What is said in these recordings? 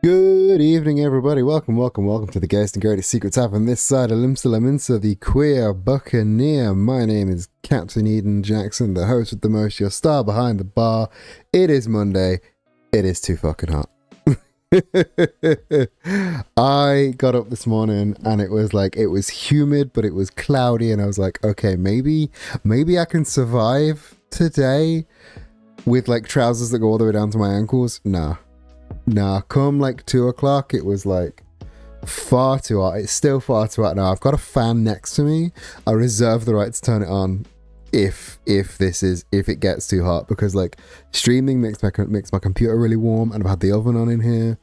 Good evening, everybody. Welcome to the Gayest and Greatest Secrets App on this side of Limsa, the queer buccaneer. My name is Captain Eden Jackson, the host with the most, your star behind the bar. It is Monday. It is too fucking hot. I got up this morning and it was humid, but it was cloudy, and I was like, okay, maybe I can survive today with like trousers that go all the way down to my ankles. Nah, come like 2 o'clock, it was like far too hot. It's still far too hot now. I've got a fan next to me. I reserve the right to turn it on if it gets too hot, because like streaming makes my computer really warm, and I've had the oven on in here.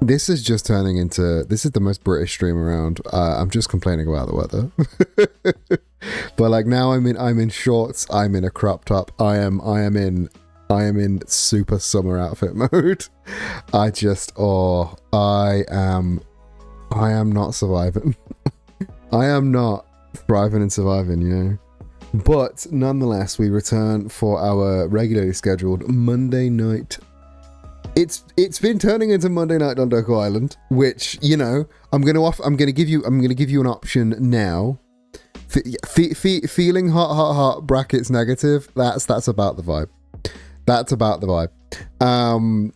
This is just turning into, this is the most British stream around. I'm just complaining about the weather. But like now I'm in shorts, I'm in a crop top, I am in super summer outfit mode. I am not surviving. I am not thriving and surviving, you know. But nonetheless, we return for our regularly scheduled Monday night. It's been turning into Monday night Dondoko Island, which, you know, I'm gonna give you an option now. Feeling hot brackets negative. That's about the vibe. That's about the vibe. I'm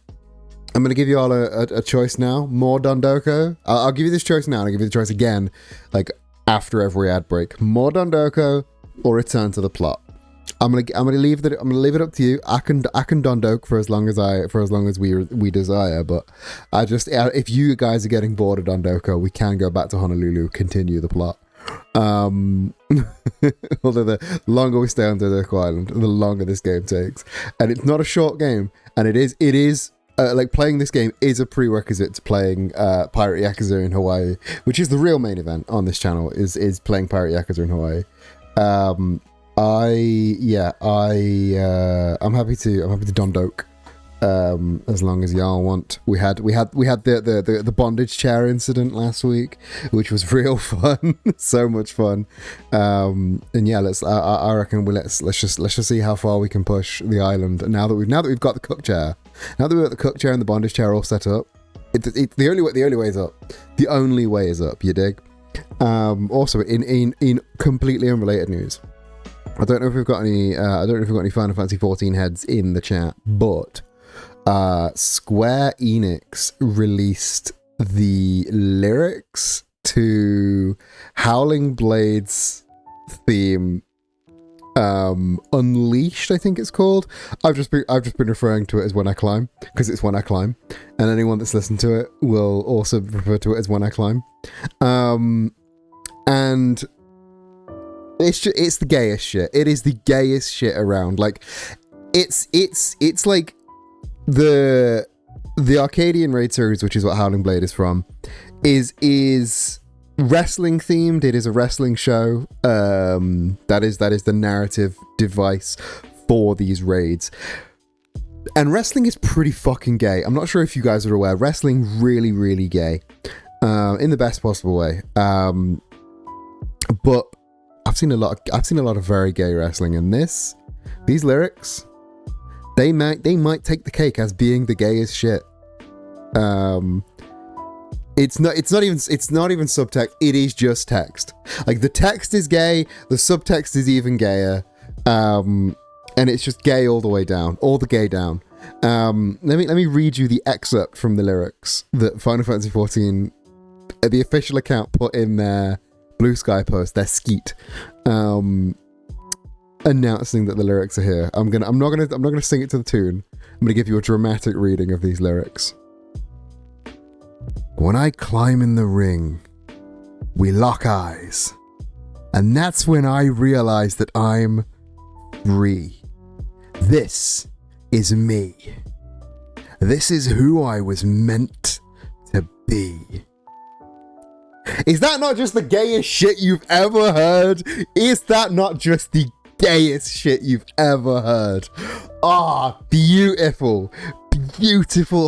going to give you all a choice now. More Dondoko. I'll give you this choice now, and I'll give you the choice again, like after every ad break. More Dondoko or return to the plot. I'm gonna leave it up to you. I can Dondok for as long as we desire. But if you guys are getting bored of Dondoko, we can go back to Honolulu, continue the plot. Although the longer we stay on Dondoko Island, the longer this game takes, and it's not a short game, and it is like playing this game is a prerequisite to playing Pirate Yakuza in Hawaii, which is the real main event on this channel, is playing Pirate Yakuza in Hawaii. I'm happy to Dondok. As long as y'all want. We had the bondage chair incident last week, which was real fun. So much fun. And yeah, I reckon let's just see how far we can push the island now that we've got the cook chair. Now that we've got the cook chair and the bondage chair all set up. The only way is up. The only way is up, you dig? Also in completely unrelated news. I don't know if we've got any Final Fantasy 14 heads in the chat, but Square Enix released the lyrics to Howling Blade's theme, Unleashed, I think it's called. I've just been referring to it as When I Climb, because it's When I Climb, and anyone that's listened to it will also refer to it as When I Climb. And it's the gayest shit. It is the gayest shit around. Like it's like the Arcadian Raid series, which is what Howling Blade is from, is wrestling themed. It is a wrestling show. That is the narrative device for these raids. And wrestling is pretty fucking gay. I'm not sure if you guys are aware. Wrestling really, really gay, in the best possible way. But I've seen a lot of very gay wrestling, and these lyrics, they might take the cake as being the gayest shit. It's not even subtext. It is just text. Like the text is gay, the subtext is even gayer, and it's just gay all the way down, all the gay down. Let me read you the excerpt from the lyrics that Final Fantasy 14, the official account, put in their Blue Sky post, their skeet, announcing that the lyrics are here. I'm not gonna sing it to the tune. I'm gonna give you a dramatic reading of these lyrics. When I climb in the ring, we lock eyes, and that's when I realize that I'm free. This is me. This is who I was meant to be. Is that not just the gayest shit you've ever heard? Is that not just the gayest shit you've ever heard? Beautiful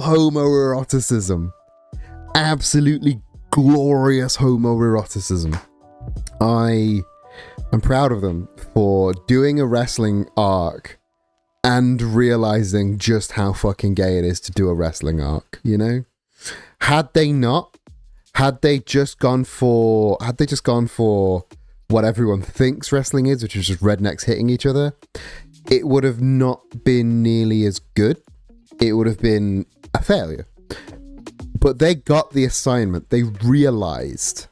homoeroticism. Absolutely glorious homoeroticism. I am proud of them for doing a wrestling arc and realizing just how fucking gay it is to do a wrestling arc, you know? Had they just gone for what everyone thinks wrestling is, which is just rednecks hitting each other, it would have not been nearly as good. It would have been a failure. But they got the assignment. They realized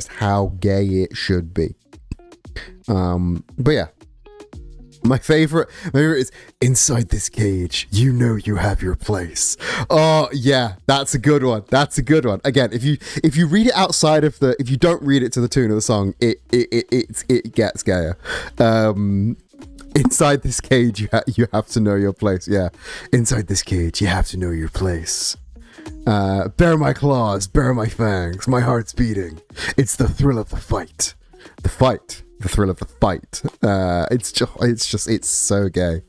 how gay it should be. But yeah. My favorite is inside this cage. You know you have your place. Oh yeah, that's a good one. Again, if you read it outside of if you don't read it to the tune of the song, it gets gayer. Inside this cage, you have to know your place. Yeah, inside this cage, you have to know your place. Bare my claws, bare my fangs. My heart's beating. It's the thrill of the fight. The thrill of the fight. It's so gay.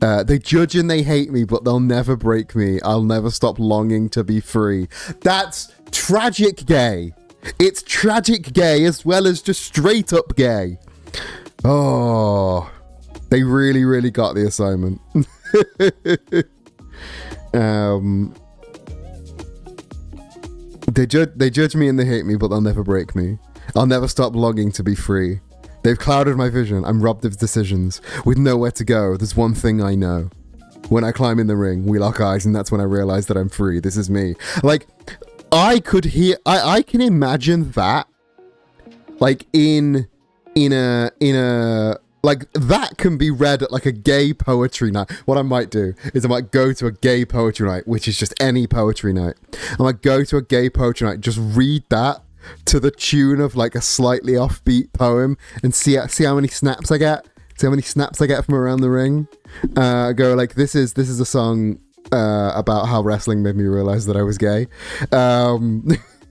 They judge and they hate me, but they'll never break me. I'll never stop longing to be free. That's tragic gay. It's tragic gay as well as just straight up gay. Oh, they really, really got the assignment. They judge me and they hate me, but they'll never break me. I'll never stop longing to be free. They've clouded my vision. I'm robbed of decisions. With nowhere to go, there's one thing I know. When I climb in the ring, we lock eyes, and that's when I realize that I'm free. This is me. Like, I can imagine that, like, in a like, that can be read at like a gay poetry night. What I might do is I might go to a gay poetry night, which is just any poetry night. I might go to a gay poetry night, just read that to the tune of like a slightly offbeat poem and see how many snaps I get. See how many snaps I get from around the ring. Go like, this is a song about how wrestling made me realize that I was gay.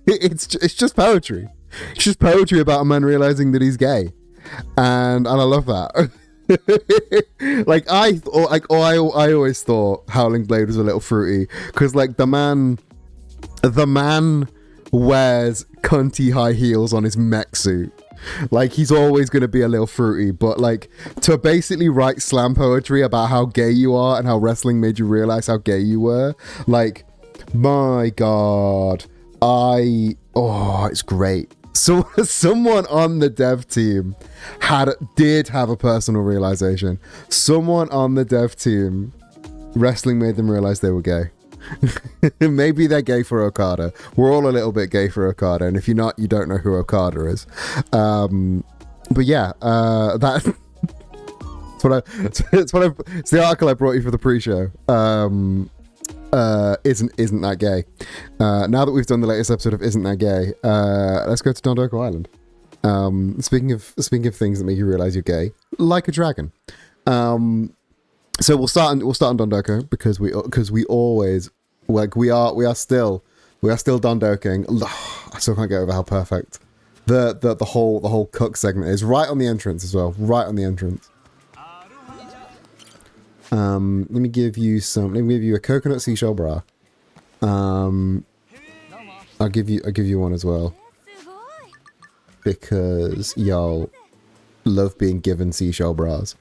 It's just poetry. It's just poetry about a man realizing that he's gay, and I love that. I always thought Howling Blade was a little fruity because like the man wears cunty high heels on his mech suit. Like, he's always going to be a little fruity, but like, to basically write slam poetry about how gay you are and how wrestling made you realize how gay you were, like, my god, it's great. So someone on the dev team did have a personal realization. Someone on the dev team, wrestling made them realize they were gay. Maybe they're gay for Okada. We're all a little bit gay for Okada, and if you're not, you don't know who Okada is. But yeah, it's the article I brought you for the pre-show. Isn't that gay? Now that we've done the latest episode of Isn't That Gay, let's go to Dondoko Island. Speaking of things that make you realize you're gay, like a dragon. So we'll start on Dondoko because we always, like, we are still Dondoking. I still can't get over how perfect the whole cook segment is, right on the entrance as well, right on the entrance. Let me give you a coconut seashell bra. I'll give you one as well, because y'all love being given seashell bras.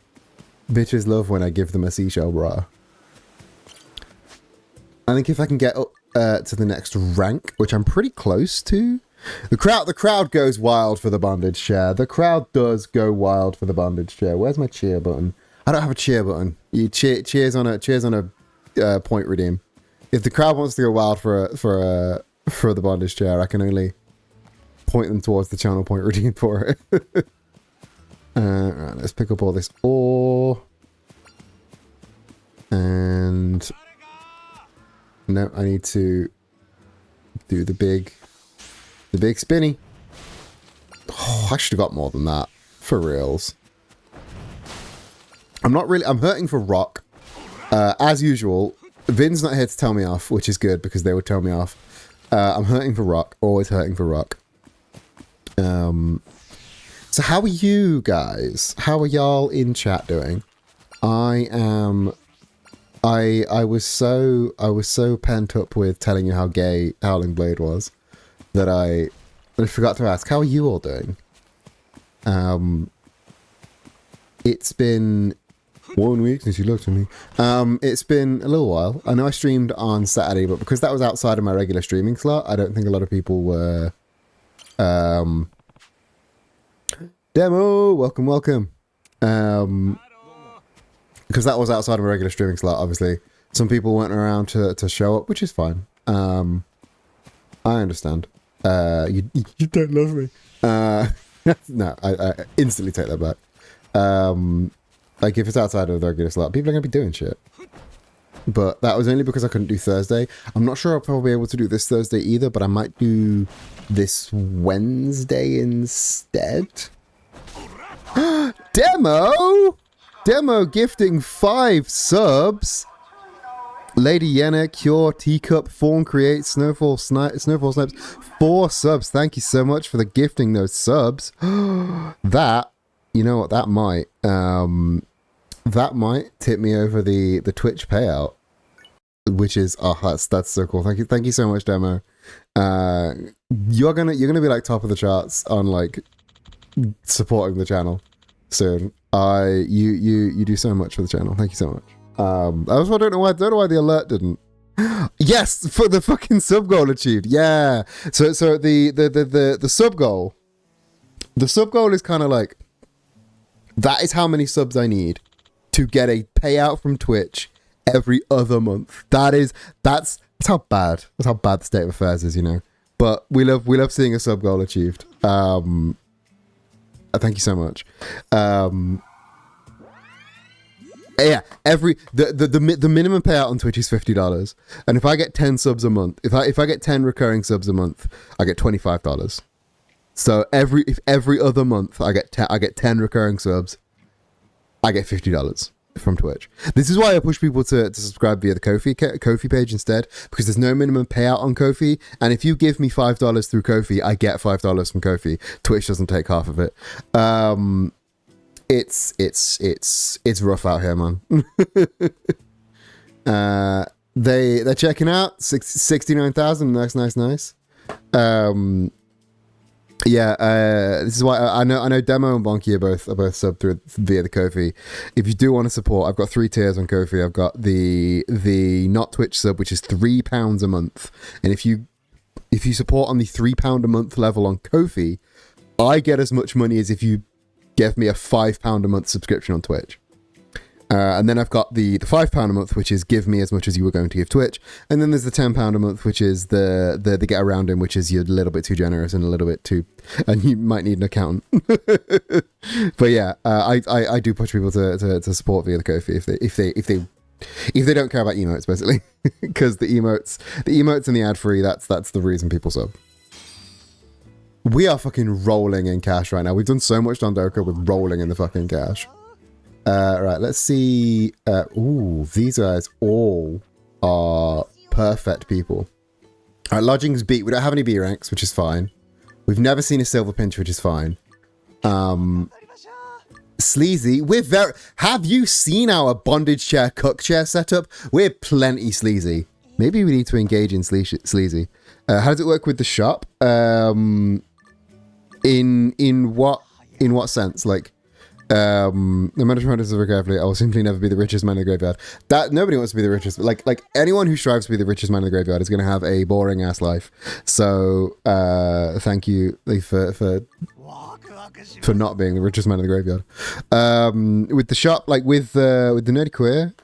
Bitches love when I give them a seashell bra. I think if I can get up to the next rank, which I'm pretty close to, the crowd goes wild for the bondage chair. The crowd does go wild for the bondage chair. Where's my cheer button? I don't have a cheer button. You cheers on a point redeem. If the crowd wants to go wild for the bondage chair, I can only point them towards the channel point redeem for it. Right, let's pick up all this ore. And no, I need to do the big spinny. Oh, I should have got more than that, for reals. I'm hurting for rock. As usual, Vin's not here to tell me off, which is good because they would tell me off. I'm hurting for rock, always hurting for rock. So how are you guys? How are y'all in chat doing? I was so pent up with telling you how gay Howling Blade was that I forgot to ask, how are you all doing? It's been 1 week since you looked at me. It's been a little while. I know I streamed on Saturday, but because that was outside of my regular streaming slot, I don't think a lot of people were. Demo, welcome. Because that was outside of my regular streaming slot. Obviously, some people weren't around to show up, which is fine. I understand. You don't love me. No, I instantly take that back. Like if it's outside of the regular slot, people are gonna be doing shit. But that was only because I couldn't do Thursday. I'm not sure I'll probably be able to do this Thursday either, but I might do this Wednesday instead. Demo gifting 5 subs. Lady Yenna, Cure, Teacup, Fawn Create, Snowfall Snipes, 4 subs. Thank you so much for the gifting those subs. That, you know what, that might tip me over the Twitch payout, which is that's so cool. Thank you so much, Demo. You're gonna be like top of the charts on like supporting the channel soon. You do so much for the channel. Thank you so much. I also don't know why the alert didn't. Yes, for the fucking sub goal achieved. Yeah. So the sub goal. The sub goal is kind of like, that is how many subs I need to get a payout from Twitch every other month. That's how bad the state of affairs is, you know. But we love seeing a sub goal achieved. Thank you so much. Yeah, the minimum payout on Twitch is $50, and if I get 10 subs a month, if I get 10 recurring subs a month, I get $25. So if every other month I get 10 recurring subs, I get $50 from Twitch. This is why I push people to subscribe via the Ko-fi page instead, because there's no minimum payout on Ko-fi, and if you give me $5 through Ko-fi, I get $5 from Ko-fi. Twitch doesn't take half of it. It's rough out here, man. They're checking out 69,000. Nice. This is why I know Demo and Bonky are both sub through via the Ko-fi. If you do want to support, I've got 3 tiers on Ko-fi. I've got the not Twitch sub, which is £3 a month, and if you support on the £3 a month level on Ko-fi, I get as much money as if you give me a £5 a month subscription on Twitch. And then I've got the £5 a month, which is give me as much as you were going to give Twitch. And then there's the £10 a month, which is the get around in, which is you're a little bit too generous and a little bit too, and you might need an accountant. But yeah, I do push people to support via the Ko-fi if they don't care about emotes, basically, because the emotes and the ad free, that's the reason people sub. We are fucking rolling in cash right now. We've done so much Dondoko, we're rolling in the fucking cash. Right, let's see. Ooh, these guys all are perfect people. All right, lodgings beat. We don't have any B ranks, which is fine. We've never seen a silver pinch, which is fine. Sleazy. Have you seen our bondage chair, cook chair setup? We're plenty sleazy. Maybe we need to engage in sleazy. How does it work with the shop? In what sense? Like, no matter how to very carefully, I will simply never be the richest man in the graveyard. That nobody wants to be the richest. Like anyone who strives to be the richest man in the graveyard is going to have a boring ass life. So thank you for not being the richest man in the graveyard. With the shop, like with the nerdy queer,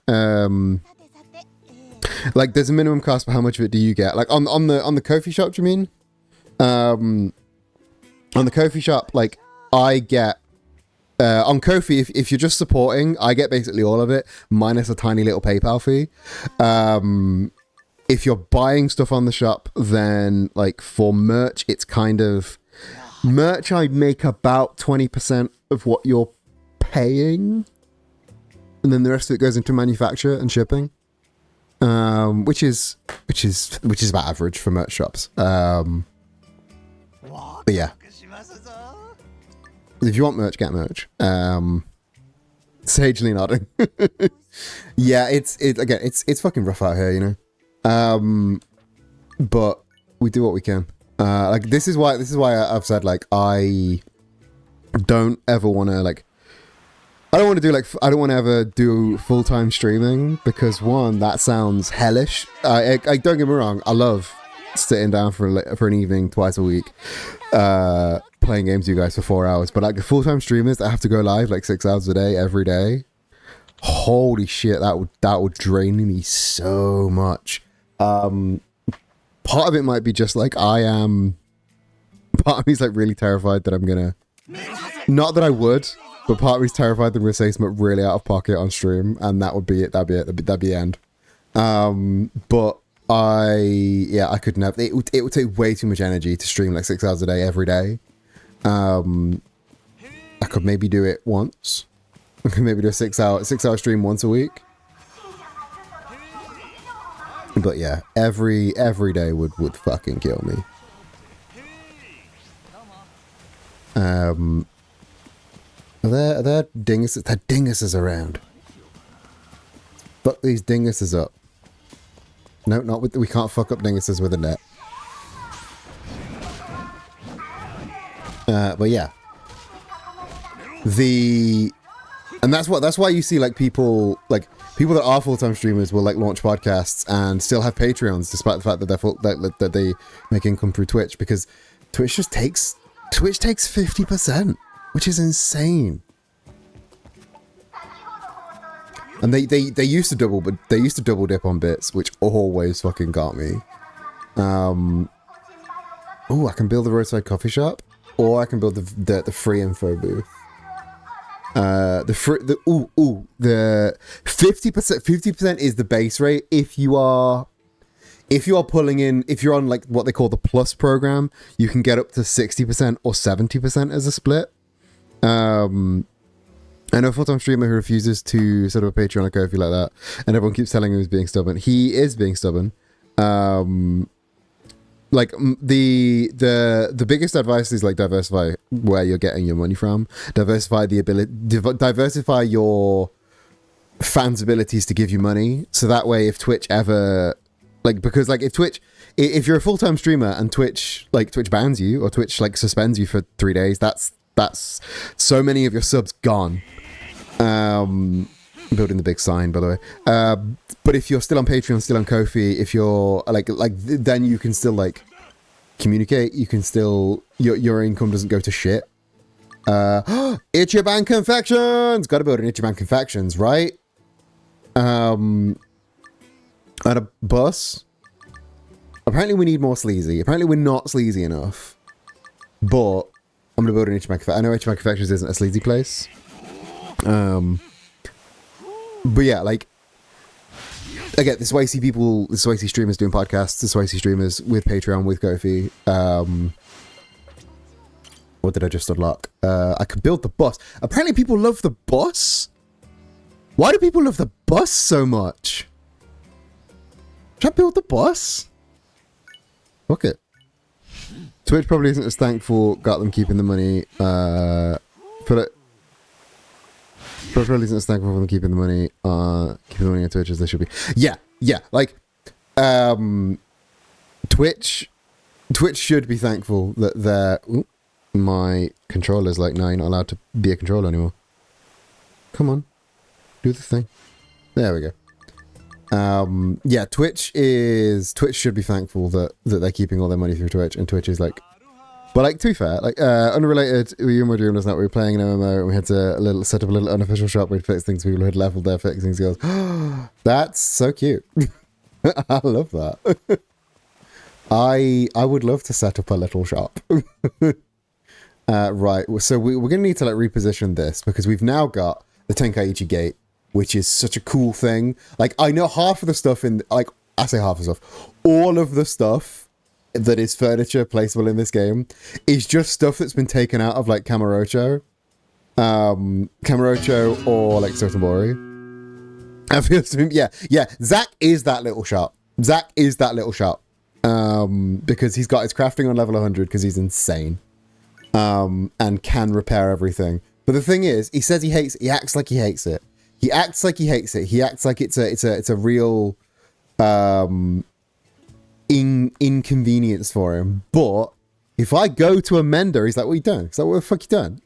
like there's a minimum cost, but how much of it do you get? Like on the Ko-fi shop, do you mean? On the Ko-fi shop, like I get on Ko-fi, if you're just supporting, I get basically all of it minus a tiny little PayPal fee. If you're buying stuff on the shop, then like for merch, it's kind of merch. I make about 20% of what you're paying, and then the rest of it goes into manufacture and shipping, which is about average for merch shops. But yeah. If you want merch, get merch. Sagely nodding. Yeah, it's fucking rough out here, you know. But we do what we can. Like this is why I've said like I don't ever want to like. I don't want to do like, I don't want to ever do full-time streaming because one, that sounds hellish. I don't get me wrong, I love sitting down for an evening twice a week, playing games with you guys for 4 hours. But like full-time streamers that have to go live like 6 hours a day every day, holy shit, that would drain me so much. Part of it might be just like part of me's like really terrified that I'm gonna, not that I would, but part of me's terrified that I'm gonna say something really out of pocket on stream, and that would be it. That'd be the end. But I could never. It would take way too much energy to stream like 6 hours a day every day. I could maybe do it once. I could maybe do a 6 hour stream once a week. But yeah, every day would fucking kill me. Are there dinguses? There are dinguses around. Fuck these dinguses up. No, not with. We can't fuck up dinguses with a net. But yeah, and that's why you see like people that are full-time streamers will like launch podcasts and still have Patreons despite the fact that that they make income through Twitch, because Twitch takes 50%, which is insane. And they used to double dip on bits, which always fucking got me. Oh, I can build a roadside coffee shop, or I can build the free info booth. The 50% is the base rate. If you are pulling in, if you're on like what they call the plus program, you can get up to 60% or 70% as a split. I know a full-time streamer who refuses to set up a Patreon or Ko-fi like that, and everyone keeps telling him he's being stubborn. He is being stubborn. Like the biggest advice is like diversify where you're getting your money from. Diversify your fans' abilities to give you money. So that way, if Twitch ever because if you're a full-time streamer and Twitch bans you, or Twitch like suspends you for 3 days, that's so many of your subs gone. Building the big sign, by the way. But if you're still on Patreon, still on Ko-fi, if you're then you can still like communicate. You can still, your income doesn't go to shit. Ichiban Confections! Gotta build an Ichiban Confections, right? And a bus. Apparently we need more sleazy. Apparently we're not sleazy enough. But I'm gonna build an Ichiban Confections. I know Ichiban Confections isn't a sleazy place. But yeah, like, again, this is why I see people, this is why I see streamers doing podcasts, this is why I see streamers with Patreon, with Ko-fi. What did I just unlock? I could build the bus. Apparently people love the bus? Why do people love the bus so much? Should I build the bus? Fuck it. Twitch probably isn't as thankful, got them keeping the money, Twitch probably isn't as thankful for them keeping the money on Twitch as they should be. Yeah, like, Twitch should be thankful that they're, my controller's like, no, you're not allowed to be a controller anymore. Come on, do the thing. There we go. Yeah, Twitch should be thankful that they're keeping all their money through Twitch, and Twitch is like, but like, to be fair, like, unrelated, you and my dream was that we were playing an MMO and we had to set up a little unofficial shop where we'd fix things, people who had leveled their fixing skills. That's so cute. I love that. I would love to set up a little shop. Right, so we're going to need to like reposition this, because we've now got the Tenkaichi Gate, which is such a cool thing. Like, I know half of the stuff in, like, I say half of the stuff, all of the stuff that is furniture placeable in this game is just stuff that's been taken out of like Kamurocho or like Sotenbori. I feel yeah. Zach is that little shop. Because he's got his crafting on level 100 because he's insane, and can repair everything. But the thing is, he says he hates it. He acts like he hates it. He acts like he hates it. He acts like it's a real inconvenience for him. But if I go to a mender, he's like, what are you doing? He's like, what the fuck you doing?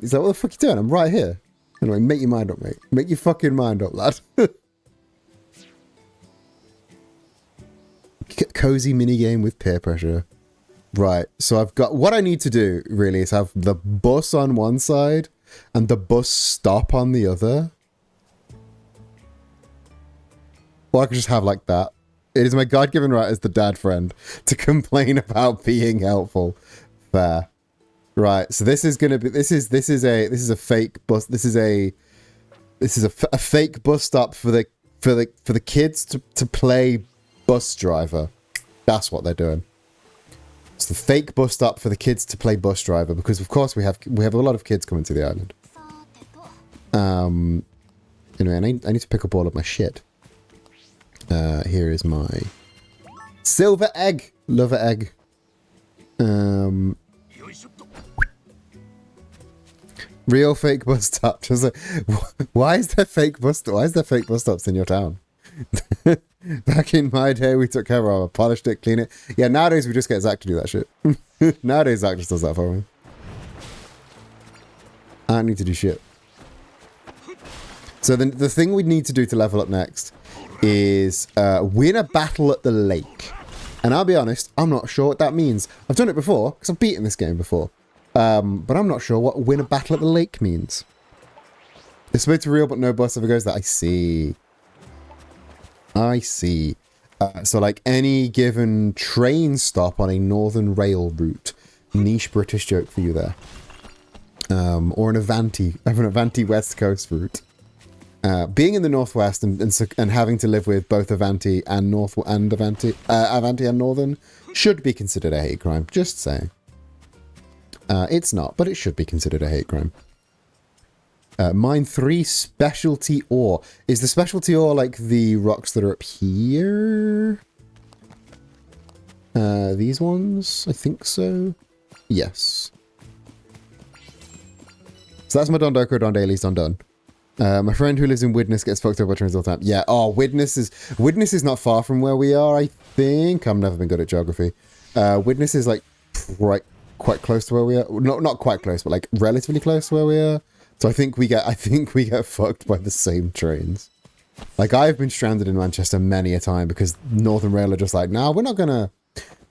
He's like, what the fuck are you doing? I'm right here. Anyway, make your mind up, mate. Make your fucking mind up, lad. Cozy minigame with peer pressure. Right, so I've got... What I need to do, really, is have the bus on one side and the bus stop on the other. Or I could just have like that. It is my God-given right as the dad friend to complain about being helpful. Fair. Right, so this is gonna be... This is a fake bus... This is a fake bus stop for the kids to play bus driver. That's what they're doing. It's the fake bus stop for the kids to play bus driver, because of course we have a lot of kids coming to the island. Anyway, I need to pick up all of my shit. Here is my silver egg, lover egg. Real fake bus stop. Just like, why is there fake bus stops in your town? Back in my day, we took care of it, polished it, clean it. Yeah, nowadays we just get Zach to do that shit. Nowadays Zach just does that for me. I don't need to do shit. So the thing we need to do to level up next is win a battle at the lake. And I'll be honest, I'm not sure what that means. I've done it before, because I've beaten this game before. But I'm not sure what win a battle at the lake means. It's supposed to be real, but no bus ever goes there. I see. I see. So like any given train stop on a northern rail route. Niche British joke for you there. Or an Avanti West Coast route. Being in the Northwest and having to live with both Avanti and Avanti and Northern should be considered a hate crime. Just saying. It's not, but it should be considered a hate crime. Mine 3 specialty ore. Is the specialty ore like the rocks that are up here? These ones? I think so. Yes. So that's my Dondoko, Dondaily's done. My friend who lives in Widnes gets fucked up by trains all the time. Yeah, Widnes is not far from where we are, I think. I've never been good at geography. Widnes is like quite close to where we are. Not quite close, but like relatively close to where we are. So I think we get fucked by the same trains. Like I've been stranded in Manchester many a time because Northern Rail are just like, nah, we're not gonna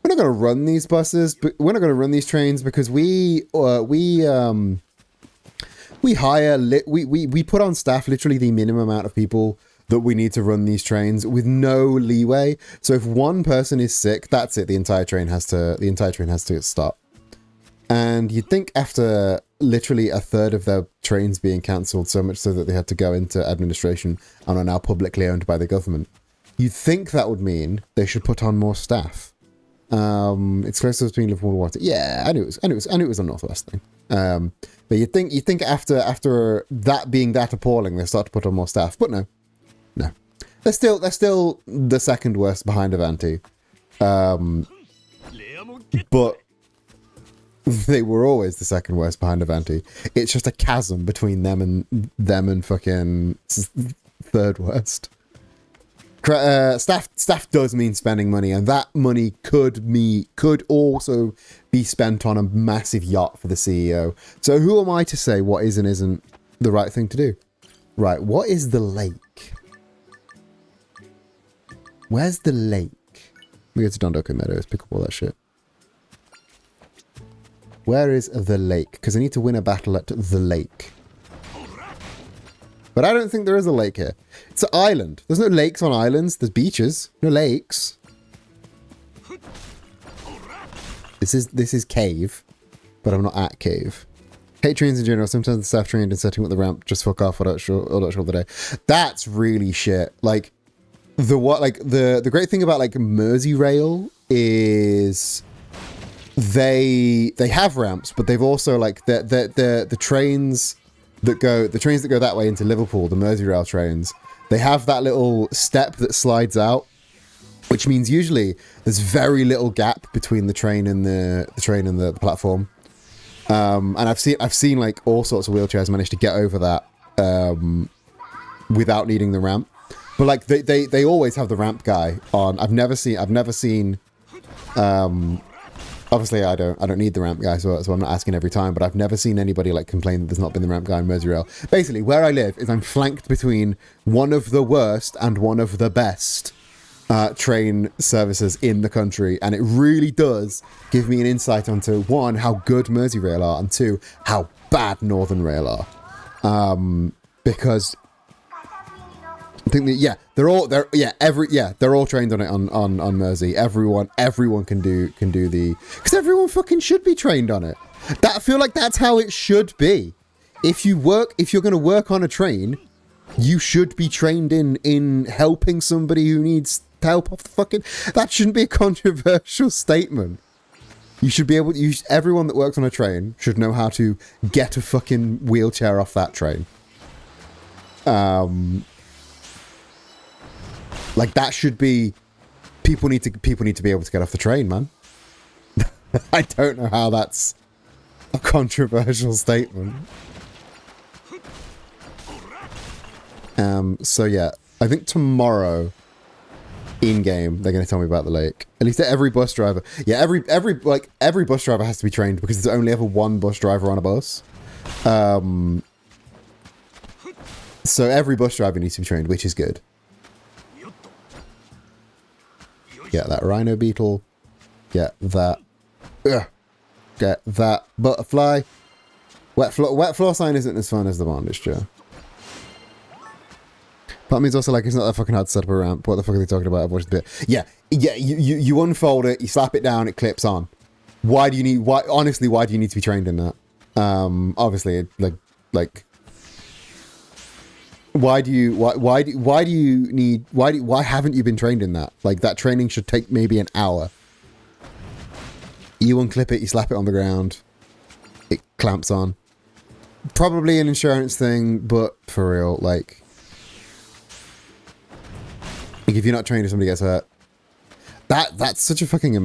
run these buses, but we're not gonna run these trains because we put on staff literally the minimum amount of people that we need to run these trains with no leeway. So if one person is sick, that's it. The entire train has to stop. And you'd think after literally a third of their trains being cancelled, so much so that they had to go into administration and are now publicly owned by the government, you'd think that would mean they should put on more staff. It's close to between Liverpool and Water. Yeah, I knew it was a Northwest thing. But you'd think after that being that appalling, they start to put on more staff. But no. They're still the second worst behind Avanti. But they were always the second worst behind Avanti. It's just a chasm between them and fucking third worst. Staff does mean spending money, and that money could also be spent on a massive yacht for the CEO. So who am I to say what is and isn't the right thing to do? Right, what is the lake? Where's the lake? We go to Dondoko Meadows, pick up all that shit. Where is the lake? Because I need to win a battle at the lake. But I don't think there is a lake here. It's an island. There's no lakes on islands. There's beaches. No lakes. This is cave. But I'm not at cave. Hate trains in general. Sometimes the staff trained in setting up the ramp just fuck off or not sure the day. That's really shit. Like the great thing about like Merseyrail is they have ramps, but they've also like the trains that go that way into Liverpool, the Merseyrail trains, they have that little step that slides out, which means usually there's very little gap between the train and the platform. And I've seen like all sorts of wheelchairs manage to get over that without needing the ramp. But like they always have the ramp guy on. I've never seen Obviously, I don't need the ramp guy, so I'm not asking every time. But I've never seen anybody like complain that there's not been the ramp guy in Merseyrail. Basically, where I live is I'm flanked between one of the worst and one of the best train services in the country, and it really does give me an insight onto, one, how good Merseyrail are, and two, how bad Northern Rail are. Because I think that, they're all trained on it on Mersey. Everyone can do the, because everyone fucking should be trained on it. That, I feel like that's how it should be. If you're going to work on a train, you should be trained in helping somebody who needs help off the fucking... That shouldn't be a controversial statement. You should be able to... Everyone that works on a train should know how to get a fucking wheelchair off that train. Like, that should be... People need to be able to get off the train, man. I don't know how that's a controversial statement. So yeah, I think tomorrow in game they're going to tell me about the lake. At least every bus driver. Yeah, every bus driver has to be trained because there's only ever one bus driver on a bus. So every bus driver needs to be trained, which is good. Get that rhino beetle. Get that. Get that butterfly. Wet floor sign isn't as fun as the bondage chair. Part means also like it's not that fucking hard to set up a ramp. What the fuck are they talking about? I've watched the bit. Yeah. You unfold it, you slap it down, it clips on. Why do you need to be trained in that? Obviously, like. Why haven't you been trained in that? Like, that training should take maybe an hour. You unclip it, you slap it on the ground, it clamps on. Probably an insurance thing, but for real, like if you're not trained if somebody gets hurt, that's such a fucking an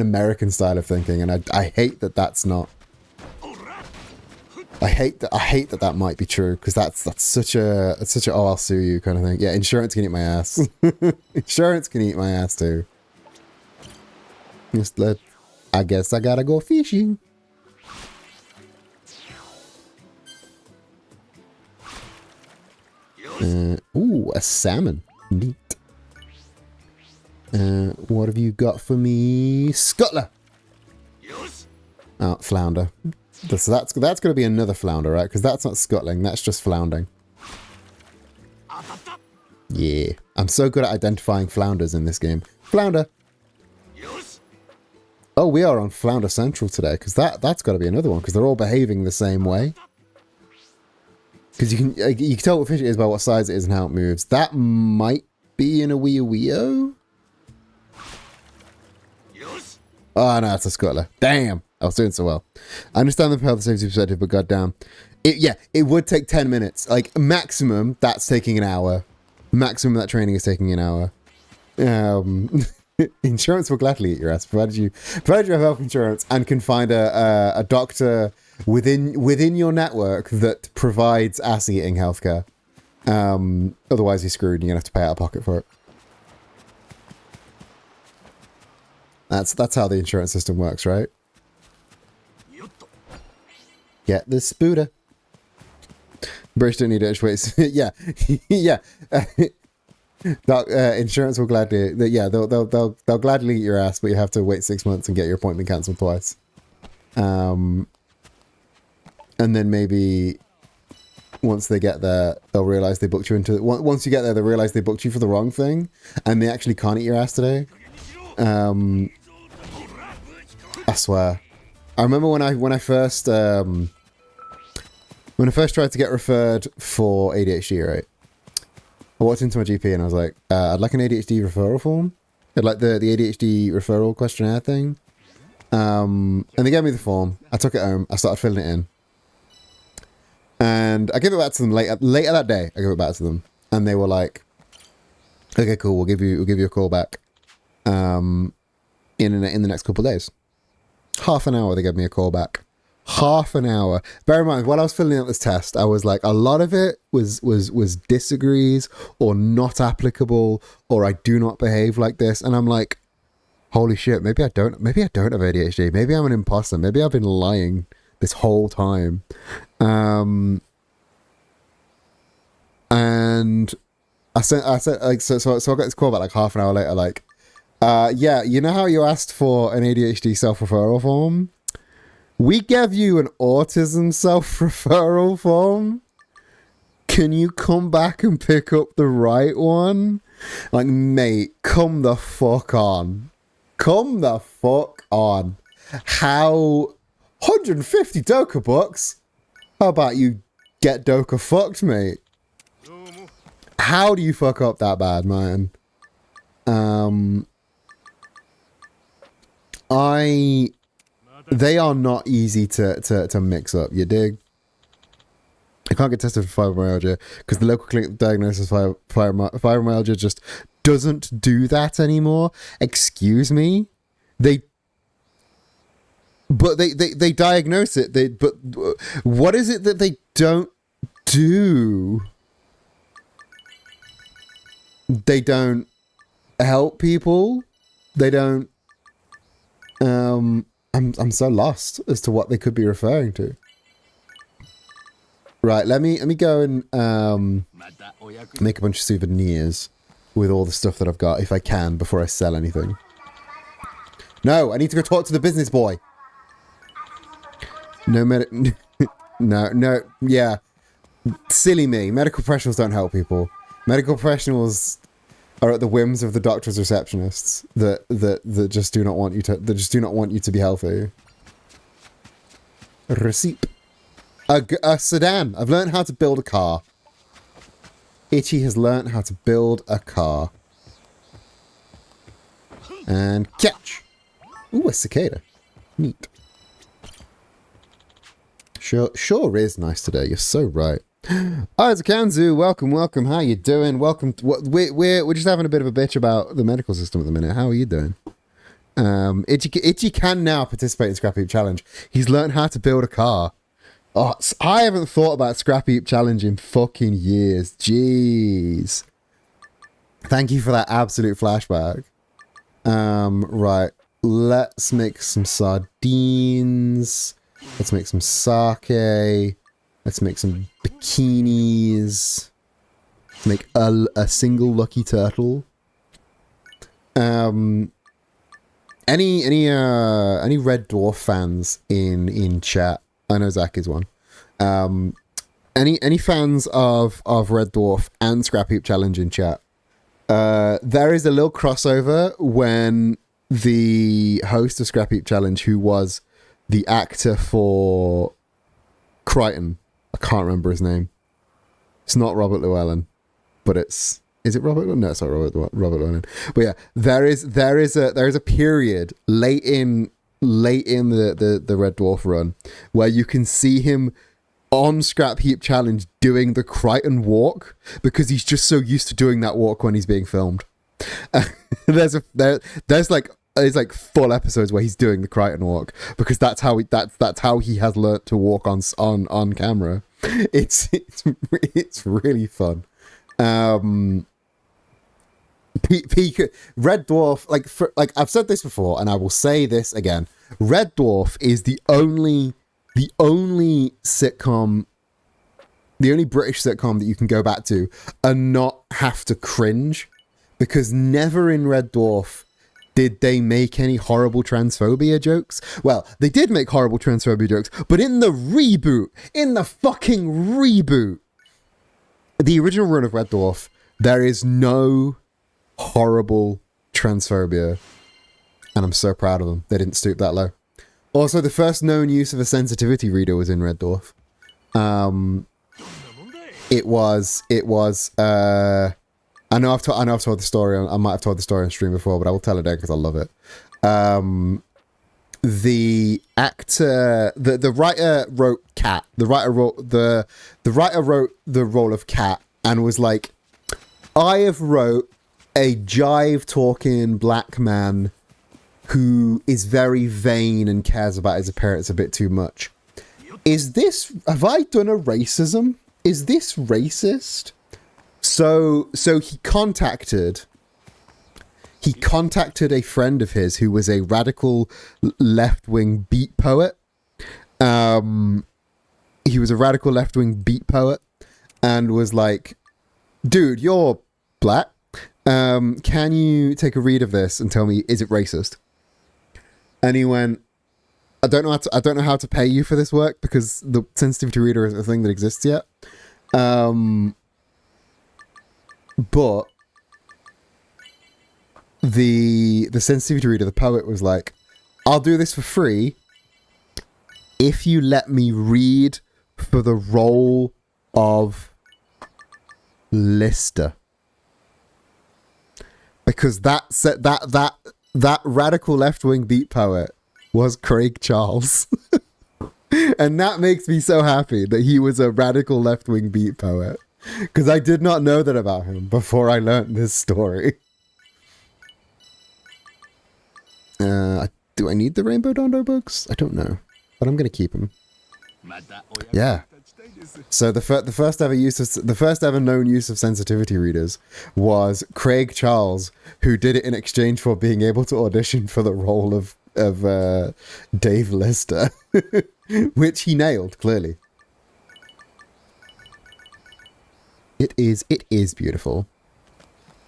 American style of thinking, and I hate that that's not. I hate that might be true, because that's such a oh, I'll sue you kind of thing. Yeah, insurance can eat my ass. Insurance can eat my ass too. I guess I gotta go fishing. Ooh, a salmon. Neat. What have you got for me? Scuttler! Oh, flounder. So that's going to be another flounder, right? Because that's not scuttling, that's just floundering. Yeah. I'm so good at identifying flounders in this game. Flounder! Oh, we are on Flounder Central today, because that's got to be another one, because they're all behaving the same way. Because you can tell what fish it is by what size it is and how it moves. That might be in a Weo. Oh, no, it's a scuttler. Damn! I was doing so well. I understand the health safety perspective, but goddamn. It would take 10 minutes. Like, maximum, that's taking an hour. Maximum, that training is taking an hour. Insurance will gladly eat your ass, provided you have health insurance and can find a doctor within your network that provides ass-eating healthcare. Otherwise, you're screwed and you're going to have to pay out of pocket for it. That's how the insurance system works, right? Get the spooter. British don't need it. Wait, yeah, yeah. Insurance will gladly, they'll gladly eat your ass, but you have to wait 6 months and get your appointment cancelled twice. And then maybe once they get there, they'll realize they booked you into. Once you get there, they realize they booked you for the wrong thing, and they actually can't eat your ass today. I swear. I remember when I first tried to get referred for ADHD, right? I walked into my GP and I was like, I'd like an ADHD referral form. I'd like the ADHD referral questionnaire thing. And they gave me the form. I took it home. I started filling it in. And I gave it back to them later that day. I gave it back to them. And they were like, okay, cool. We'll give you a call back in the next couple of days. Half an hour they gave me a call back. Half an hour. Bear in mind, while I was filling out this test, I was like, a lot of it was disagrees or not applicable or I do not behave like this. And I'm like, Holy shit, maybe I don't have ADHD. Maybe I'm an imposter. Maybe I've been lying this whole time. And I said like so I got this call about like half an hour later, like, yeah, you know how you asked for an ADHD self-referral form? We gave you an autism self-referral form. Can you come back and pick up the right one? Like, mate, come the fuck on. Come the fuck on. How 150 Doka bucks? How about you get Doka fucked, mate? How do you fuck up that bad, man? They are not easy to mix up, you dig? I can't get tested for fibromyalgia because the local clinic diagnosis fibromyalgia just doesn't do that anymore. Excuse me? They diagnose it. But what is it that they don't do? They don't help people. They don't. I'm so lost as to what they could be referring to. Right, let me go and make a bunch of souvenirs with all the stuff that I've got, if I can, before I sell anything. No, I need to go talk to the business boy. No, yeah. Silly me. Medical professionals don't help people. Medical professionals are at the whims of the doctor's receptionists that just do not want you to be healthy. Receipt. A sedan. I've learned how to build a car. Itchy has learned how to build a car. And catch. Ooh, a cicada. Neat. Sure is nice today. You're so right. Isaac Kanzu, welcome. How you doing? Welcome. We're just having a bit of a bitch about the medical system at the minute. How are you doing? Itchy can now participate in Scrap Heap Challenge. He's learned how to build a car. Oh, I haven't thought about Scrap Heap Challenge in fucking years. Jeez. Thank you for that absolute flashback. Right. Let's make some sardines. Let's make some sake. Let's make some bikinis. Let's make a single lucky turtle. Any Red Dwarf fans in chat? I know Zach is one. Any fans of Red Dwarf and Scrap Heap Challenge in chat? There is a little crossover when the host of Scrap Heap Challenge, who was the actor for Crichton, I can't remember his name. It's not Robert Llewellyn, but is it Robert? No, it's not Robert Llewellyn. But yeah, there is a period late in the Red Dwarf run where you can see him on Scrap Heap Challenge doing the Crichton walk because he's just so used to doing that walk when he's being filmed. There's like full episodes where he's doing the Crichton walk because that's how he has learnt to walk on camera. It's really fun. Red Dwarf, like I've said this before and I will say this again. Red Dwarf is the only sitcom, the only British sitcom that you can go back to and not have to cringe, because never in Red Dwarf did they make any horrible transphobia jokes. Well, they did make horrible transphobia jokes, but in the fucking reboot, the original run of Red Dwarf, there is no horrible transphobia, and I'm so proud of them. They didn't stoop that low. Also, the first known use of a sensitivity reader was in Red Dwarf. It was. I know I've told the story. I might have told the story on stream before, but I will tell it again because I love it. The actor, the writer wrote Cat. The writer wrote the role of Cat and was like, I have wrote a jive talking black man who is very vain and cares about his appearance a bit too much. Have I done a racism? Is this racist? So he contacted he contacted a friend of his who was a radical left-wing beat poet. He was a radical left-wing beat poet and was like, dude, you're black. Can you take a read of this and tell me, is it racist? And he went, I don't know how to pay you for this work because the sensitivity reader isn't a thing that exists yet. But the sensitivity reader, the poet, was like, I'll do this for free if you let me read for the role of Lister. Because that radical left-wing beat poet was Craig Charles. And that makes me so happy that he was a radical left-wing beat poet. Because I did not know that about him before I learned this story. Do I need the Rainbow Dondo books? I don't know. But I'm going to keep them. Yeah. So the first ever known use of sensitivity readers was Craig Charles, who did it in exchange for being able to audition for the role of Dave Lister, which he nailed clearly. It is beautiful.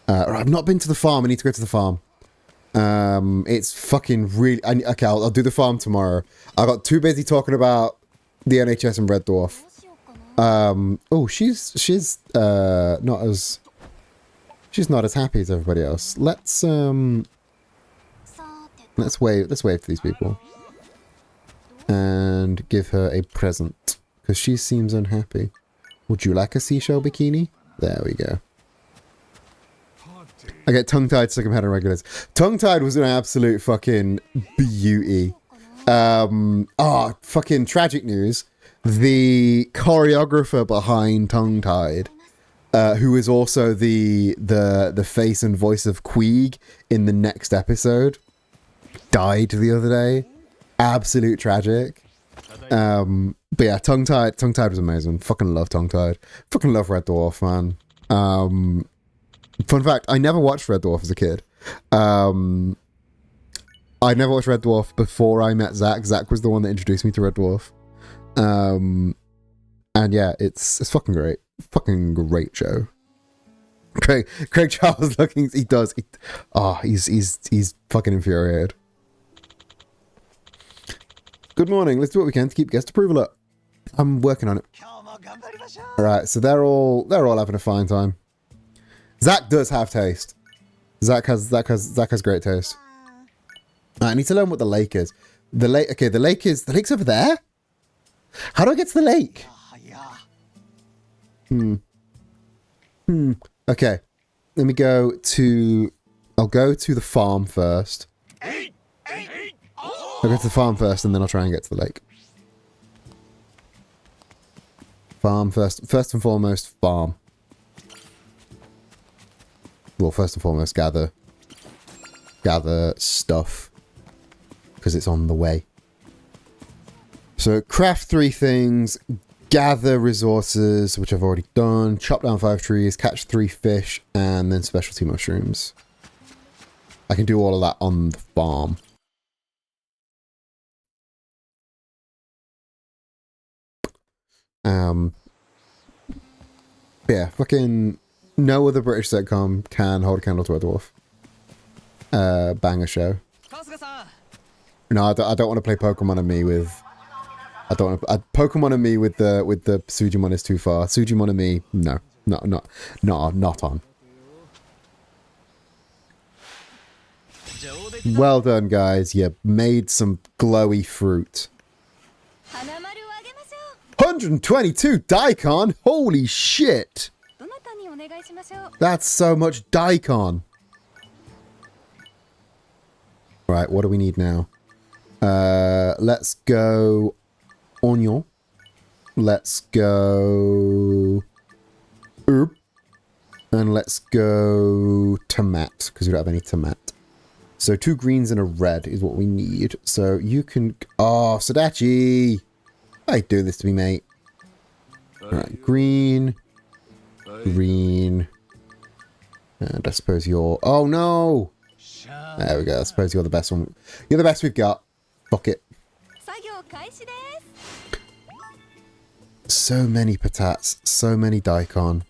I've not been to the farm. I need to go to the farm. It's fucking really. Okay, I'll do the farm tomorrow. I got too busy talking about the NHS and Red Dwarf. Oh, she's not as happy as everybody else. Let's wave to these people and give her a present because she seems unhappy. Would you like a seashell bikini? There we go. I get tongue-tied, sick of head and regulars. Tongue-tied was an absolute fucking beauty. Fucking tragic news. The choreographer behind Tongue-Tied, who is also the face and voice of Queeg in the next episode, died the other day. Absolute tragic. But yeah, Tongue-Tied was amazing. Fucking love Tongue-Tied. Fucking love Red Dwarf, man. Fun fact, I never watched Red Dwarf as a kid. I never watched Red Dwarf before I met Zach. Zach was the one that introduced me to Red Dwarf. And yeah, it's fucking great. Fucking great show. Craig Charles he's fucking infuriated. Good morning. Let's do what we can to keep guest approval up. I'm working on it. Alright, so they're all having a fine time. Zach does have taste. Zach has great taste. I need to learn what the lake is. The lake's over there? How do I get to the lake? Okay. Let me go to... I'll go to the farm first. I'll go to the farm first and then I'll try and get to the lake. Farm first. First and foremost, farm. Well, first and foremost, gather stuff. Because it's on the way. So, craft 3 things, gather resources, which I've already done, chop down 5 trees, catch 3 fish, and then specialty mushrooms. I can do all of that on the farm. Yeah, fucking no other British sitcom can hold a candle to a dwarf. Banger show. No, I don't want to play Pokemon and Me with... I don't want to... Pokemon and Me with the Sujimon is too far. Sujimon and Me, no. Not on. Well done, guys. You made some glowy fruit. 122 daikon? Holy shit! That's so much daikon. Right, what do we need now? Let's go onion. Let's go herb. And let's go tomat, because we don't have any tomat. So 2 greens and a red is what we need. So you can... Oh, Sadachi! Why are you doing this to me, mate? Alright, green. Green. And I suppose you're... Oh, no! There we go. I suppose you're the best one. You're the best we've got. Fuck it. So many patats. So many daikon.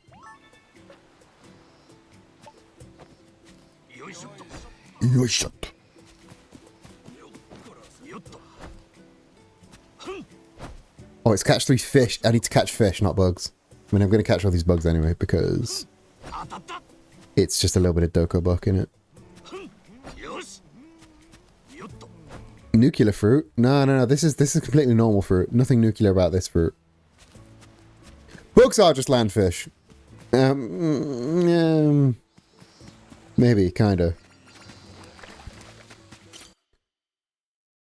Yoisho. Oh, it's catch 3 fish. I need to catch fish, not bugs. I mean, I'm going to catch all these bugs anyway because it's just a little bit of Doko buck in it. Nuclear fruit? No. This is completely normal fruit. Nothing nuclear about this fruit. Bugs are just land fish. Maybe, kinda.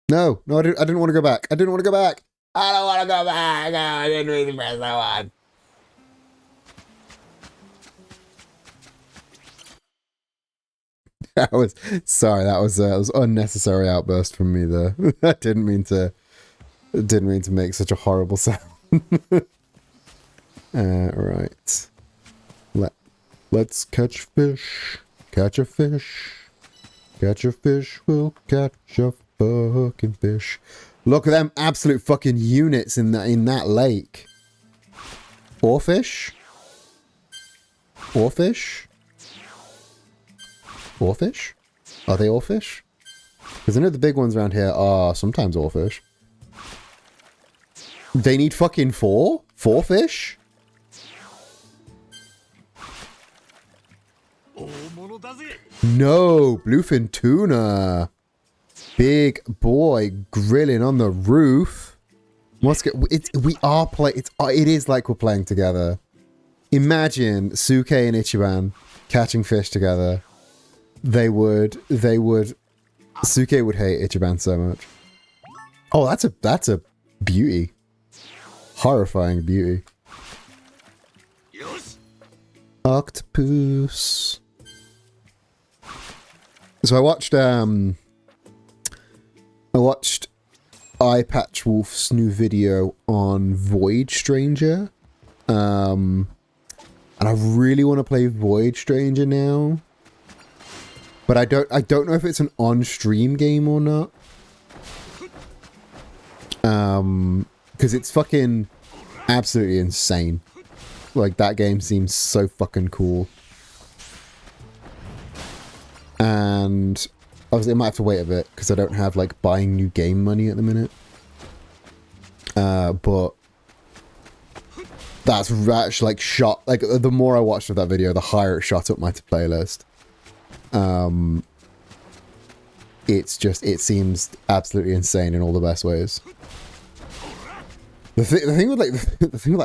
No, I didn't want to go back. I don't want to go back. I didn't really press that one. That was unnecessary outburst from me there. I didn't mean to make such a horrible sound. Right. Let's catch fish. Catch a fish. Catch a fish. We'll catch a fucking fish. Look at them absolute fucking units in that lake. Oarfish? Oarfish? Oarfish? Are they oarfish? Because I know the big ones around here are sometimes oarfish. They need fucking 4 fish? No, bluefin tuna. Big boy grilling on the roof. It is like we're playing together. Imagine Suke and Ichiban catching fish together. Suke would hate Ichiban so much. Oh, that's a beauty. Horrifying beauty. Octopus. So I watched Eye Patch Wolf's new video on Void Stranger. And I really want to play Void Stranger now. But I don't know if it's an on-stream game or not. Because it's fucking absolutely insane. Like, that game seems so fucking cool. And obviously I might have to wait a bit because I don't have like buying new game money at the minute. But that's like shot, like the more I watched of that video, the higher it shot up my playlist. It seems absolutely insane in all the best ways. The thing with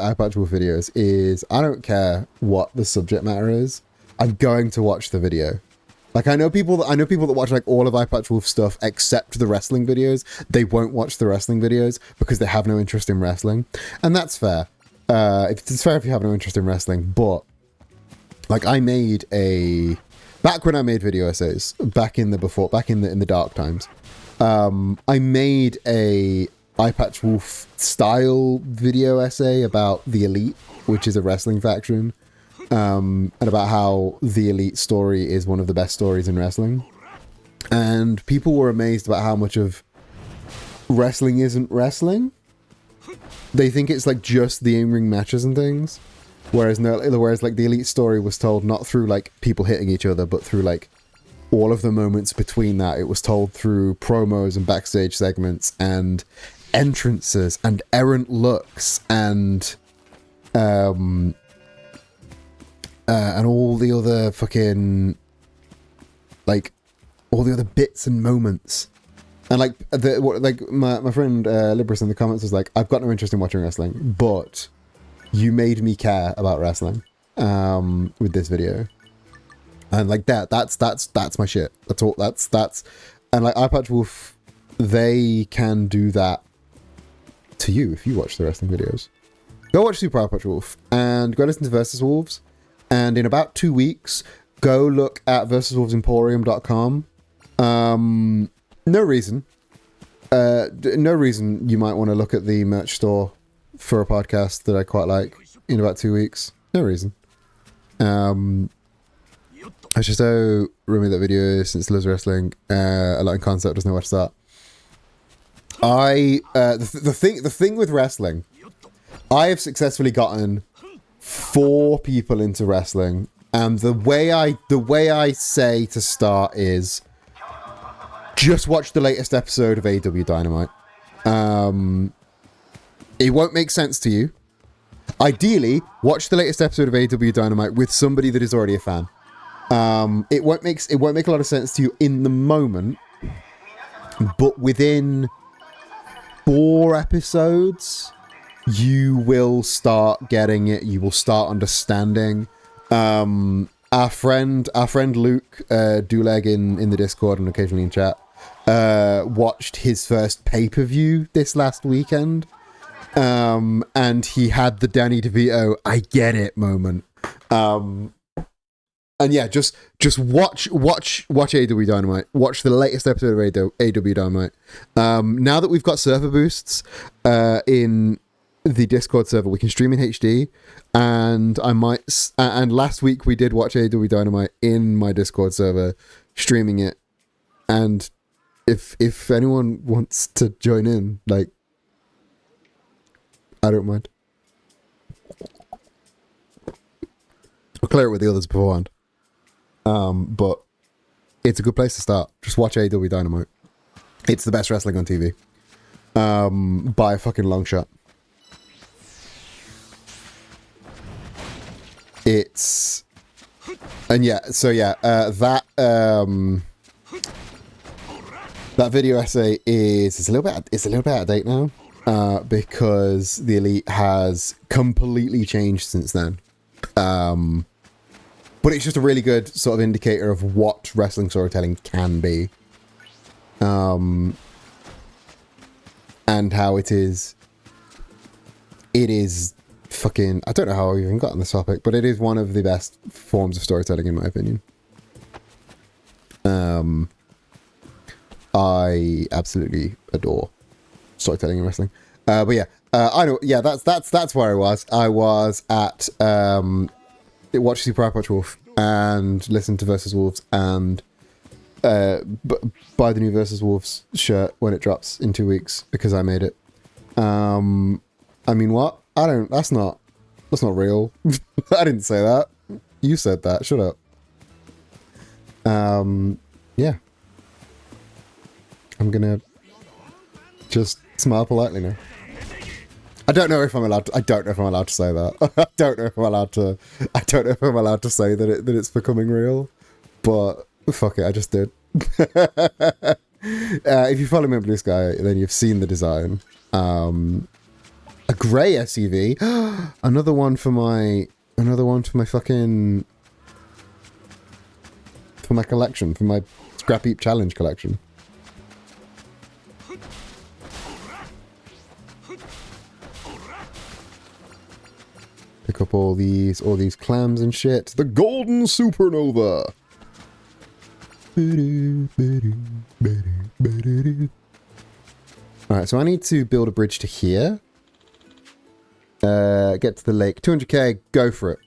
Eye Patch Wolf videos is I don't care what the subject matter is. I'm going to watch the video. Like, I know people that watch like all of Eye Patch Wolf stuff except the wrestling videos. They won't watch the wrestling videos because they have no interest in wrestling, and that's fair. It's fair if you have no interest in wrestling, but like back when I made video essays back in the dark times, I made a Eye Patch Wolf style video essay about the Elite, which is a wrestling faction. And about how the Elite story is one of the best stories in wrestling. And people were amazed about how much of wrestling isn't wrestling. They think it's like just the in-ring matches and things. Whereas like the Elite story was told not through like people hitting each other, but through like all of the moments between that. It was told through promos and backstage segments and entrances and errant looks and all the other fucking, like, all the other bits and moments. And, like, my friend Libris in the comments was like, I've got no interest in watching wrestling, but you made me care about wrestling with this video. And, like, that's my shit. That's all, that's, and, like, Eye Patch Wolf, they can do that to you if you watch the wrestling videos. Go watch Super Eye Patch Wolf and go listen to Versus Wolves. And in about 2 weeks, go look at versuswolvesemporium.com. No reason you might want to look at the merch store for a podcast that I quite like in about 2 weeks. No reason. And I should show Rumi that video since loves wrestling. A lot in concept, doesn't know where to start. The thing with wrestling, I have successfully gotten 4 people into wrestling, and the way I say to start is just watch the latest episode of AW Dynamite. It won't make sense to you. Ideally, watch the latest episode of AW Dynamite with somebody that is already a fan. It won't make a lot of sense to you in the moment, but within 4 episodes, you will start getting it. You will start understanding. Our friend Luke Duleg in the Discord and occasionally in chat watched his first pay-per-view this last weekend, and he had the Danny DeVito "I get it" moment. And yeah, just watch AW Dynamite. Watch the latest episode of AW Dynamite. Now that we've got server boosts in the Discord server, we can stream in HD, and and last week we did watch AW Dynamite in my Discord server, streaming it. And if anyone wants to join in, like, I don't mind. I'll clear it with the others beforehand. But it's a good place to start. Just watch AW Dynamite. It's the best wrestling on TV. By a fucking long shot. That video essay is a little bit out of date now, because the Elite has completely changed since then. But it's just a really good sort of indicator of what wrestling storytelling can be, and how it is fucking, I don't know how I even got on this topic, but it is one of the best forms of storytelling in my opinion. I absolutely adore storytelling in wrestling. But yeah, I know. Yeah, that's where I was. I was at watch Super Watch Wolf and listen to Versus Wolves and buy the new Versus Wolves shirt when it drops in 2 weeks because I made it. I mean, what? That's not real. I didn't say that. You said that. Shut up. Yeah. I'm gonna just smile politely now. I don't know if I'm allowed to say that. I don't know if I'm allowed to say that it's becoming real. But fuck it, I just did. If you follow me on Blue Sky, then you've seen the design. A grey SUV. Another one for my fucking, for my collection, for my Scrap Heap Challenge collection. Pick up all these clams and shit. The Golden Supernova. Alright, so I need to build a bridge to here. Get to the lake. 200k, go for it.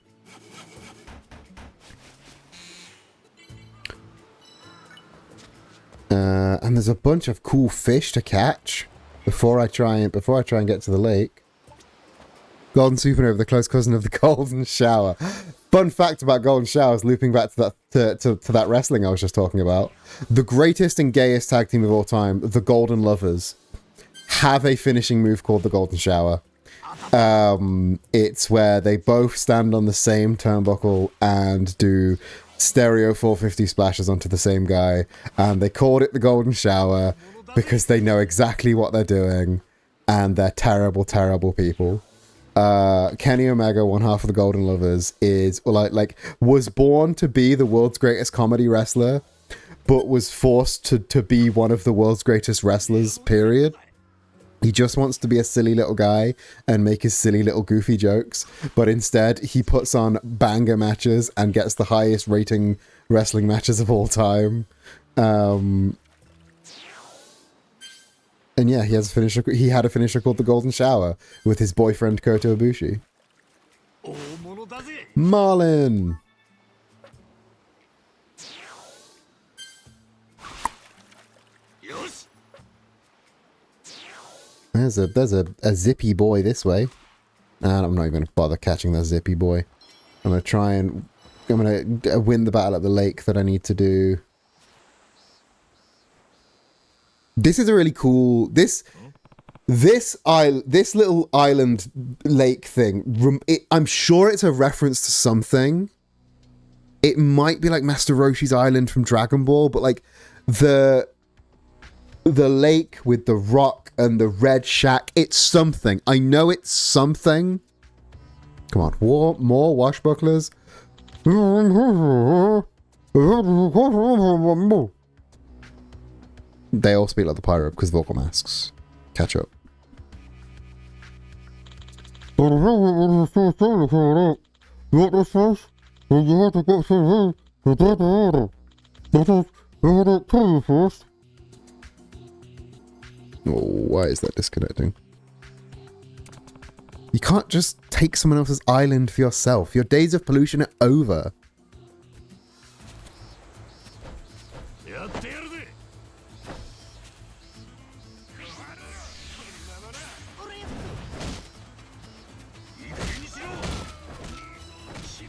And there's a bunch of cool fish to catch before I try and get to the lake. Golden Supernova, the close cousin of the Golden Shower. Fun fact about Golden Showers, looping back to that wrestling I was just talking about. The greatest and gayest tag team of all time, the Golden Lovers, have a finishing move called the Golden Shower. It's where they both stand on the same turnbuckle and do stereo 450 splashes onto the same guy. And they called it the Golden Shower because they know exactly what they're doing. And they're terrible, terrible people. Kenny Omega, one half of the Golden Lovers, was born to be the world's greatest comedy wrestler, but was forced to be one of the world's greatest wrestlers, period. He just wants to be a silly little guy and make his silly little goofy jokes, but instead he puts on banger matches and gets the highest rating wrestling matches of all time. And yeah, he had a finisher called the Golden Shower with his boyfriend Kota Ibushi. Marlin! There's a zippy boy this way. And I'm not even going to bother catching that zippy boy. I'm going to win the battle at the lake that I need to do. This is a really cool, this little island lake thing, I'm sure it's a reference to something. It might be like Master Roshi's island from Dragon Ball, but like the lake with the rock and the red shack, it's something. I know it's something. Come on, more washbucklers. They all speak like the pirate because vocal masks. Catch up. Oh, why is that disconnecting? You can't just take someone else's island for yourself. Your days of pollution are over.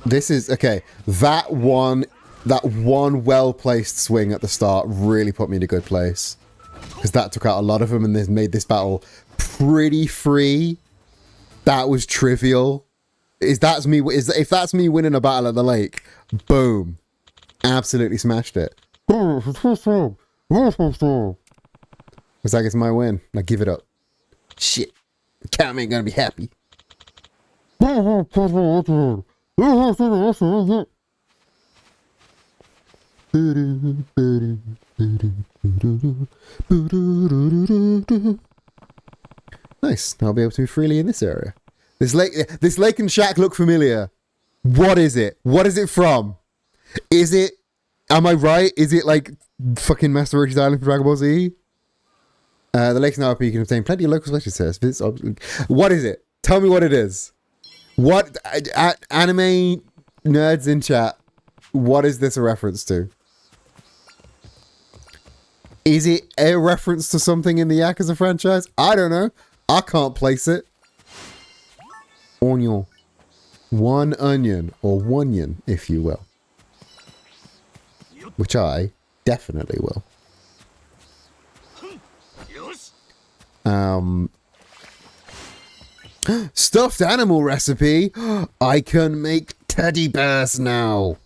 This is okay. That one well-placed swing at the start really put me in a good place, because that took out a lot of them and this made this battle pretty free. That was trivial. If that's me winning a battle at the lake, boom, absolutely smashed it. Looks like it's my win. Now give it up. Shit, the cat ain't gonna be happy. Nice. I'll be able to move freely in this area. This lake and shack look familiar. What is it? What is it from? Is it? Am I right? Is it like fucking Master Roshi's Island from Dragon Ball Z? The lake's now open. You can obtain plenty of local special service. What is it? Tell me what it is. What anime nerds in chat? What is this a reference to? Is it a reference to something in the Yakuza franchise? I don't know. I can't place it. Onion. One onion, or wonion, if you will. Which I definitely will. Stuffed animal recipe. I can make teddy bears now.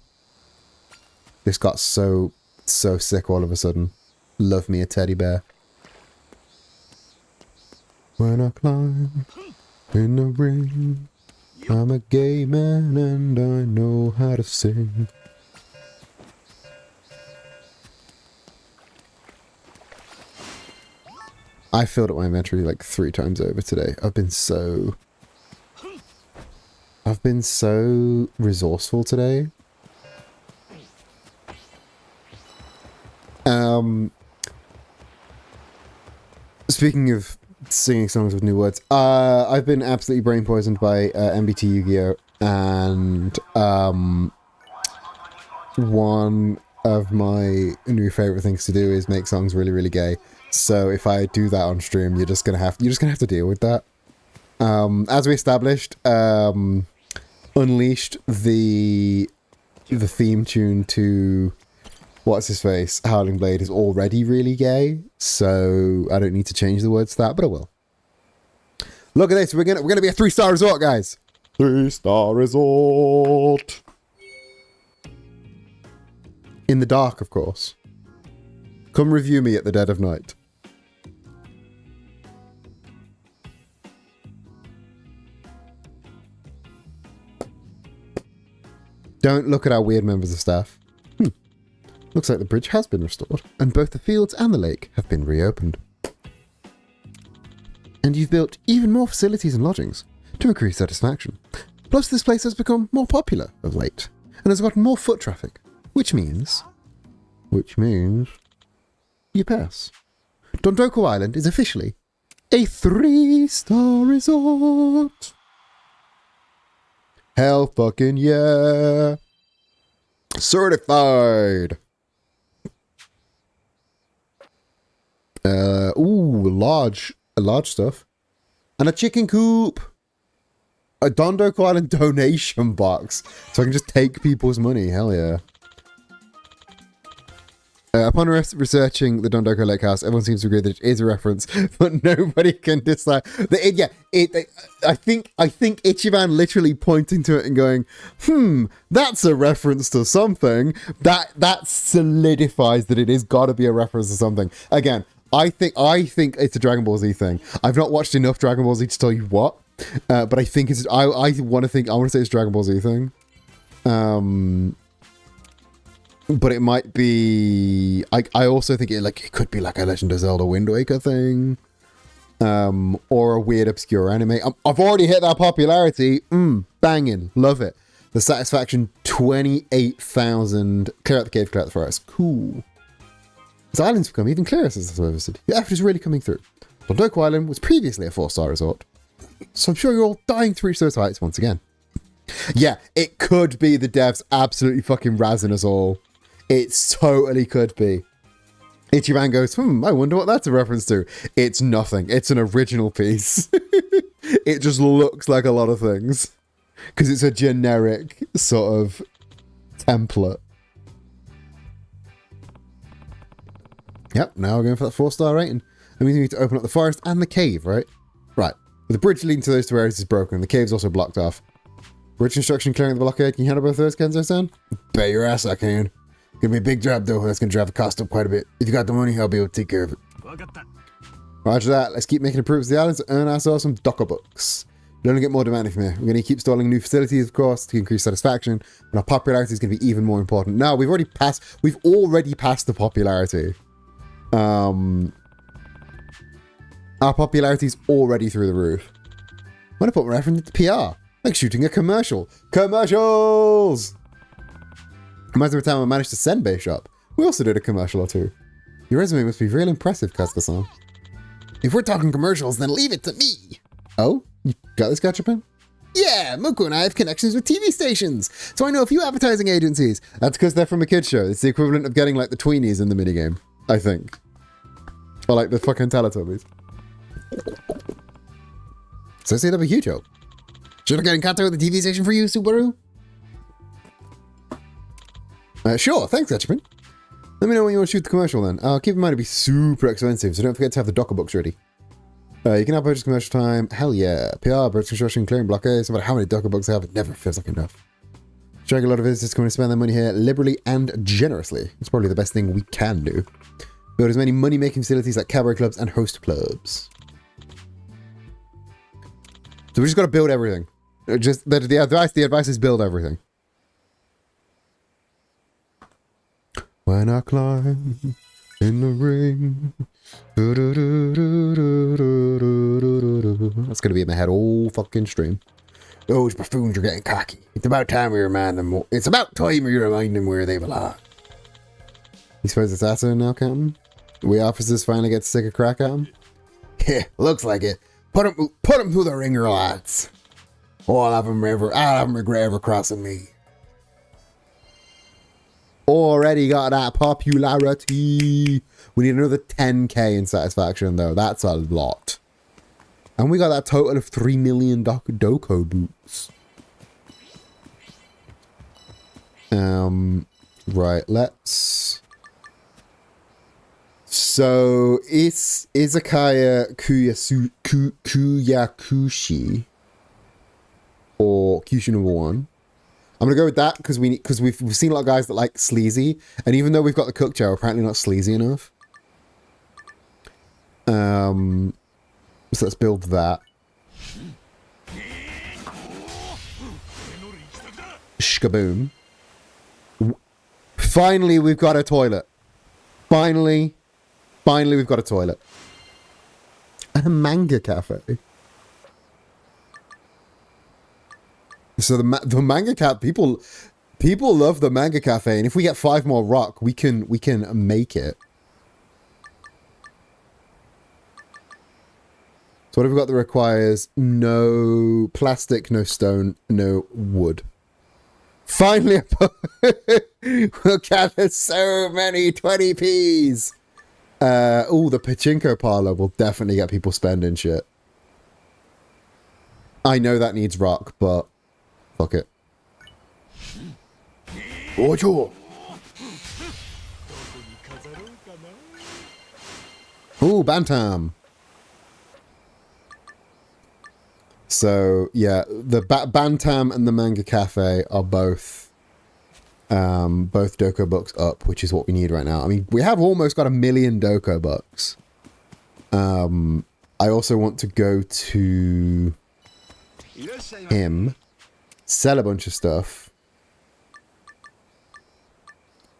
This got so sick all of a sudden. Love me a teddy bear. When I climb in the ring, I'm a gay man and I know how to sing. I filled up my inventory like 3 times over today. I've been so resourceful today. Speaking of singing songs with new words, I've been absolutely brain poisoned by MBT Yu-Gi-Oh! And one of my new favorite things to do is make songs really, really gay. So if I do that on stream, you're just gonna have to deal with that. As we established, Unleashed, the theme tune to what's his face, Howling Blade, is already really gay, so I don't need to change the words to that, but I will. Look at this, we're gonna be a 3-star resort, guys. 3-star resort. In the dark, of course. Come review me at the dead of night. Don't look at our weird members of staff. Looks like the bridge has been restored, and both the fields and the lake have been reopened. And you've built even more facilities and lodgings to increase satisfaction. Plus, this place has become more popular of late, and has gotten more foot traffic, which means you pass. Dondoko Island is officially a 3-star resort. Hell fucking yeah. Certified. Large stuff. And a chicken coop. A Dondoko Island donation box. So I can just take people's money. Hell yeah. Upon researching the Dondoko Lake House, everyone seems to agree that it is a reference, but nobody can decide. I think Ichiban literally pointing to it and going, that's a reference to something. That solidifies that it is got to be a reference to something. Again, I think it's a Dragon Ball Z thing. I've not watched enough Dragon Ball Z to tell you what, but I think it's. I want to say it's a Dragon Ball Z thing. But it might be. I also think it could be like a Legend of Zelda Wind Waker thing, or a weird obscure anime. I've already hit that popularity. Banging, love it. The satisfaction 28,000. Clear out the cave, clear out the forest. Cool. This island's become even clearer since I've visited. The effort is really coming through. Dondoko Island was previously a 4-star resort, so I'm sure you're all dying to reach those heights once again. Yeah, it could be the devs absolutely fucking razzing us all. It totally could be. Ichiban goes, I wonder what that's a reference to. It's nothing. It's an original piece. It just looks like a lot of things. Because it's a generic sort of template. Yep, now we're going for that 4-star rating. And we need to open up the forest and the cave, right? Right. The bridge leading to those two areas is broken. The cave's also blocked off. Bridge construction clearing the blockade. Can you handle both of those, Kenzo-san? Bet your ass I can. Gonna be a big job though, that's gonna drive the cost up quite a bit. If you got the money, I'll be able to take care of it. Roger that, let's keep making improvements to the islands to earn ourselves some Doko books. We'll only get more demanding from here. We're gonna keep installing new facilities, of course, to increase satisfaction, and our popularity is gonna be even more important. Now, we've already passed the popularity. Our popularity's already through the roof. I'm gonna put my reference into PR, like shooting a commercial. Commercials! Reminds me of the time I managed to senbei shop. We also did a commercial or two. Your resume must be real impressive, Kasuga-san. If we're talking commercials, then leave it to me. Oh? You got this, Gachapin? Yeah, Moku and I have connections with TV stations, so I know a few advertising agencies. That's because they're from a kid's show. It's the equivalent of getting, like, the tweenies in the minigame, I think. Or, like, the fucking Teletubbies. So see, that'd be huge help. Should I get in contact with the TV station for you, Subaru? Sure, thanks, Etchman. Let me know when you want to shoot the commercial then. Keep in mind it'll be super expensive, so don't forget to have the Doko books ready. You can now purchase commercial time. Hell yeah. PR, bridge construction, clearing blockades. No matter how many Doko books I have, it never feels like enough. Sure, a lot of visitors come and spend their money here liberally and generously. It's probably the best thing we can do. Build as many money-making facilities like cabaret clubs and host clubs. So we just got to build everything. Just the advice is build everything. When I climb in the ring. That's going to be in my head all fucking stream. Those buffoons are getting cocky. It's about time we remind them. It's about time we remind them where they belong. You suppose it's Asa now, Captain? We officers finally get to stick a crack at him? Yeah, looks like it. Put him through the ringer, lads. Oh, I'll have him regret ever crossing me. Already got that popularity. We need another 10k in satisfaction, though. That's a lot. And we got that total of 3 million Doko boots. Right, let's... So, it's Izakaya Kuyakushi. Or Kyushu number 1. I'm gonna go with that because we've seen a lot of guys that like sleazy, and even though we've got the cook chair, we're apparently not sleazy enough. So let's build that. Shkaboom. Finally, we've got a toilet. Finally, we've got a toilet. And a manga cafe. So the manga cat people love the manga cafe, and if we get 5 more rock, we can make it. So what have we got that requires no plastic, no stone, no wood? Finally, look at there's so many 20p's. Oh, the pachinko parlor will definitely get people spending shit. I know that needs rock, but fuck it. Ocho. Ooh, Bantam. So yeah, the Bantam and the Manga Cafe are both Doko books up, which is what we need right now. I mean, we have almost got 1 million Doko books. I also want to go to him, sell a bunch of stuff,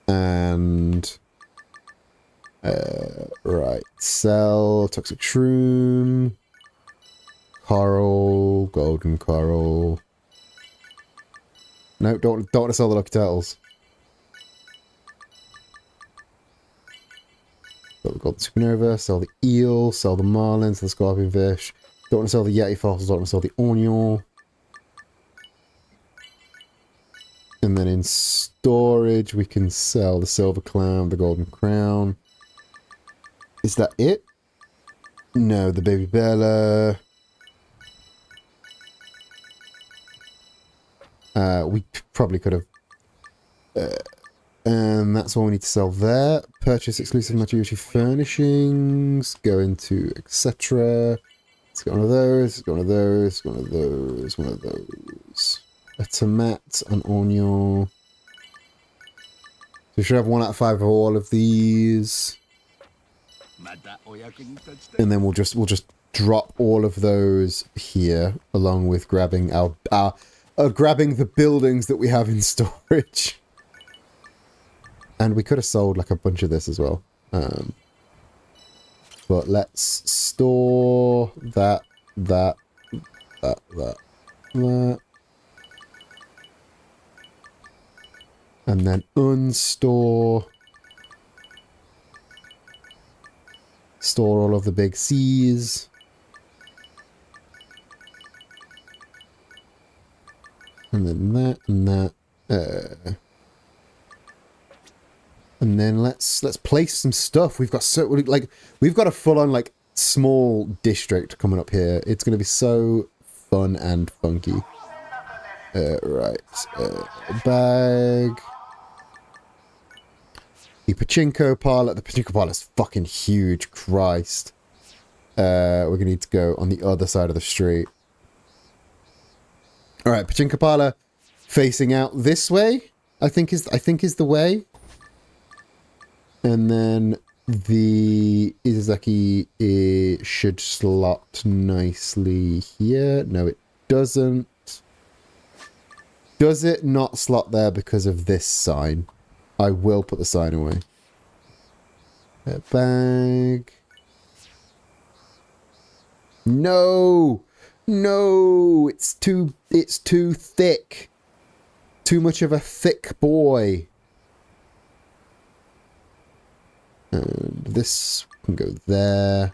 and right, sell toxic shroom, coral, golden coral. No, don't want to sell the lucky turtles. Sell the golden supernova, sell the eel, sell the marlin, sell the scorpion fish. Don't want to sell the yeti fossils, don't want to sell the onion. And then in storage, we can sell the silver clown, the golden crown. Is that it? No, the baby Bella. We probably could have. And that's all we need to sell there. Purchase exclusive Machiuchi furnishings. Go into etc. Let's get one of those. One of those. One of those. One of those. A tomato, an onion. So we should have 1 out of 5 of all of these. And then we'll just drop all of those here, along with grabbing grabbing the buildings that we have in storage. And we could have sold like a bunch of this as well. But let's store that. And then unstore. Store all of the big C's. And then that and that. And then let's place some stuff. We've got we've got a full-on like small district coming up here. It's gonna be so fun and funky. Right. Bag. The pachinko parlor. The pachinko parlor is fucking huge. Christ. We're gonna need to go on the other side of the street. All right, pachinko parlor facing out this way. I think is the way. And then the Izaki should slot nicely here. No, it doesn't. Does it not slot there because of this sign? I will put the sign away. Bag. No! No! It's too thick. Too much of a thick boy. And this can go there.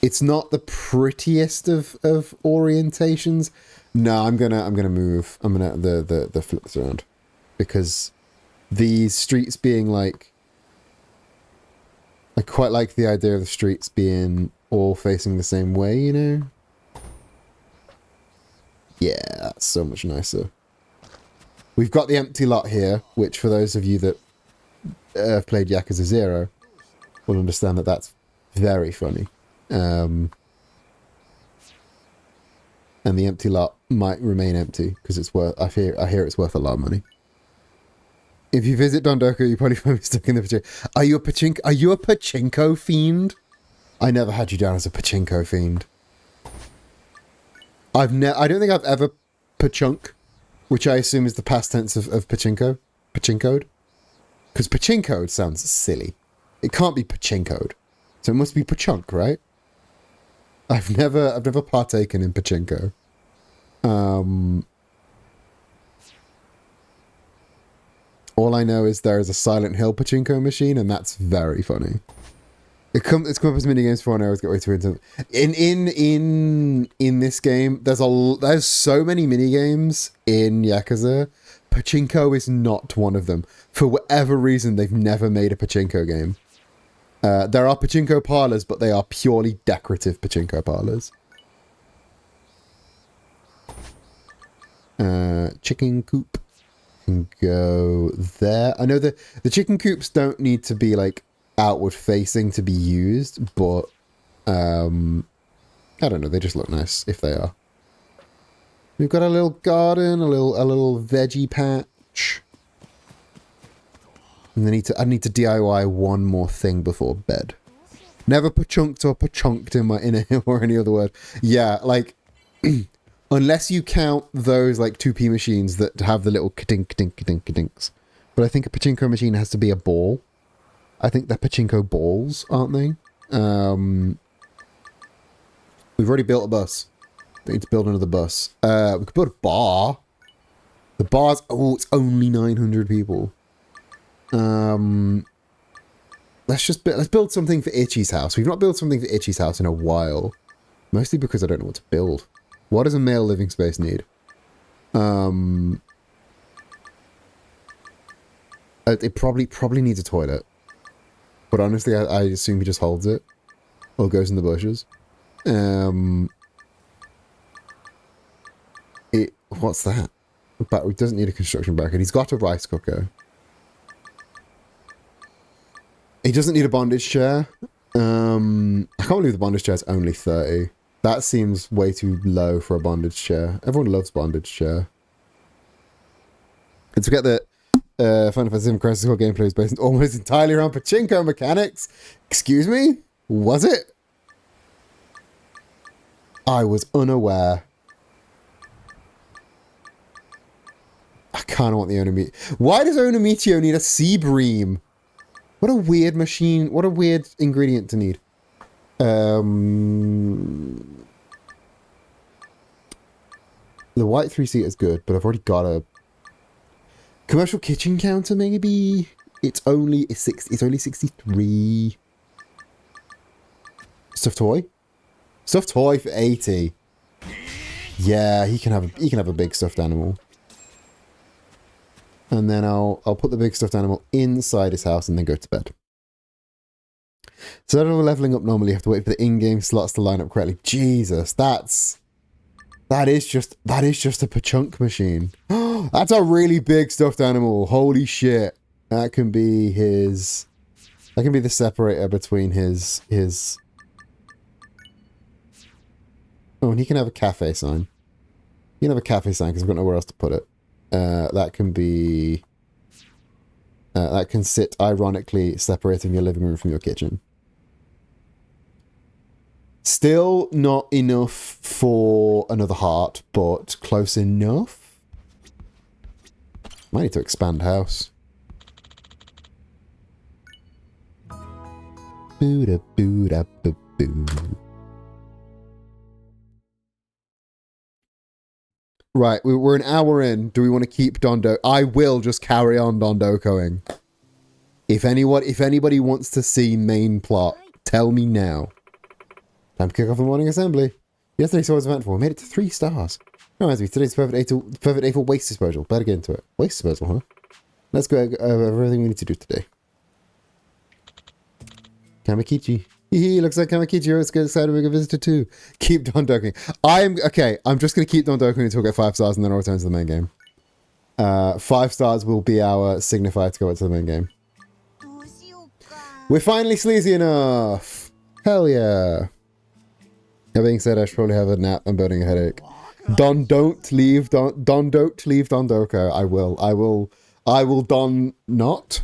It's not the prettiest of orientations. No, I'm gonna move. I'm gonna the flip this around, because these streets being like, I quite like the idea of the streets being all facing the same way, you know? Yeah, that's so much nicer. We've got the empty lot here, which for those of you that have played Yakuza 0 will understand that that's very funny. And the empty lot might remain empty because it's worth. I hear it's worth a lot of money. If you visit Dondoko, you probably find me stuck in the pachinko. Are you a pachinko fiend? I never had you down as a pachinko fiend. I don't think I've ever pachunk, which I assume is the past tense of pachinko. Pachinkoed? Because pachinkoed sounds silly. It can't be pachinkoed. So it must be pachunk, right? I've never partaken in pachinko. All I know is there is a Silent Hill pachinko machine, and that's very funny. It's come up as minigames for 1 hour. Get way too into in this game. There's so many minigames in Yakuza. Pachinko is not one of them. For whatever reason, they've never made a pachinko game. There are pachinko parlors, but they are purely decorative pachinko parlors. Chicken coop can go there. I know the chicken coops don't need to be like outward facing to be used, but I don't know, they just look nice if they are. We've got a little garden, a little veggie patch. And I need to DIY one more thing before bed. Never pachunked or pachunked in or any other word. Yeah, like unless you count those like 2p machines that have the little ka-dink, ka-dink, ka-dink, ka-dinks. But I think a pachinko machine has to be a ball. I think they're pachinko balls, aren't they? We've already built a bus. We need to build another bus. We could build a bar. The bar's... Oh, it's only 900 people. Let's build something for Itchy's house. We've not built something for Itchy's house in a while. Mostly because I don't know what to build. What does a male living space need? It probably needs a toilet. But honestly, I assume he just holds it. Or goes in the bushes. What's that? But he doesn't need a construction bracket. He's got a rice cooker. He doesn't need a bondage chair. I can't believe the bondage chair is only 30. That seems way too low for a bondage chair. Everyone loves bondage chair. Let's forget that Final Fantasy VII Crisis Core gameplay is based almost entirely around pachinko mechanics. Excuse me? Was it? I was unaware. I kind of want the Onomito. Why does Onomitio need a sea bream? What a weird machine. What a weird ingredient to need. The white 3-seat is good, but I've already got a commercial kitchen counter. Maybe it's only 63. Stuffed toy. Stuffed toy for 80. Yeah, he can have a big stuffed animal. And then I'll put the big stuffed animal inside his house and then go to bed. So leveling up normally you have to wait for the in-game slots to line up correctly. Jesus, that is just a pachunk machine. That's a really big stuffed animal. Holy shit. That can be the separator between his Oh, and he can have a cafe sign. He can have a cafe sign because I've got nowhere else to put it. That can be... that can sit ironically separating your living room from your kitchen. Still not enough for another heart, but close enough. Might need to expand house. Boo-da-boo-da-boo-boo. Right, we're an hour in. Do we want to keep Dondoko? I will just carry on Dondokoing. If anybody wants to see main plot, tell me now. Time to kick off the morning assembly. Yesterday saw was eventful. We made it to 3 stars. Reminds me, today's perfect day for waste disposal. Better get into it. Waste disposal, huh? Let's go over everything we need to do today. Kamakichi. Looks like Kamakichi is excited to make a visitor too. Keep Dondoking. I'm just going to keep Dondoking until we get 5 stars and then I'll return to the main game. 5 stars will be our signifier to go into the main game. We're finally sleazy enough. Hell yeah. That being said, I should probably have a nap. I'm burning a headache. Don't leave Dondoko. I will not.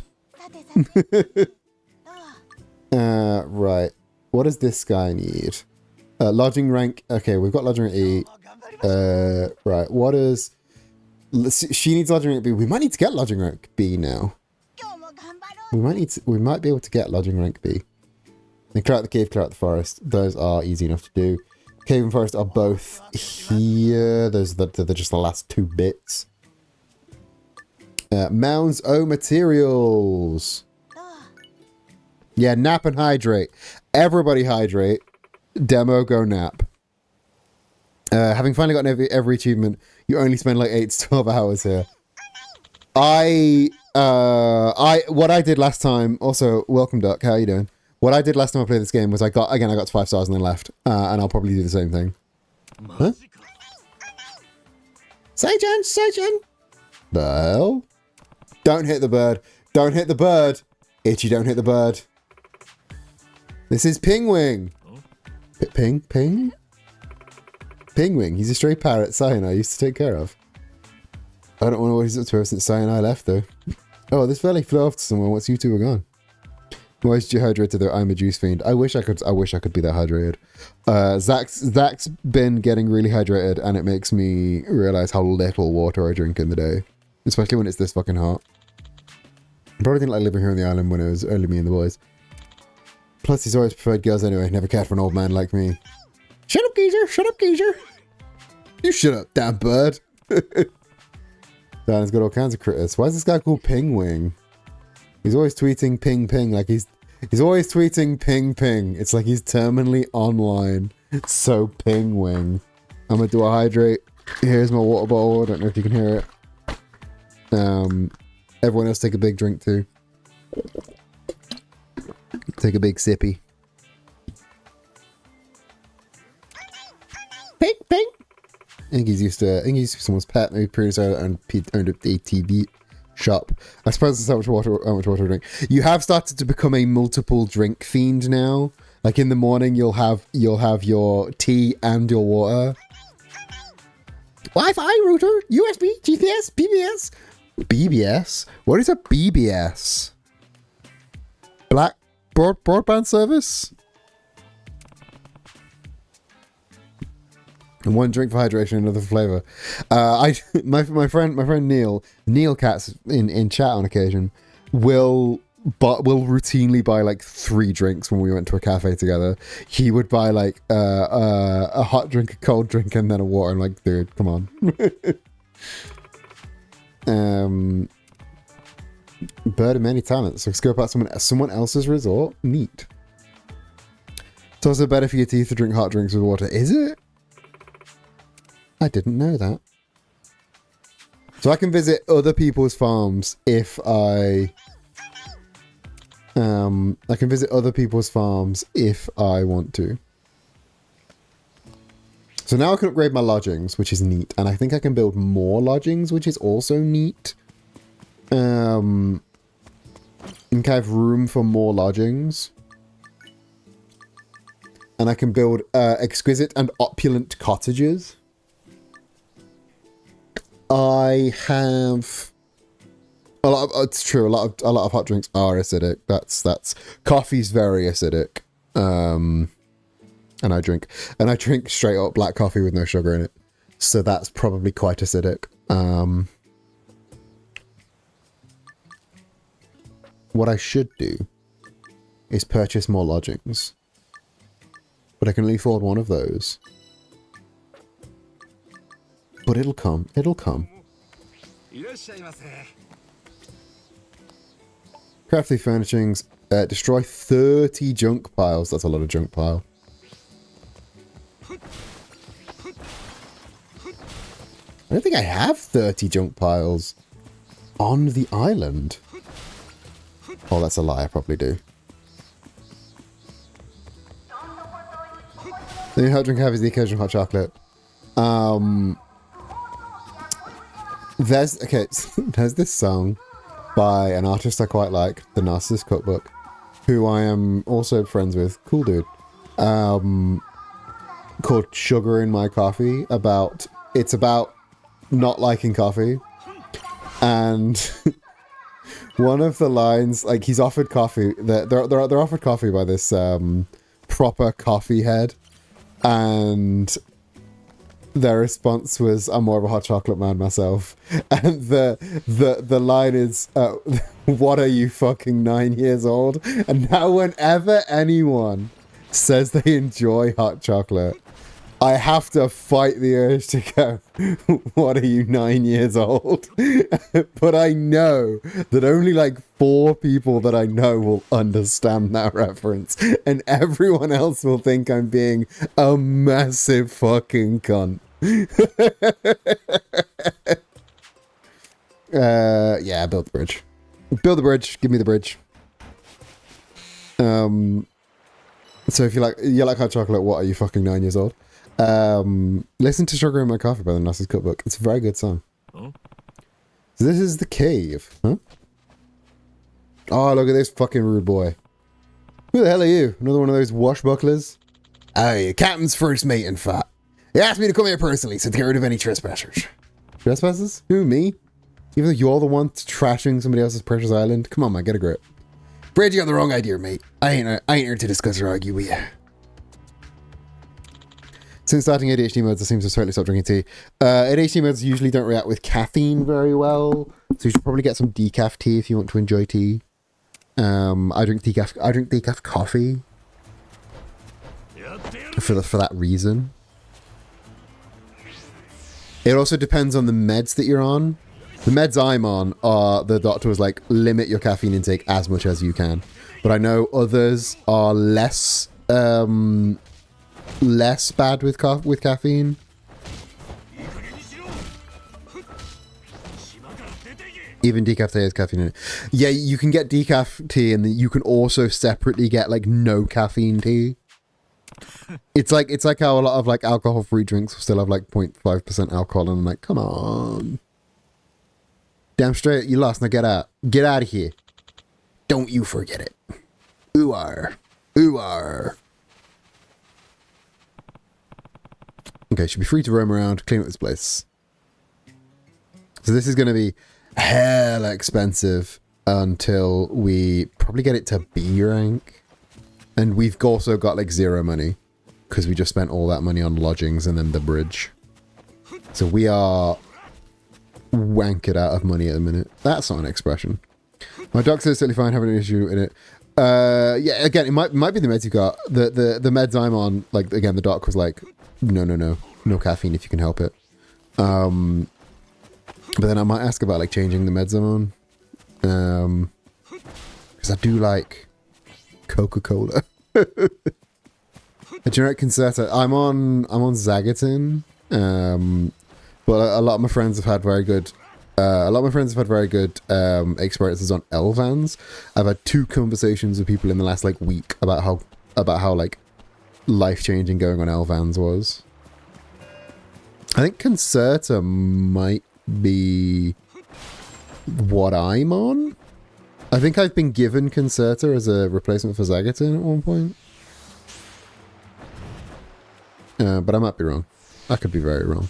Right. What does this guy need? Lodging rank. Okay, we've got lodging rank E. Right. What is... She needs lodging rank B. We might need to get lodging rank B now. We might be able to get lodging rank B. Then clear out the cave, clear out the forest. Those are easy enough to do. Cave and forest are both here. They're just the last 2 bits. Mounds O materials. Yeah, nap and hydrate. Everybody hydrate. Demo, go nap. Having finally gotten every achievement, you only spend like 8 to 12 hours here. What I did last time, also, welcome Duck, how are you doing? What I did last time I played this game was I got to 5 stars and then left. And I'll probably do the same thing. Huh? Seijan! The hell? Don't hit the bird. Don't hit the bird. Itchy, don't hit the bird. This is Pingwing. Pingwing? He's a stray parrot Sai and I used to take care of. I don't know what he's up to ever since Sai and I left though. Oh, this fella flew off to someone once you two were gone. Why is you hydrated though? I'm a juice fiend. I wish I could be that hydrated. Zach's been getting really hydrated and it makes me realize how little water I drink in the day. Especially when it's this fucking hot. I probably didn't like living here on the island when it was only me and the boys. Plus he's always preferred girls anyway, never cared for an old man like me. Shut up, geezer! Shut up, geezer! You shut up, damn bird! Dan's got all kinds of critters. Why is this guy called Pingwing? He's always tweeting ping ping like he's always tweeting ping ping. It's like he's terminally online. So Pingwing. I'm gonna do a hydrate. Here's my water bottle. I don't know if you can hear it. Everyone else take a big drink too. Take a big sippy. Ping ping. I think he's used to someone's pet. Maybe previously owned a TV shop. I suppose that's how much water I drink. You have started to become a multiple drink fiend now. Like in the morning, you'll have your tea and your water. Wi-Fi router, USB, GPS, BBS. BBS? What is a BBS? Black broadband service? And one drink for hydration, another for flavor. My friend Neil Katz in chat on occasion will routinely buy like 3 drinks when we went to a cafe together. He would buy like a hot drink, a cold drink, and then a water. I'm like, dude, come on. Bird of many talents. So scope out someone else's resort. Neat. It's also better for your teeth to drink hot drinks with water. Is it? I didn't know that. So I can visit other people's farms if I can visit other people's farms if I want to. So now I can upgrade my lodgings, which is neat. And I think I can build more lodgings, which is also neat. And kind of have room for more lodgings. And I can build exquisite and opulent cottages. I have a lot of, it's true, a lot of hot drinks are acidic. That's coffee's very acidic. And I drink straight up black coffee with no sugar in it. So that's probably quite acidic. What I should do is purchase more lodgings. But I can only afford one of those. But it'll come. It'll come. Crafty furnishings. Destroy 30 junk piles. That's a lot of junk pile. I don't think I have 30 junk piles on the island. Oh, that's a lie. I probably do. The only hot drink I have is the occasional hot chocolate. There's this song by an artist I quite like, The Narcissist Cookbook, who I am also friends with. Cool dude. Called Sugar in My Coffee. It's about not liking coffee. And one of the lines, like, he's offered coffee. They're offered coffee by this proper coffee head. And their response was, I'm more of a hot chocolate man myself. And the line is, what are you, fucking 9 years old? And now whenever anyone says they enjoy hot chocolate, I have to fight the urge to go, what are you, 9 years old? But I know that only like 4 people that I know will understand that reference. And everyone else will think I'm being a massive fucking cunt. Yeah, build the bridge. Build the bridge. Give me the bridge. So if you like hot chocolate, what are you, fucking 9 years old? Listen to Sugar in My Coffee by the Nurse's Cookbook. It's a very good song. Oh. So this is the cave, huh? Oh, look at this fucking rude boy. Who the hell are you? Another one of those washbucklers? Aye, Captain's first mate, in fact. He asked me to come here personally, so to get rid of any trespassers. Trespassers? Who, me? Even though you're the one trashing somebody else's precious island? Come on, man, get a grip. Afraid you got the wrong idea, mate. I ain't here to discuss or argue with you. Since starting ADHD modes, I seem to have totally stopped drinking tea. ADHD modes usually don't react with caffeine very well, so you should probably get some decaf tea if you want to enjoy tea. I drink decaf coffee for that reason. It also depends on the meds that you're on. The meds I'm on are, the doctor was like, limit your caffeine intake as much as you can. But I know others are less bad with caffeine. Even decaf tea has caffeine in it. Yeah, you can get decaf tea, and you can also separately get like no caffeine tea. It's like how a lot of like alcohol-free drinks will still have like 0.5% alcohol, and I'm like, come on. Damn straight, you lost. Now get out. Get out of here. Don't you forget it. Ooh-ar. Ooh-ar. Okay, should be free to roam around, clean up this place. So this is going to be hella expensive until we probably get it to B rank. And we've also got like 0 money because we just spent all that money on lodgings and then the bridge. So we are wankered out of money at the minute. That's not an expression. My doctor is totally fine, having an issue in it. Yeah, again, it might be the meds you got. The meds I'm on, like, again, the doc was like, no caffeine if you can help it. But then I might ask about like changing the meds I'm on. Because I do like Coca-Cola. A generic Concerta. I'm on Zagatin. But a lot of my friends have had very good experiences on Elvans. I've had 2 conversations with people in the last like week about how like life-changing going on Elvans was. I think Concerta might be what I'm on. I think I've been given Concerta as a replacement for Zagatin at one point. But I might be wrong. I could be very wrong.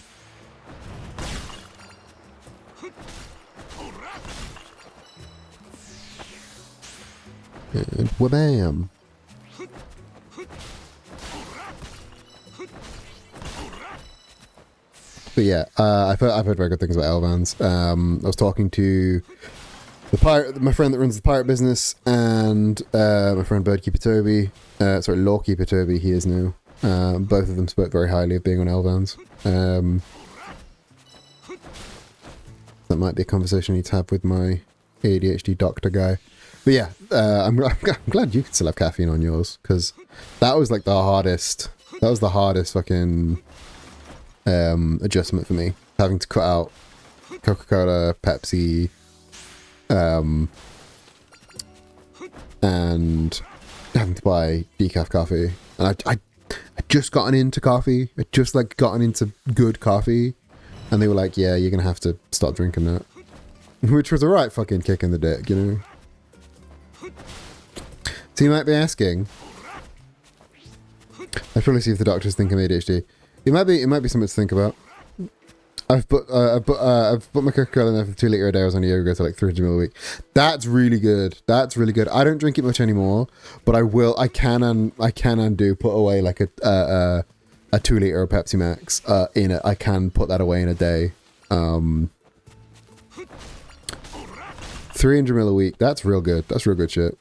And wha-bam. But yeah, I've heard very good things about Elvans. I was talking to my friend that runs the pirate business, and my friend Birdkeeper Toby, sorry, Lawkeeper Toby, he is now. Both of them spoke very highly of being on Elvans. That might be a conversation I need to have with my ADHD doctor guy. But yeah, I'm glad you can still have caffeine on yours, because that was like the hardest. That was the hardest fucking adjustment for me, having to cut out Coca-Cola, Pepsi, and having to buy decaf coffee. And I just gotten into coffee. I just like gotten into good coffee, and they were like, "Yeah, you're gonna have to stop drinking that," which was a right fucking kick in the dick, you know. So you might be asking, I'd probably see if the doctors think I'm ADHD. It might be something to think about. I've put my Coca-Cola in there for 2 litre a day. I was on a year ago to like 300 ml a week. That's really good. That's really good. I don't drink it much anymore, but I can and do put away like a 2 litre of Pepsi Max in it. I can put that away in a day. 300 ml a week. That's real good. That's real good shit.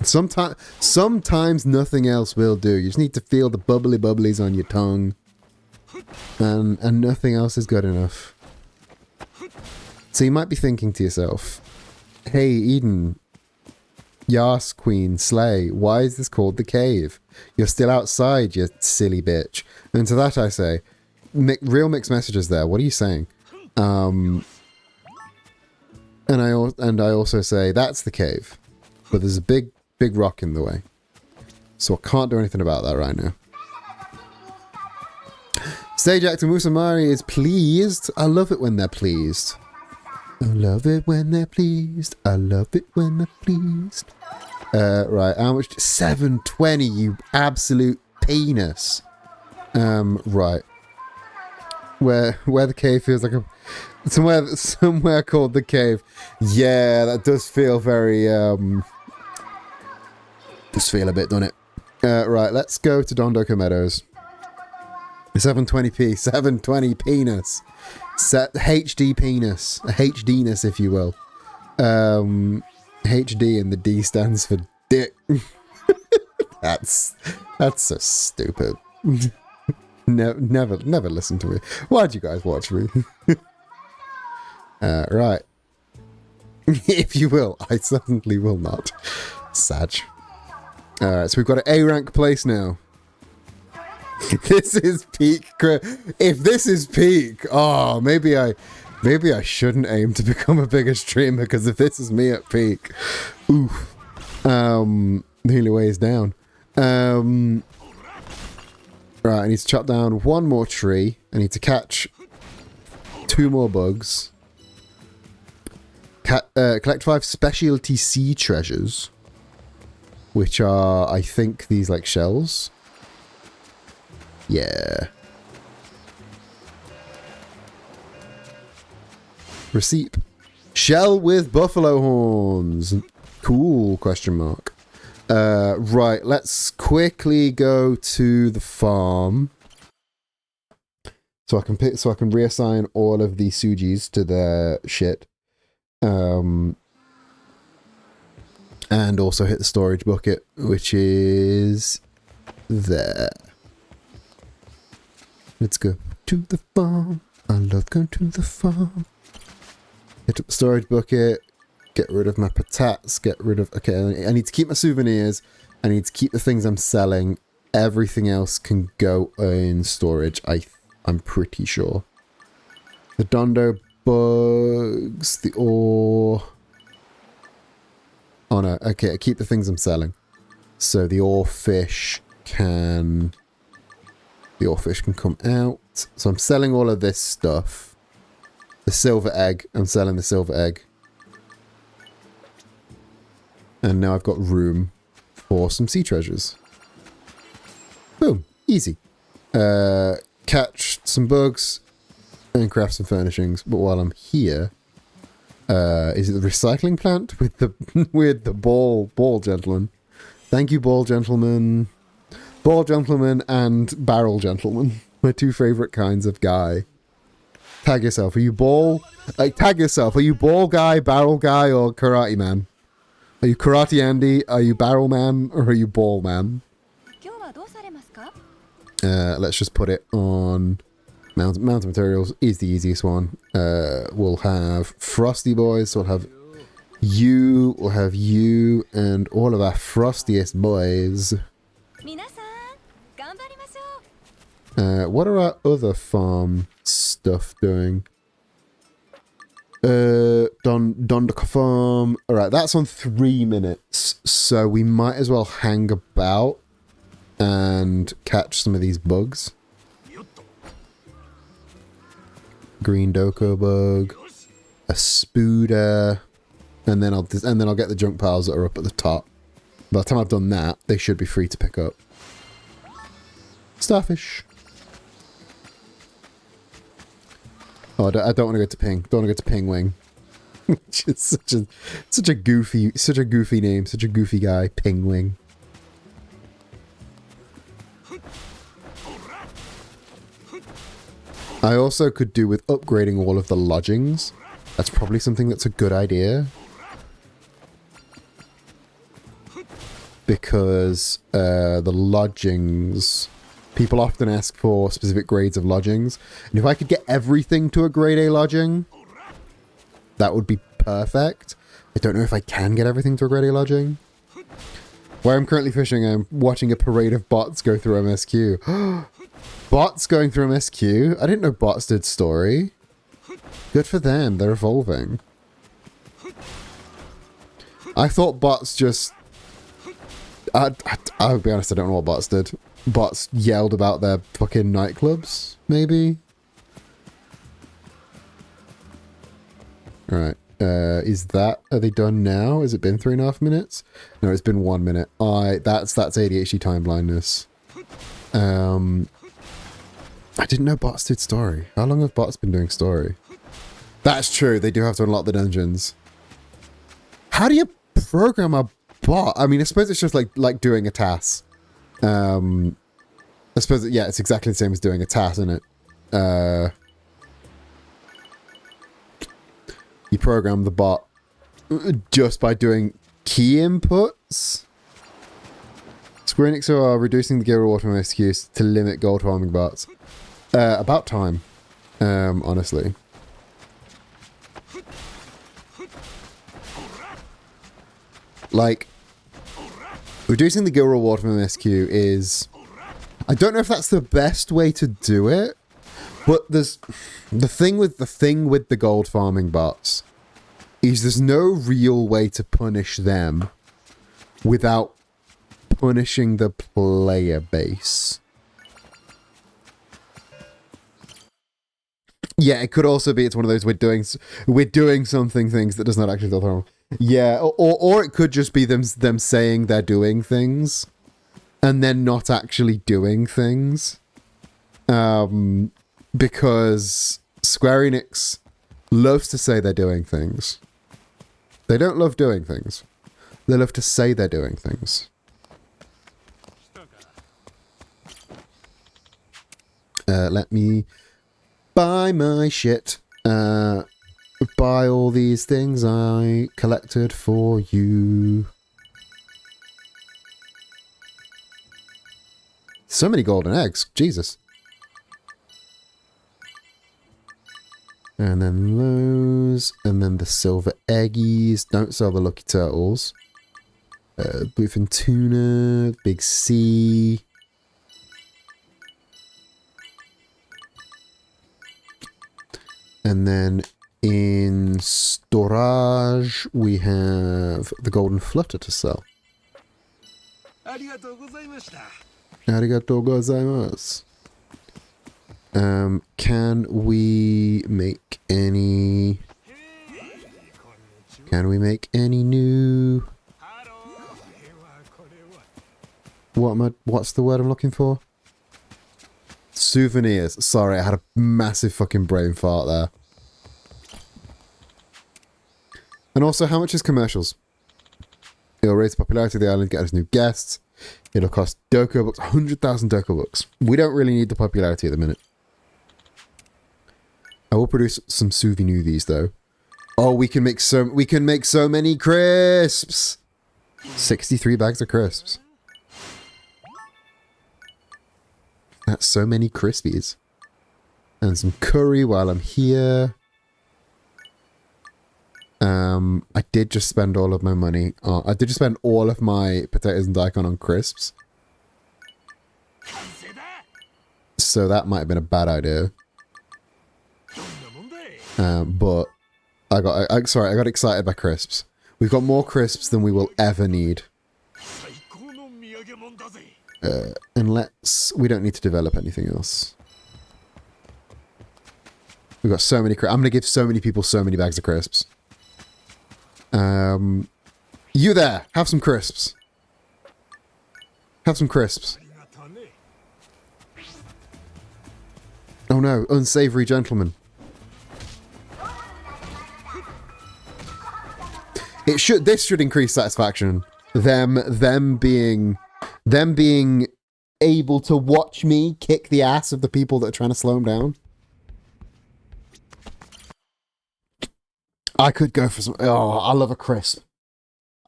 Sometimes nothing else will do. You just need to feel the bubbly bubblies on your tongue. And nothing else is good enough. So you might be thinking to yourself, hey Eden, Yas Queen, Slay, why is this called the cave? You're still outside, you silly bitch. And to that I say, real mixed messages there. What are you saying? And I also say, that's the cave. But there's a big rock in the way. So I can't do anything about that right now. Stage actor Musamari is pleased. I love it when they're pleased. I love it when they're pleased. I love it when they're pleased. Right, how much? 720, you absolute penis. Right. Where the cave feels like a... Somewhere called the cave. Yeah, that does feel very, does feel a bit, doesn't it? Right, let's go to Dondoko Meadows. 720p, 720 penis. Set HD penis. A HDness, if you will. HD and the D stands for dick. That's so stupid. Never listen to me. Why'd you guys watch me? Right. If you will, I certainly will not. Sag. Alright, so we've got an A rank place now. This is peak. If this is peak, oh, maybe I shouldn't aim to become a bigger streamer, because if this is me at peak, oof. Nearly weighs down. Right, I need to chop down one more tree. I need to catch 2 more bugs. Collect 5 specialty sea treasures, which are, I think, these like shells. Yeah. Receipt. Shell with buffalo horns. Cool, question mark. Right, let's quickly go to the farm. So I can reassign all of the Sujis to their shit. And also hit the storage bucket, which is there. Let's go to the farm. I love going to the farm. Hit up the storage bucket. Get rid of my patatas. Get rid of... Okay, I need to keep my souvenirs. I need to keep the things I'm selling. Everything else can go in storage, I'm pretty sure. The Dondo bugs. The ore. Oh no, okay, I keep the things I'm selling. So the ore fish can... The ore fish can come out. So I'm selling all of this stuff. The silver egg. I'm selling the silver egg. And now I've got room for some sea treasures. Boom. Easy. Catch some bugs and craft some furnishings. But while I'm here... is it the recycling plant with the ball gentleman? Thank you, ball gentleman. Ball gentleman and barrel gentleman. My 2 favorite kinds of guy. Tag yourself. Are you ball? Tag yourself. Are you ball guy, barrel guy, or karate man? Are you karate Andy? Are you barrel man, or are you ball man? Let's just put it on mountain materials. Is the easiest one. We'll have Frosty boys. So we'll have you. We'll have you and all of our frostiest boys. What are our other farm stuff doing? Dondoko farm. Alright, that's on 3 minutes. So we might as well hang about and catch some of these bugs. Green Doko bug. A Spooder. And then I'll get the junk piles that are up at the top. By the time I've done that, they should be free to pick up. Starfish. Oh, I don't want to go to Ping. Don't want to go to Ping Wing. Which is such a goofy name, such a goofy guy. Ping Wing. I also could do with upgrading all of the lodgings. That's probably something that's a good idea. Because the lodgings... People often ask for specific grades of lodgings. And if I could get everything to a grade A lodging, that would be perfect. I don't know if I can get everything to a grade A lodging. Where I'm currently fishing, I'm watching a parade of bots go through MSQ. Bots going through MSQ? I didn't know bots did story. Good for them, they're evolving. I thought bots just... I'll be honest, I don't know what bots did. Bots yelled about their fucking nightclubs, maybe? Alright. Are they done now? Has it been 3.5 minutes? No, it's been 1 minute. That's ADHD time blindness. I didn't know bots did story. How long have bots been doing story? That's true, they do have to unlock the dungeons. How do you program a bot? I mean, I suppose it's just like doing a task. I suppose, yeah, it's exactly the same as doing a task, isn't it? You program the bot just by doing key inputs. Square Enix are reducing the gear reward from excuse to limit gold farming bots. About time, honestly. Like, reducing the gil reward from MSQ is... I don't know if that's the best way to do it, but there's... The thing with the gold farming bots is there's no real way to punish them without punishing the player base. Yeah, it could also be it's one of those we're doing something things that does not actually do harm. Yeah, or it could just be them saying they're doing things and then not actually doing things. Because Square Enix loves to say they're doing things. They don't love doing things. They love to say they're doing things. Let me buy my shit. Buy all these things I collected for you. So many golden eggs. Jesus. And then those. And then the silver eggies. Don't sell the lucky turtles. Bluefin tuna. Big C. And then in storage, we have the golden flutter to sell. Arigatou gozaimasu. Can we make any... new... What's the word I'm looking for? Souvenirs. Sorry, I had a massive fucking brain fart there. And also, how much is commercials? It'll raise the popularity of the island, get us new guests. It'll cost Doko books, 100,000 Doko books. We don't really need the popularity at the minute. I will produce some souvenirs though. Oh, we can make so many crisps. 63 bags of crisps. That's so many crispies. And some curry while I'm here. I did just spend all of my money. I did just spend all of my potatoes and daikon on crisps. So that might have been a bad idea. But I got excited by crisps. We've got more crisps than we will ever need. And we don't need to develop anything else. We've got so many crisps. I'm going to give so many people so many bags of crisps. You there, have some crisps. Have some crisps. Oh no, unsavory gentlemen. This should increase satisfaction. Them being able to watch me kick the ass of the people that are trying to slow them down. I could go for some... Oh, I love a crisp.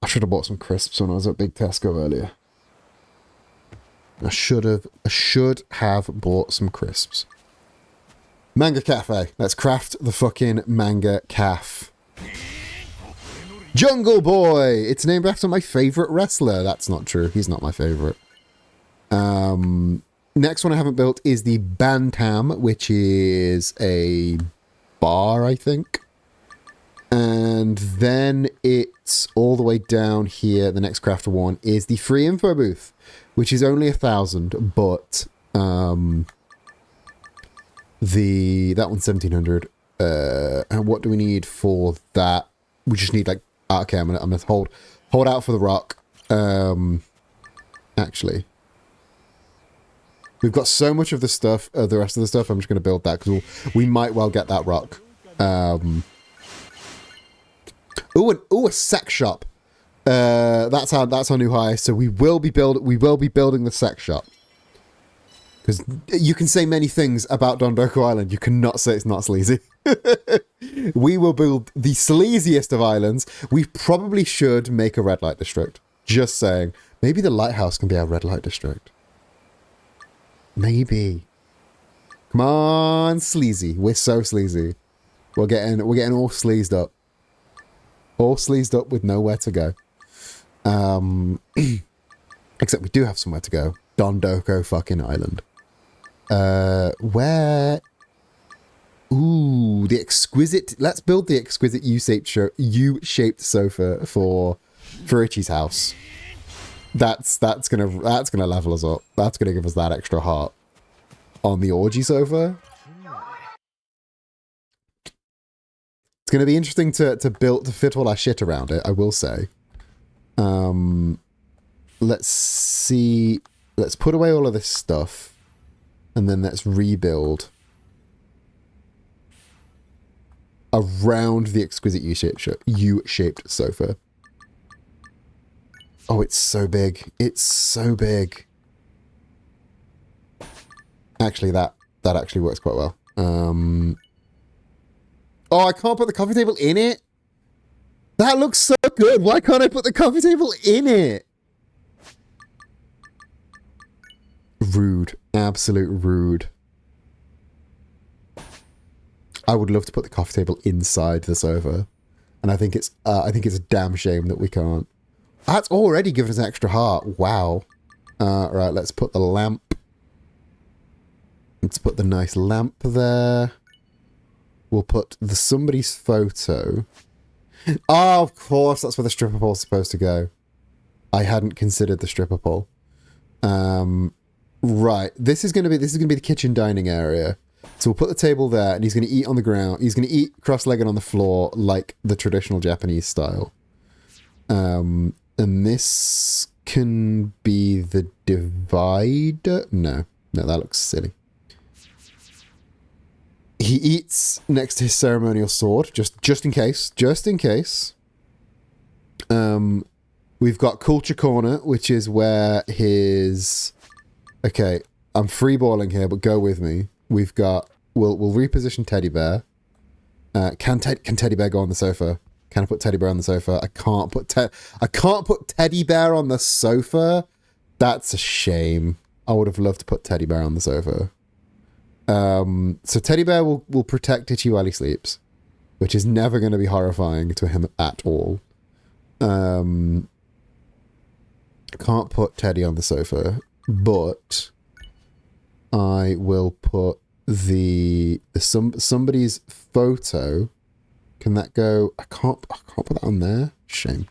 I should have bought some crisps when I was at Big Tesco earlier. I should have bought some crisps. Manga Cafe. Let's craft the fucking Manga Caf. Jungle Boy! It's named after my favourite wrestler. That's not true. He's not my favourite. Next one I haven't built is the Bantam, which is a bar, I think. And then it's all the way down here. The next crafter one is the free info booth, which is only 1,000, but that one's 1,700. And what do we need for that? We just need like, okay, I'm gonna hold out for the rock. Actually, we've got so much of the stuff, the rest of the stuff. I'm just gonna build that because we might well get that rock. A sex shop. That's our new hire. So we will be building the sex shop. Because you can say many things about Dondoko Island. You cannot say it's not sleazy. We will build the sleaziest of islands. We probably should make a red light district. Just saying. Maybe the lighthouse can be our red light district. Maybe. Come on, sleazy. We're so sleazy. We're getting all sleazed up. All sleazed up with nowhere to go. Except we do have somewhere to go. Dondoko fucking Island. Where? Ooh, the exquisite. Let's build the exquisite U-shaped sofa for Ichi's house. That's gonna level us up. That's gonna give us that extra heart on the orgy sofa. It's gonna be interesting to fit all our shit around it. I will say. Let's see. Let's put away all of this stuff, and then let's rebuild around the exquisite U-shaped sofa. Oh, it's so big. It's so big. Actually, that actually works quite well. Oh, I can't put the coffee table in it? That looks so good. Why can't I put the coffee table in it? Rude. Absolute rude. I would love to put the coffee table inside the sofa. And I think it's a damn shame that we can't. That's already given us an extra heart. Wow. Right, let's put the lamp. Let's put the nice lamp there. We'll put somebody's photo. Oh, of course, that's where the stripper pole's supposed to go. I hadn't considered the stripper pole. Right, this is gonna be the kitchen dining area. So we'll put the table there, and he's gonna eat on the ground. He's gonna eat cross-legged on the floor, like the traditional Japanese style. And this can be the divider. No, that looks silly. He eats next to his ceremonial sword, just in case. Just in case. We've got Culture Corner, which is where his... Okay, I'm freeballing here, but go with me. We've got... We'll reposition Teddy Bear. Can Teddy Bear go on the sofa? Can I put Teddy Bear on the sofa? I can't put Teddy Bear on the sofa. That's a shame. I would have loved to put Teddy Bear on the sofa. So Teddy Bear will protect Itchy while he sleeps, which is never going to be horrifying to him at all. Can't put Teddy on the sofa, but I will put somebody's photo. Can that go? I can't put that on there. Shame.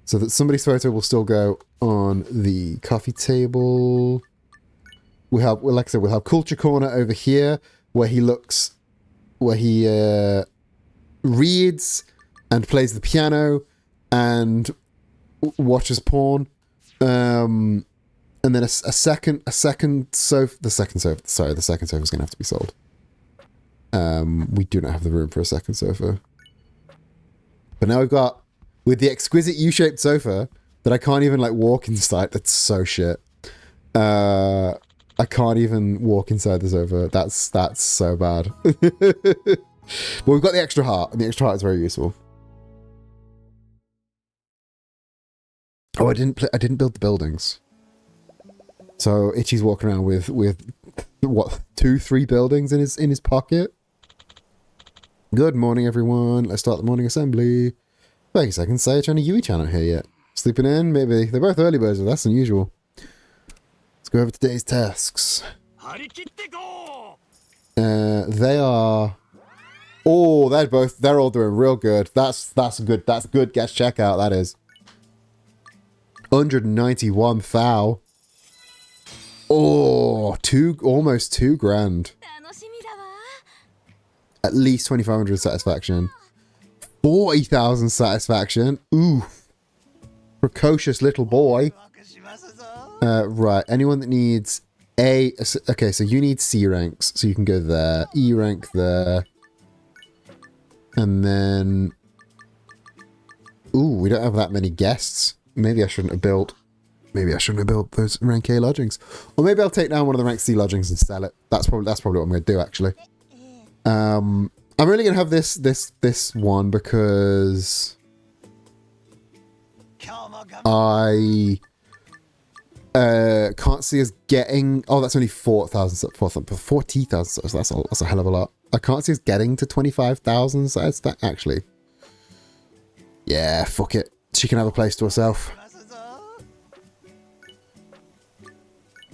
So that somebody's photo will still go on the coffee table. Like I said, we'll have Culture Corner over here, where he reads and plays the piano and watches porn. And then a second sofa. The second sofa is going to have to be sold. We do not have the room for a second sofa. But now we've got, with the exquisite U-shaped sofa that I can't even like walk inside. That's so shit. I can't even walk inside the sofa. That's so bad. But we've got the extra heart, and the extra heart is very useful. Oh, I didn't build the buildings. So Itchy's walking around with what, 2-3 buildings in his pocket. Good morning, everyone. Let's start the morning assembly. Wait a second, Sage on a Yui channel here yet? Sleeping in? Maybe. They're both early birds, but that's unusual. Let's go over today's tasks. They are Oh, they're all doing real good. That's good. That's good guest checkout, that is. 191 thou. Oh, almost 2 grand. At least 2,500 satisfaction. 40,000 satisfaction. Ooh. Precocious little boy. Right. Anyone that needs A... Okay, so you need C ranks. So you can go there. E rank there. And then... Ooh, we don't have that many guests. Maybe I shouldn't have built... Maybe I shouldn't have built those rank A lodgings. Or maybe I'll take down one of the rank C lodgings and sell it. That's probably what I'm going to do, actually. I'm really going to have this one because... I can't see us getting... Oh, that's only 40,000. 40,000. So that's a hell of a lot. I can't see us getting to 25,000. So that's that, actually. Yeah, fuck it. She can have a place to herself.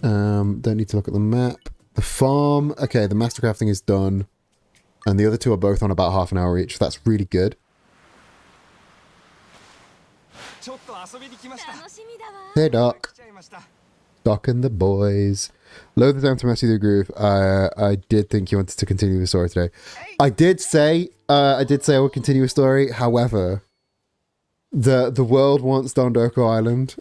Don't need to look at the map. The farm. Okay, the mastercrafting is done. And the other two are both on about half an hour each. That's really good. Hey, Doc. Doc and the boys. Load the down to mess with your groove. I did think you wanted to continue the story today. I did say I would continue a story. However, the world wants Dondoko Island.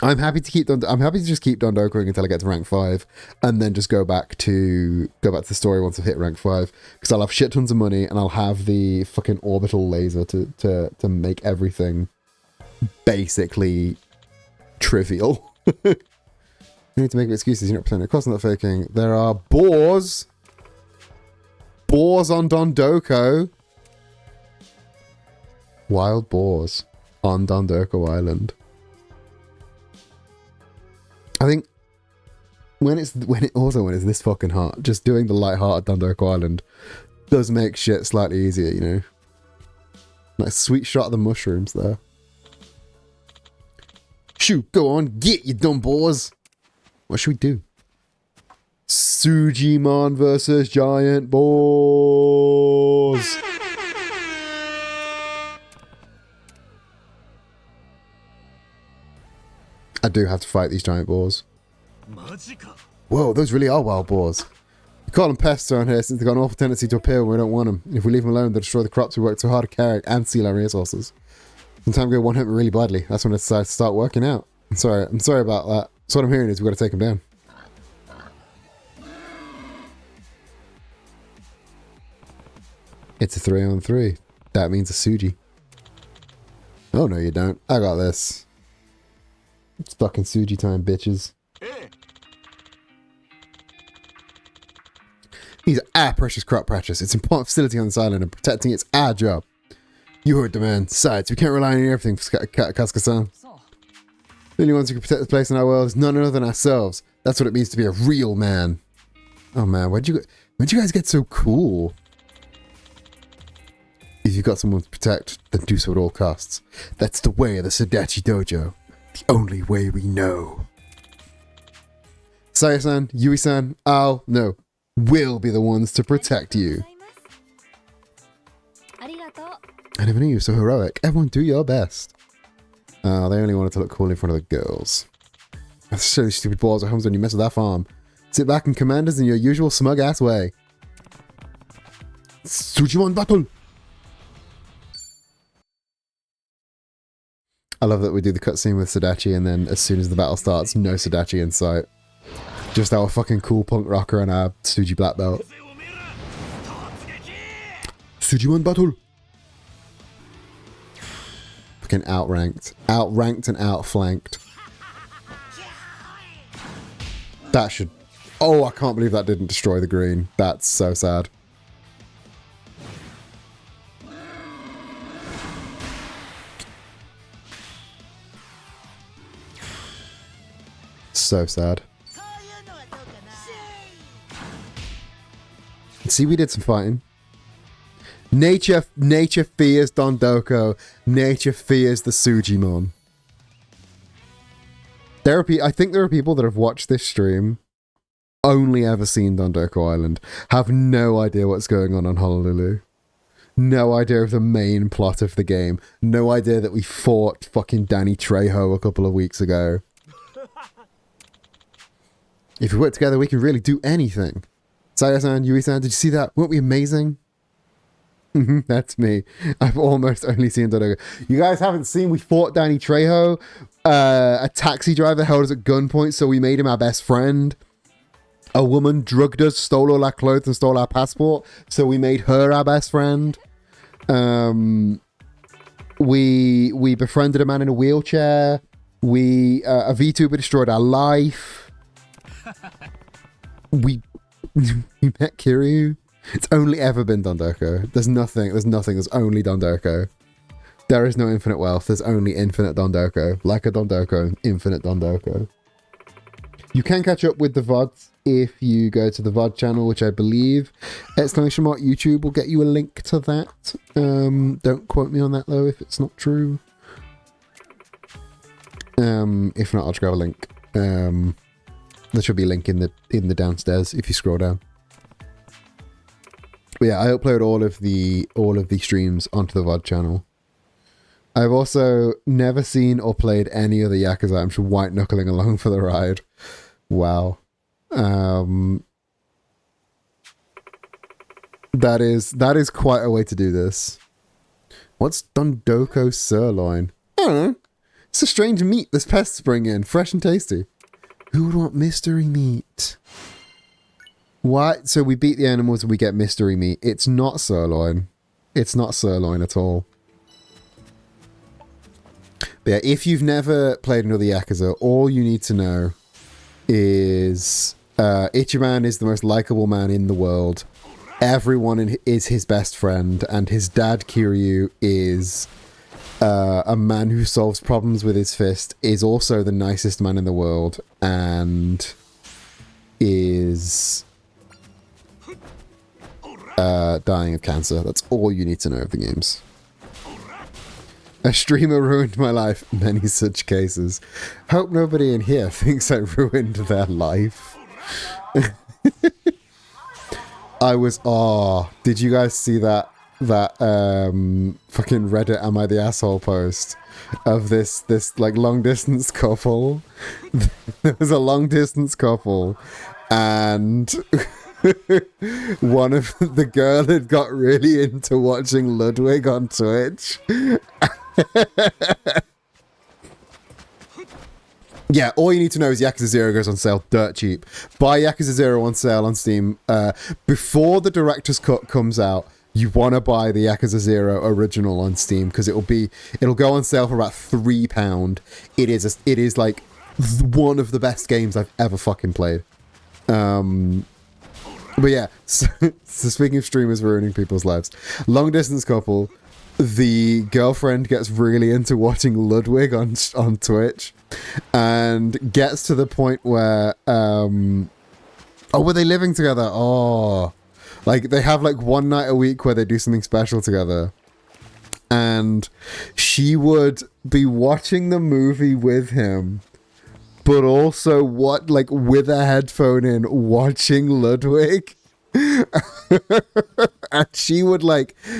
I'm happy to just keep Dondokoing until I get to rank 5, and then just go back to the story once I've hit rank 5, because I'll have shit tons of money and I'll have the fucking orbital laser to make everything basically trivial. You need to make excuses. You're not pretending. Of course, I'm not faking. There are boars on Dondoko. Wild boars on Dondoko Island. I think when it's this fucking hot, just doing the light-hearted Dondoko Island does make shit slightly easier, you know. Nice sweet shot of the mushrooms there. Shoot, go on, get you dumb boars. What should we do? Sujimon versus giant boars. I do have to fight these giant boars. Whoa, those really are wild boars. We call them pests around here since they've got an awful tendency to appear when we don't want them. If we leave them alone, they'll destroy the crops we work so hard to carry and steal our resources. Sometimes we one hit me really badly. That's when I decide to start working out. I'm sorry about that. So what I'm hearing is we've got to take them down. It's a 3-on-3. That means a Suji. Oh no you don't. I got this. It's fucking Suji time, bitches. These are our precious crop patches. It's an important facility on this island, and protecting it's our job. You heard the man. Besides, we can't rely on everything for Kasuka-san. The only ones who can protect the place in our world is none other than ourselves. That's what it means to be a real man. Oh man, when'd you guys get so cool? If you've got someone to protect, then do so at all costs. That's the way of the Sadachi Dojo. The only way we know. Saya-san, Yui-san, Al, no, will be the ones to protect you. I never knew you were so heroic. Everyone do your best. They only wanted to look cool in front of the girls. That's so stupid balls at home when you mess with that farm. Sit back and command us in your usual smug-ass way. Sujimon battle! I love that we do the cutscene with Sadachi, and then as soon as the battle starts, no Sadachi in sight. Just our fucking cool punk rocker and our Suji black belt. Sujimon battle! Fucking outranked. Outranked and outflanked. That should... Oh, I can't believe that didn't destroy the green. That's so sad. So sad. See, we did some fighting. Nature fears Dondoko. Nature fears the Sujimon. I think there are people that have watched this stream only ever seen Dondoko Island. Have no idea what's going on Honolulu. No idea of the main plot of the game. No idea that we fought fucking Danny Trejo a couple of weeks ago. If we work together, we can really do anything. Saya-san, Yui-san, did you see that? Weren't we amazing? That's me. I've almost only seen Dondoko. You guys haven't seen we fought Danny Trejo. A taxi driver held us at gunpoint, so we made him our best friend. A woman drugged us, stole all our clothes, and stole our passport, so we made her our best friend. We befriended a man in a wheelchair. A VTuber destroyed our life. We met Kiryu. It's only ever been Dondoko. There's nothing. There's only Dondoko. There is no infinite wealth. There's only infinite Dondoko. Like a Dondoko, infinite Dondoko. You can catch up with the VODs if you go to the VOD channel, which I believe !YouTube will get you a link to that. Don't quote me on that though if it's not true. If not, I'll just grab a link. There should be a link in the downstairs if you scroll down. But yeah, I upload all of the streams onto the VOD channel. I've also never seen or played any other Yakuza. I'm just white knuckling along for the ride. Wow. That is quite a way to do this. What's Dondoko sirloin? I don't know. It's a strange meat this pests bring in, fresh and tasty. Who would want mystery meat? What? So we beat the animals and we get mystery meat. It's not sirloin. It's not sirloin at all. But yeah, if you've never played another Yakuza, all you need to know is Ichiban is the most likable man in the world. Everyone is his best friend, and his dad Kiryu is a man who solves problems with his fist, is also the nicest man in the world, and is dying of cancer. That's all you need to know of the games. A streamer ruined my life. Many such cases. Hope nobody in here thinks I ruined their life. I was... Oh, did you guys see that fucking Reddit Am I the Asshole post of this like long distance couple? There was a long distance couple and one of the girl had got really into watching Ludwig on Twitch. Yeah, all you need to know is Yakuza 0 goes on sale dirt cheap. Buy Yakuza 0 on sale on Steam. Before the director's cut comes out, you want to buy the Yakuza 0 original on Steam because it'll go on sale for about £3. It is like one of the best games I've ever fucking played. But yeah, so speaking of streamers ruining people's lives, long distance couple, the girlfriend gets really into watching Ludwig on Twitch and gets to the point where were they living together? Oh, like they have like one night a week where they do something special together, and she would be watching the movie with him but also with a headphone in watching Ludwig. And she would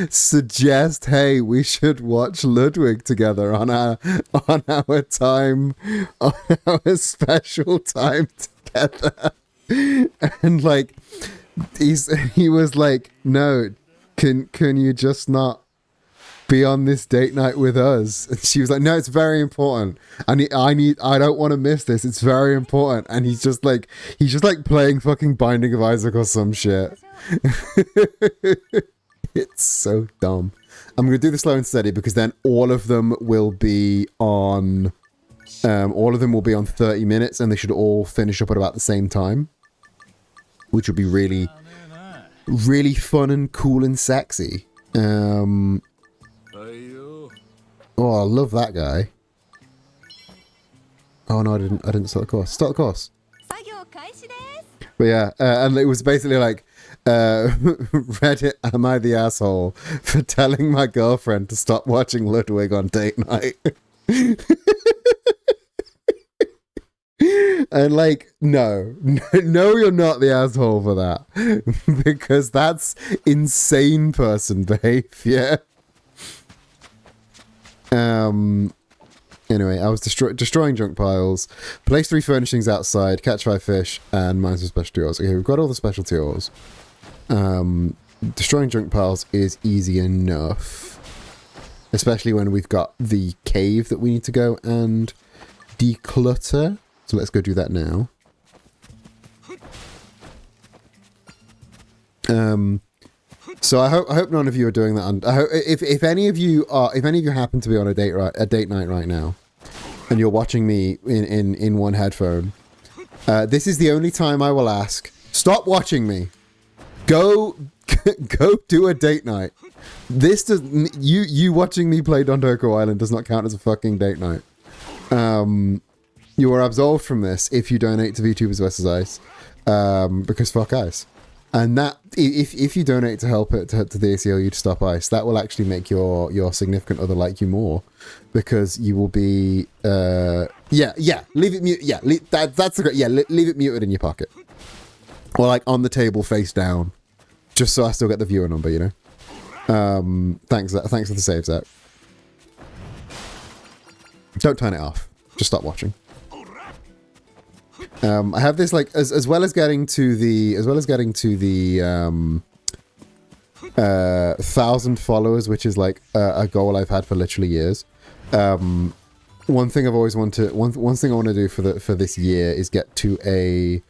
suggest, hey, we should watch Ludwig together on our special time together. And he was like, no, can you just not be on this date night with us? And she was like, no, it's very important, and I don't want to miss this, it's very important. And he's just playing fucking Binding of Isaac or some shit. It's so dumb. I'm gonna do this slow and steady because then all of them will be on 30 minutes, and they should all finish up at about the same time, which would be really, really fun and cool and sexy. Oh, I love that guy. Oh no, I didn't start the course. Start the course. But yeah, and it was basically like, Reddit, am I the asshole for telling my girlfriend to stop watching Ludwig on date night? And like, no, no, you're not the asshole for that, because that's insane person behavior. Anyway, I was destroying junk piles, place 3 furnishings outside, catch 5 fish, and mine some specialty ores. Okay, we've got all the specialty ores. Destroying junk piles is easy enough, especially when we've got the cave that we need to go and declutter. So let's go do that now. So I hope none of you are doing that. I hope if any of you happen to be on a date night right now, and you're watching me in one headphone, this is the only time I will ask, stop watching me. Go do a date night. This does you watching me play Dondoko Island does not count as a fucking date night. You are absolved from this if you donate to VTubers vs Ice, because fuck Ice. And that, if you donate to help it to the ACLU to stop ice, that will actually make your significant other like you more, because you will be leave it mute. Yeah, that's a great. Yeah, leave it muted in your pocket, or like on the table face down, just so I still get the viewer number. You know. Thanks for the save, Zach. Don't turn it off. Just stop watching. I have this like as well as getting to the 1,000 followers, which is like a goal I've had for literally years. One thing I've always wanted, one thing I want to do for this year is get to a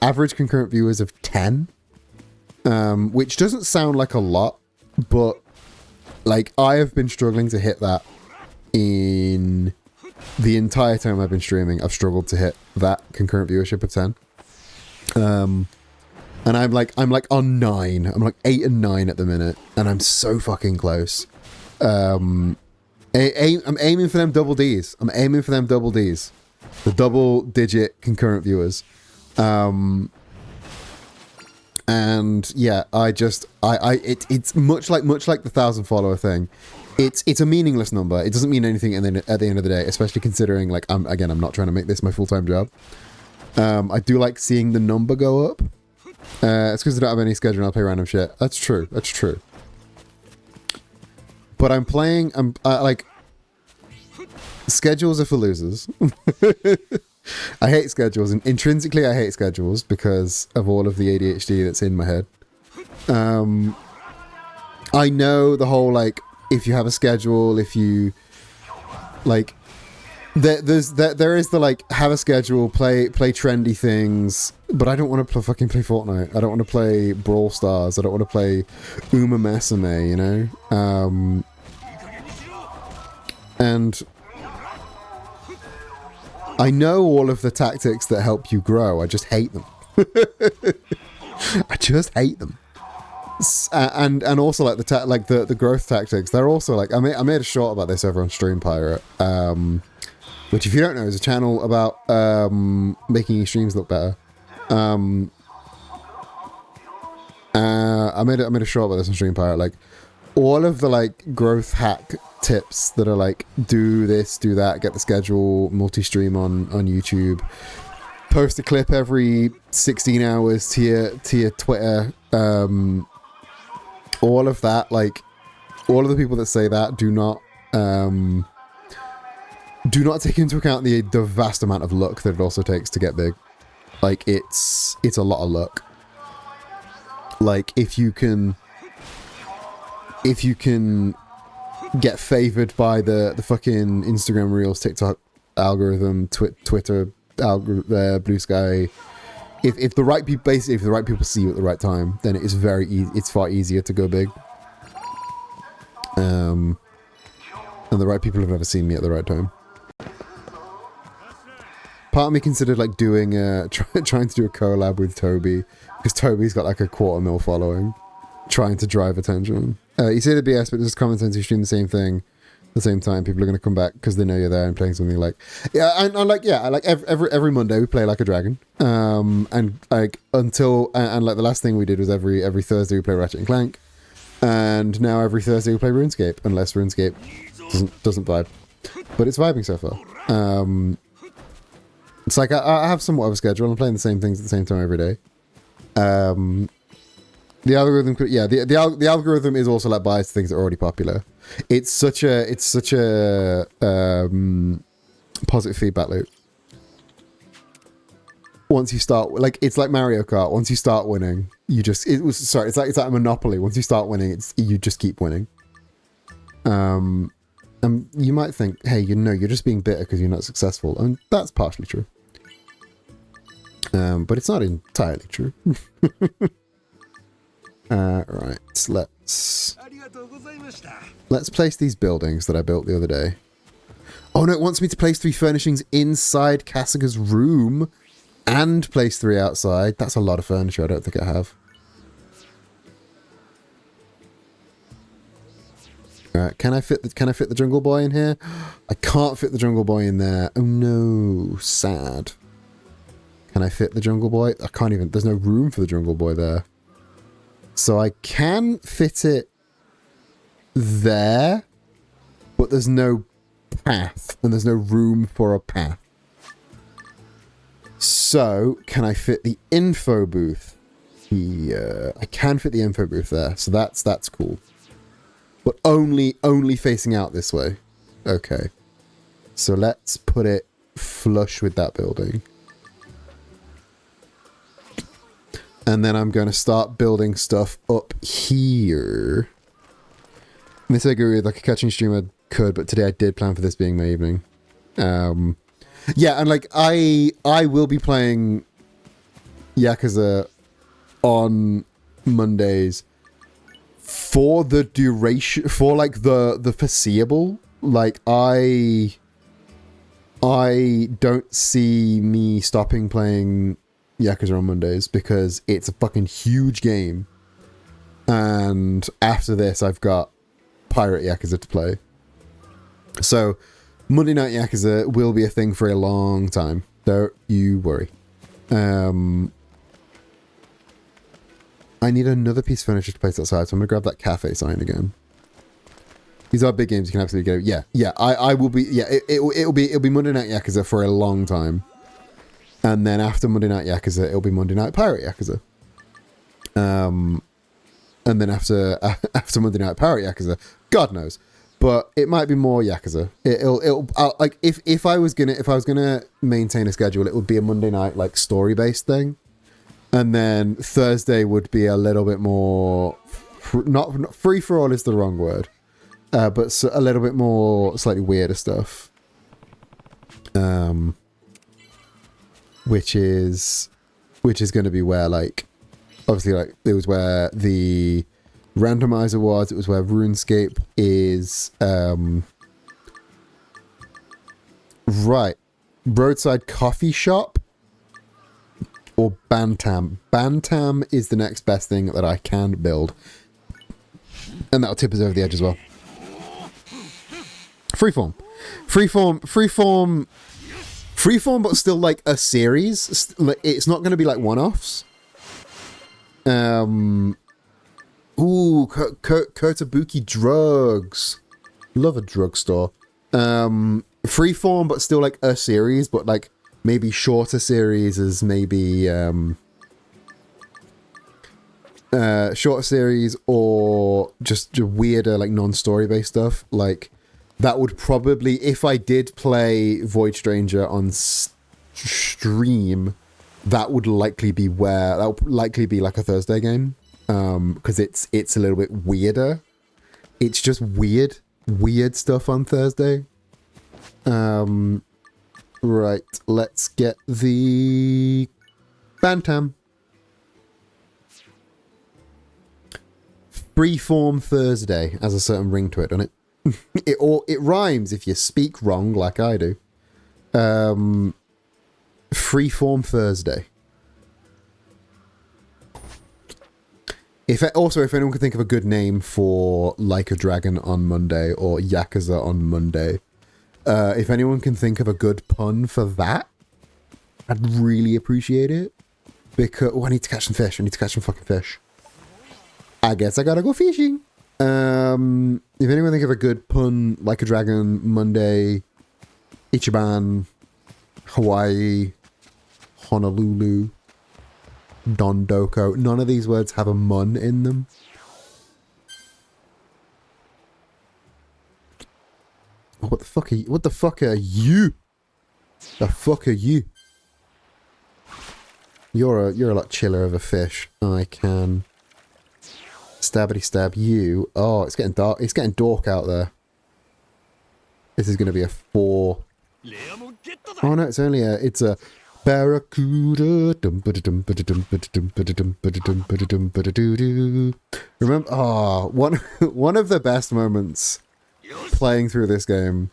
average concurrent viewers of 10, which doesn't sound like a lot, but like I have been struggling to hit that in the entire time I've been streaming. I've struggled to hit that concurrent viewership of 10. And I'm like on 9. I'm like 8 and 9 at the minute, and I'm so fucking close. I'm aiming for them double Ds. The double digit concurrent viewers. And yeah, it's much like the 1,000 follower thing. It's a meaningless number. It doesn't mean anything at the end of the day, especially considering like I'm not trying to make this my full-time job. I do like seeing the number go up. It's because I don't have any schedule and I'll play random shit. That's true. But like schedules are for losers. I hate schedules, and intrinsically I hate schedules because of all of the ADHD that's in my head. I know the whole like, if you have a schedule, if you like, there is the like, have a schedule, play trendy things, but I don't want to fucking play Fortnite. I don't want to play Brawl Stars. I don't want to play Uma Mesame, you know? And I know all of the tactics that help you grow. I just hate them. I just hate them. And also like the growth tactics, they're also like, I made a short about this over on Stream Pirate, which if you don't know is a channel about making your streams look better. I made a short about this on Stream Pirate, like all of the like growth hack tips that are like, do this, do that, get the schedule, multi-stream on YouTube, post a clip every 16 hours to your Twitter, all of that, like all of the people that say that do not take into account the vast amount of luck that it also takes to get big. Like it's a lot of luck. Like if you can get favored by the fucking Instagram Reels, TikTok algorithm, Twitter algorithm, Blue Sky. If the right people, basically, if the right people see you at the right time, then it is very easy. It's far easier to go big. And the right people have never seen me at the right time. Part of me considered like doing trying to do a collab with Toby, because Toby's got like a 250,000 following, trying to drive attention. You say the BS, but just common sense. You stream the same thing at the same time, people are going to come back because they know you're there and playing something like, yeah, and like, yeah, like every Monday we play Like a Dragon, and like until and like the last thing we did was every Thursday we play Ratchet and Clank, and now every Thursday we play RuneScape, unless RuneScape doesn't vibe, but it's vibing so far. It's like I have somewhat of a schedule. I'm playing the same things at the same time every day. The algorithm could, yeah, the algorithm is also like biased to things that are already popular. It's such a positive feedback loop. Once you start, like, it's like Mario Kart. Once you start winning, it's like Monopoly. Once you start winning, you just keep winning. You might think, hey, you're just being bitter because you're not successful, and that's partially true. But it's not entirely true. Right, let's place these buildings that I built the other day. Oh no, it wants me to place 3 furnishings inside Kasuga's room and place 3 outside. That's a lot of furniture. I don't think I have. Alright, can I fit the Jungle Boy in here? I can't fit the Jungle Boy in there. Oh no, sad. Can I fit the Jungle Boy? I can't even. There's no room for the Jungle Boy there. So I can fit it there, but there's no path, and there's no room for a path. So, can I fit the info booth? Yeah, I can fit the info booth there, so that's cool. But only facing out this way. Okay. So let's put it flush with that building. And then I'm going to start building stuff up here. This I agree with, like a catching streamer could, but today I did plan for this being my evening. Yeah, and like I will be playing Yakuza on Mondays for the duration, for like the foreseeable. Like I don't see me stopping playing Yakuza on Mondays because it's a fucking huge game, and after this I've got Pirate Yakuza to play. So Monday Night Yakuza will be a thing for a long time. Don't you worry. I need another piece of furniture to place outside, so I'm gonna grab that cafe sign again. These are big games. You can absolutely go. Yeah. I will be. Yeah, it'll be Monday Night Yakuza for a long time, and then after Monday Night Yakuza, it'll be Monday Night Pirate Yakuza. And then after Monday Night Pirate Yakuza, God knows, but it might be more Yakuza. It'll like if I was gonna maintain a schedule, it would be a Monday night like story based thing, and then Thursday would be a little bit more not free for all is the wrong word, but a little bit more slightly weirder stuff. Which is going to be where, like, obviously, like, it was where the randomizer was. It was where RuneScape is. Right. Roadside coffee shop or Bantam. Bantam is the next best thing that I can build. And that'll tip us over the edge as well. Freeform, but still like a series. It's not going to be like one-offs. Ooh, Kotobuki drugs. Love a drugstore. Freeform, but still like a series, but like maybe shorter series as maybe shorter series or just weirder like non-story based stuff. Like that would probably, if I did play Void Stranger on stream, that would likely be like a Thursday game, because it's a little bit weirder. It's just weird stuff on Thursday. Right, let's get the Bantam. Freeform Thursday has a certain ring to it, doesn't it? It rhymes if you speak wrong like I do. Freeform Thursday. If anyone could think of a good name for Like a Dragon on Monday or Yakuza on Monday, if anyone can think of a good pun for that, I'd really appreciate it. Because I need to catch some fish. I need to catch some fucking fish. I guess I gotta go fishing. If anyone think of a good pun, Like a Dragon, Monday, Ichiban, Hawaii, Honolulu, Dondoko. None of these words have a mun in them. What the fuck are you? What the fuck are you? The fuck are you? You're a lot chiller of a fish. I can stabbity stab you. Oh, it's getting dark. It's getting dark out there. This is going to be a 4. Oh no, it's only a. It's a barracuda. Remember? Oh, one of the best moments playing through this game.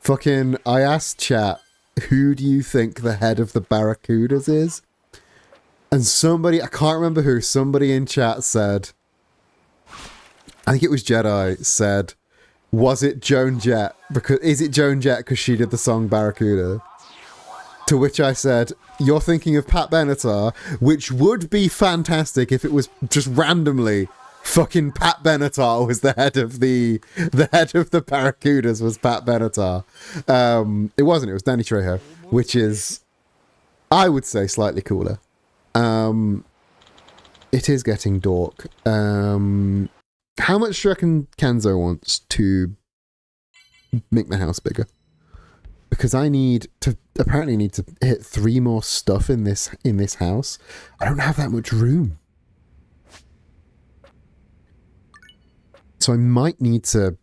Fucking, I asked chat, who do you think the head of the barracudas is? And somebody, I can't remember who, somebody in chat said, I think it was Jedi, said, was it Joan Jett? Is it Joan Jett because she did the song Barracuda? To which I said, you're thinking of Pat Benatar, which would be fantastic if it was just randomly fucking Pat Benatar was the head of the Barracudas was Pat Benatar. It wasn't, it was Danny Trejo, which is, I would say, slightly cooler. It is getting dork. How much do you reckon Kenzo wants to make my house bigger? Because I apparently need to hit 3 more stuff in this house. I don't have that much room. So I might need to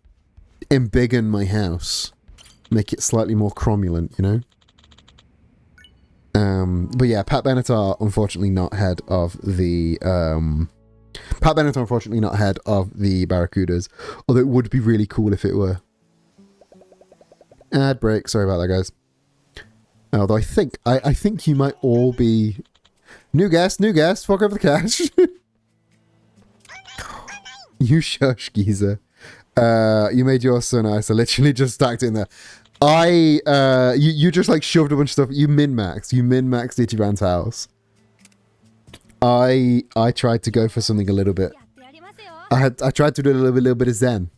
embiggen my house. Make it slightly more cromulent, you know? But yeah, Pat Benatar, unfortunately not head of the Barracudas, although it would be really cool if it were. Ad break, sorry about that, guys. Although I think you might all be new guest, fuck over the cash. You shush, geezer. You made yours so nice, I literally just stacked it in there. You just like shoved a bunch of stuff. You min-maxed Ichiban's house. I tried to go for something a little bit. I tried to do a little bit of Zen.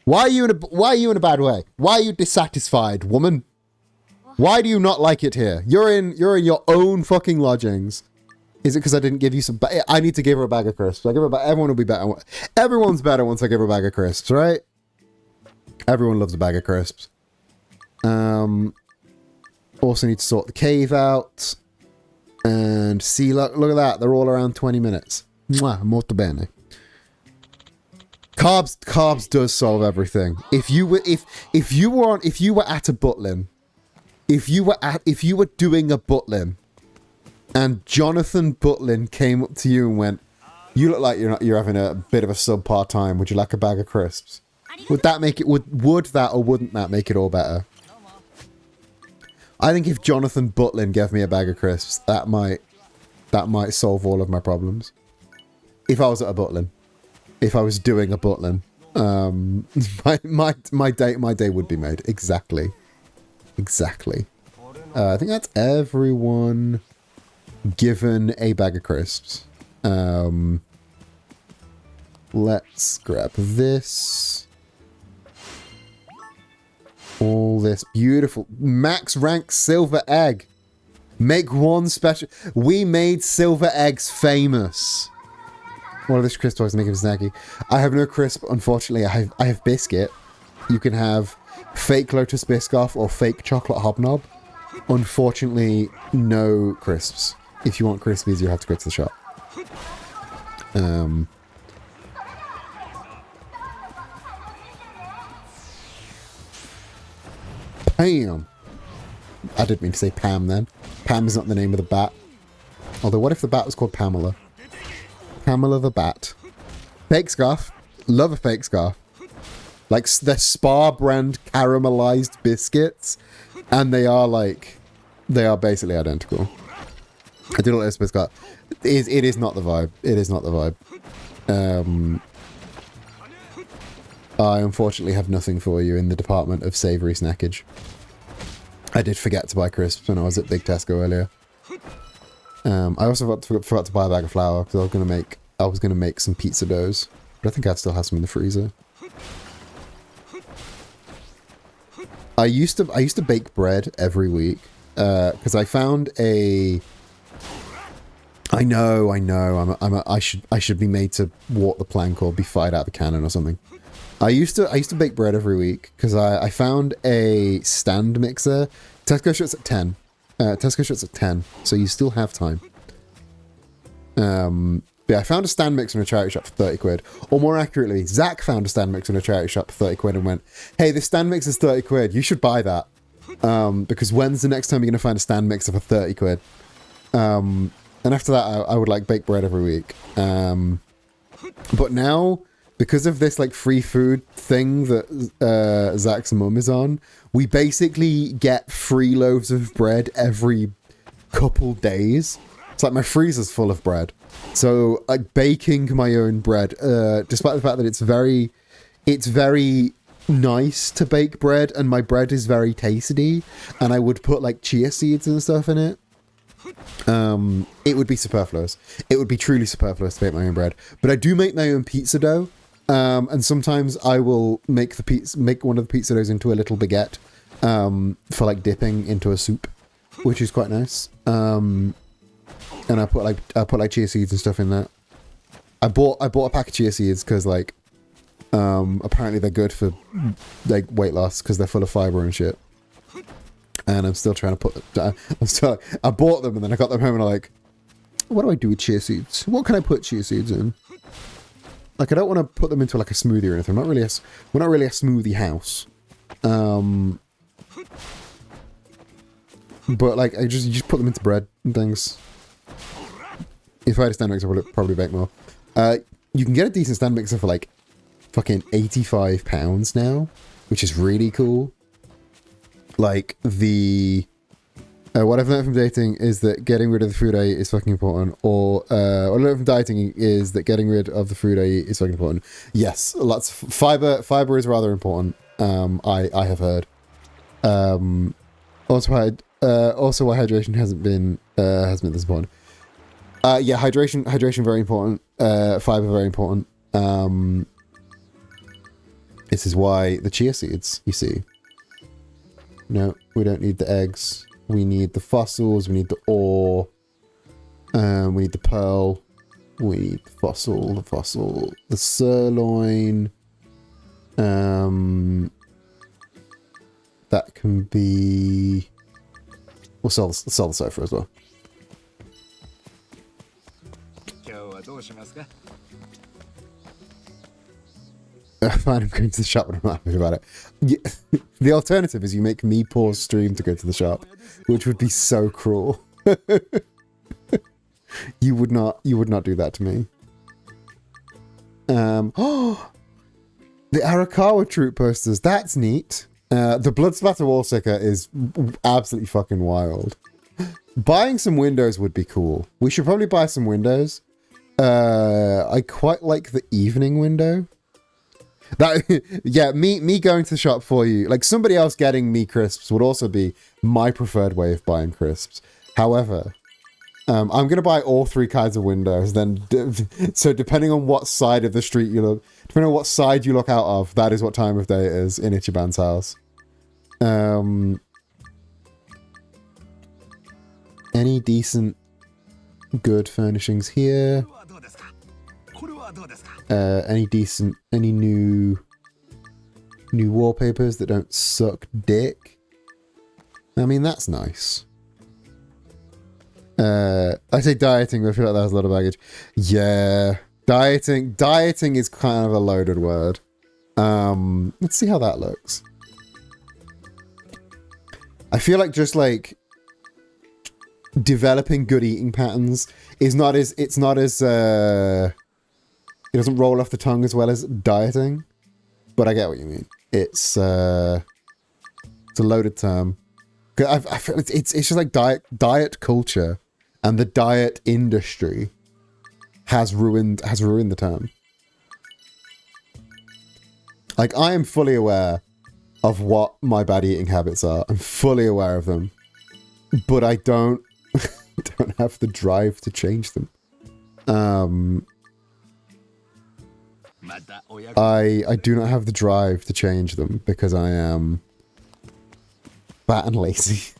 Why are you in a bad way? Why are you dissatisfied, woman? Why do you not like it here? You're in your own fucking lodgings. Is it because I didn't give you some? I need to give her a bag of crisps. I give her everyone will be better. Everyone's better once I give her a bag of crisps, right? Everyone loves a bag of crisps. Also need to sort the cave out. And see, look at that. They're all around 20 minutes. Mwah, molto bene. Carbs does solve everything. If you were at a butlin, if you were doing a butlin, and Jonathan Butlin came up to you and went, "You look like you're having a bit of a subpar time. Would you like a bag of crisps?" Would that make it? Would that or wouldn't that make it all better? I think if Jonathan Butlin gave me a bag of crisps, that might solve all of my problems. If I was at a Butlin, if I was doing a Butlin, my day would be made. Exactly. I think that's everyone given a bag of crisps. Let's grab this. All this beautiful max rank silver egg. Make one special. We made silver eggs famous. One of these crisp toys making snacky. I have no crisp, unfortunately. I have biscuit. You can have fake Lotus Biscoff or fake chocolate hobnob. Unfortunately, no crisps. If you want crispies, you have to go to the shop. Pam. I didn't mean to say Pam then. Pam is not the name of the bat. Although, what if the bat was called Pamela? Pamela the bat. Fake scarf. Love a fake scarf. Like, they're Spar brand caramelized biscuits. And they are basically identical. I do like this biscuit. It is not the vibe. It is not the vibe. I unfortunately have nothing for you in the department of savoury snackage. I did forget to buy crisps when I was at Big Tesco earlier. I also forgot to buy a bag of flour because I was gonna make some pizza doughs, but I think I still have some in the freezer. I used to bake bread every week because I found a I know. I should be made to walk the plank or be fired out of a cannon or something. I used to bake bread every week because I found a stand mixer. Tesco shuts at 10. Tesco shuts at 10, so you still have time. Yeah, I found a stand mixer in a charity shop for 30 quid. Or more accurately, Zach found a stand mixer in a charity shop for 30 quid and went, hey, this stand mixer is 30 quid. You should buy that. Because when's the next time you're going to find a stand mixer for 30 quid? And after that, I would like bake bread every week. But now, because of this like free food thing that Zach's mum is on, we basically get free loaves of bread every couple days. It's like my freezer's full of bread. So like baking my own bread, despite the fact that it's very nice to bake bread and my bread is very tasty and I would put like chia seeds and stuff in it. It would be superfluous. It would be truly superfluous to bake my own bread. But I do make my own pizza dough. And sometimes I will make one of the pizza doughs into a little baguette for like dipping into a soup, which is quite nice. And I put like chia seeds and stuff in that. I bought a pack of chia seeds because like apparently they're good for like weight loss because they're full of fiber and shit. And I'm still trying to I bought them and then I got them home and I'm like, what do I do with chia seeds? What can I put chia seeds in? Like I don't want to put them into like a smoothie or anything. We're not really a smoothie house. But like you just put them into bread and things. If I had a stand mixer, I would probably bake more. You can get a decent stand mixer for like fucking £85 now, which is really cool. Like what I've learned from dating is that getting rid of the food I eat is fucking important. Or what I learned from dieting is that getting rid of the food I eat is fucking important. Yes, lots of fiber is rather important. I have heard. Also why hydration hasn't been this important. Yeah, hydration very important. Fiber very important. This is why the chia seeds, you see. No, we don't need the eggs. We need the fossils, we need the ore, we need the pearl, we need the fossil, the sirloin. That can be... We'll sell the sofa as well. Fine, I'm going to the shop, but I'm not happy about it. Yeah, the alternative is you make me pause stream to go to the shop, which would be so cruel. You would not do that to me. Oh, the Arakawa troop posters. That's neat. The blood splatter wall sticker is absolutely fucking wild. Buying some windows would be cool. We should probably buy some windows. I quite like the evening window. That, yeah, me going to the shop for you, like somebody else getting me crisps would also be my preferred way of buying crisps. However, I'm going to buy all three kinds of windows. Then, so depending on what side of the street you look, depending on what side you look out of, that is what time of day it is in Ichiban's house. Any decent, good furnishings here? Any new wallpapers that don't suck dick? I mean, that's nice. I say dieting, but I feel like that has a lot of baggage. Yeah, dieting is kind of a loaded word. Let's see how that looks. I feel like just like developing good eating patterns is not as it doesn't roll off the tongue as well as dieting, but I get what you mean. It's a loaded term. I feel it's just like diet culture and the diet industry has ruined the term. Like, I am fully aware of what my bad eating habits are. I'm fully aware of them, but I don't have the drive to change them. I do not have the drive to change them because I am fat and lazy.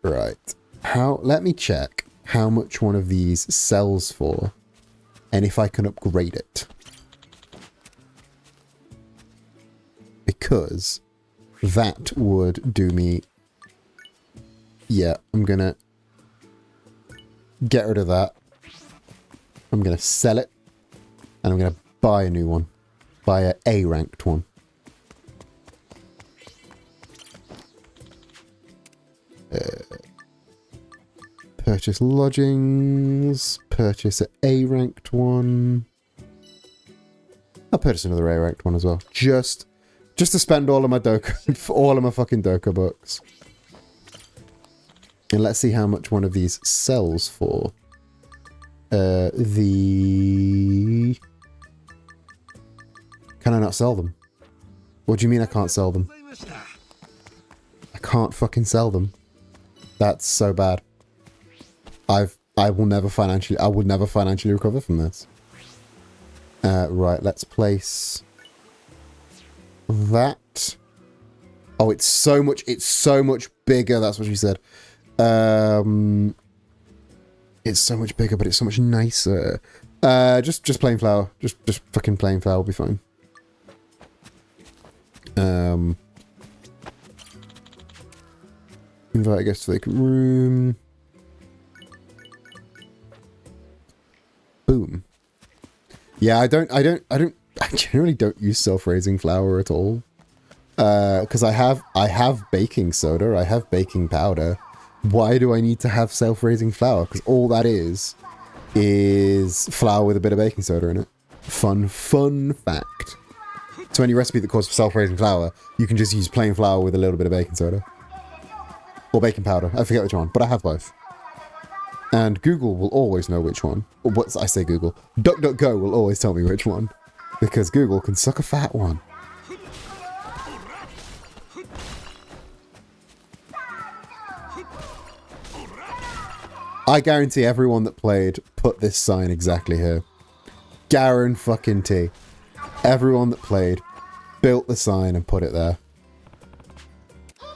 Right. Let me check how much one of these sells for and if I can upgrade it. Because that would do me. Yeah, I'm gonna get rid of that. I'm gonna sell it and I'm gonna buy a new one. Buy a A-ranked one. Purchase lodgings. Purchase an A-ranked one. I'll purchase another A-ranked one as well. Just to spend all of my Doko, all of my fucking Doko books. And let's see how much one of these sells for. Can I not sell them? What do you mean I can't sell them? I can't fucking sell them. That's so bad. I will never financially recover from this. Right, let's place that. Oh, it's so much bigger. That's what she said. It's so much bigger, but it's so much nicer. Just plain flour. Just fucking plain flour will be fine. Invite guests to the room. Boom. Yeah, I generally don't use self-raising flour at all. Because I have baking soda, I have baking powder. Why do I need to have self-raising flour? Because all that is flour with a bit of baking soda in it. Fun fact. So any recipe that calls for self-raising flour, you can just use plain flour with a little bit of baking soda. Or baking powder. I forget which one, but I have both. And Google will always know which one. Or what I say Google. DuckDuckGo will always tell me which one. Because Google can suck a fat one. I guarantee everyone that played put this sign exactly here. Guarantee. Everyone that played built the sign and put it there.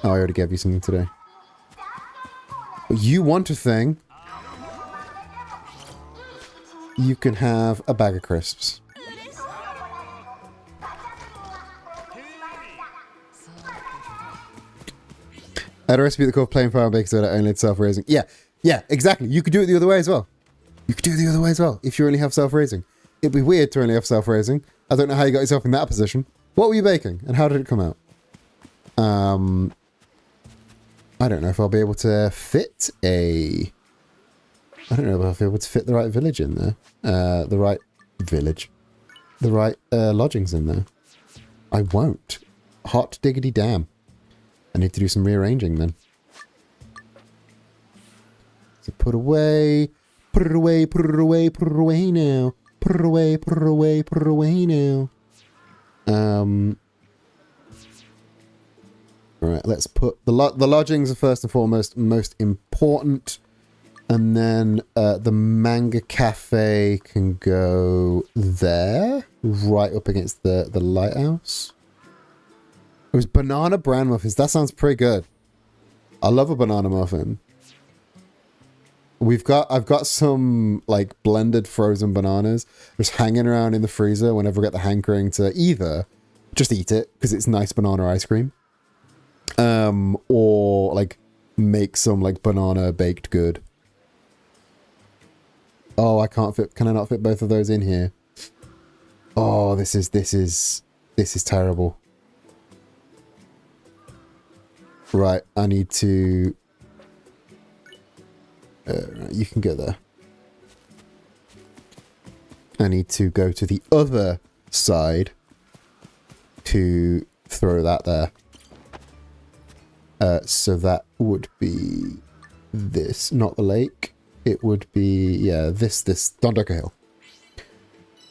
Oh, I already gave you something today. But you want a thing. You can have a bag of crisps. I had a recipe that called plain flour and baking soda only had self-raising. Yeah, exactly. You could do it the other way as well. If you only have self-raising. It'd be weird to only have self-raising. I don't know how you got yourself in that position. What were you baking and how did it come out? I don't know if I'll be able to fit the right village in there. The right lodgings in there. I won't. Hot diggity damn. I need to do some rearranging then. So put it away now. Put it away now. Alright, let's put the lodgings are first and foremost most important. And then the manga cafe can go there, right up against the lighthouse. It was banana bran muffins. That sounds pretty good. I love a banana muffin. I've got some like blended frozen bananas just hanging around in the freezer whenever I get the hankering to either just eat it because it's nice banana ice cream, or like make some like banana baked good. Oh, I can't fit. Can I not fit both of those in here? Oh, this is terrible. Right, I need to. You can go there. I need to go to the other side to throw that there. So that would be this, not the lake. It would be, yeah, this Dondoko Hill.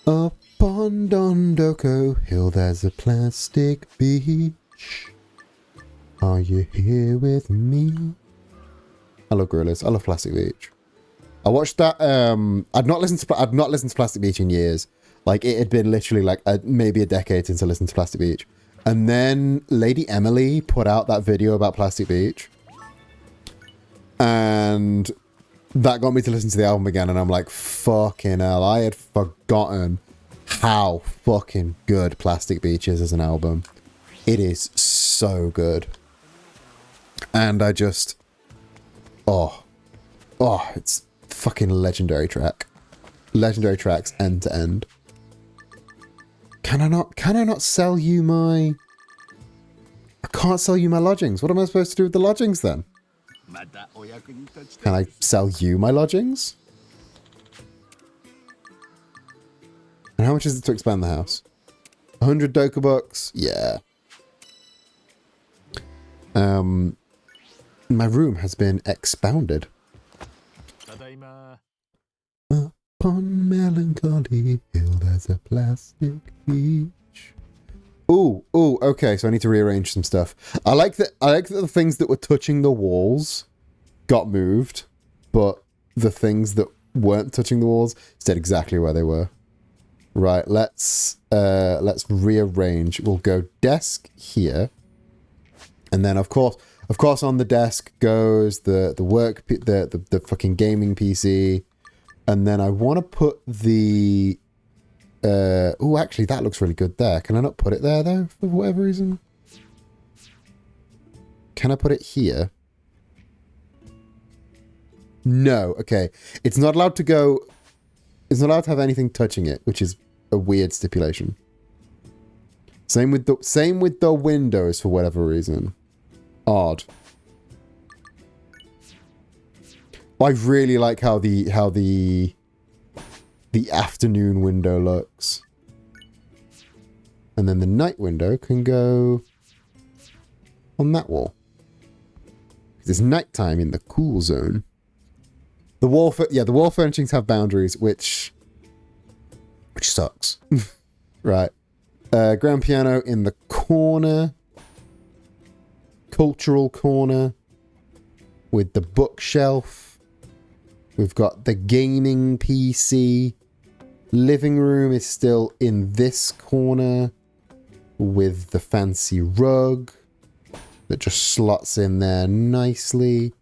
Up on Dondoko Hill, there's a plastic beach. Are you here with me? I love gorillas. I love Plastic Beach. I watched that. I'd not listened to Plastic Beach in years. Like it had been literally like maybe a decade since I listened to Plastic Beach. And then Lady Emily put out that video about Plastic Beach. And that got me to listen to the album again, and I'm like, fucking hell, I had forgotten how fucking good Plastic Beach is as an album. It is so good. And I just... Oh, it's fucking legendary track. Legendary tracks end to end. Can I not sell you my... I can't sell you my lodgings. What am I supposed to do with the lodgings then? Can I sell you my lodgings? And how much is it to expand the house? 100 Doka bucks? Yeah. My room has been expounded. Upon melancholy hill there's a plastic beach. Ooh, okay, so I need to rearrange some stuff. I like that the things that were touching the walls got moved, but the things that weren't touching the walls stayed exactly where they were. Right, let's rearrange. We'll go desk here. And then of course on the desk goes the fucking gaming PC. And then I want to put the oh, actually, that looks really good there. Can I not put it there, though, for whatever reason? Can I put it here? No. Okay. It's not allowed to go... It's not allowed to have anything touching it, which is a weird stipulation. Same with the windows, for whatever reason. Odd. I really like how the afternoon window looks. And then the night window can go on that wall. It's nighttime in the cool zone. The wall furnishings have boundaries, which sucks. Right. Grand piano in the corner. Cultural corner. With the bookshelf. We've got the gaming PC. Living room is still in this corner with the fancy rug that just slots in there nicely.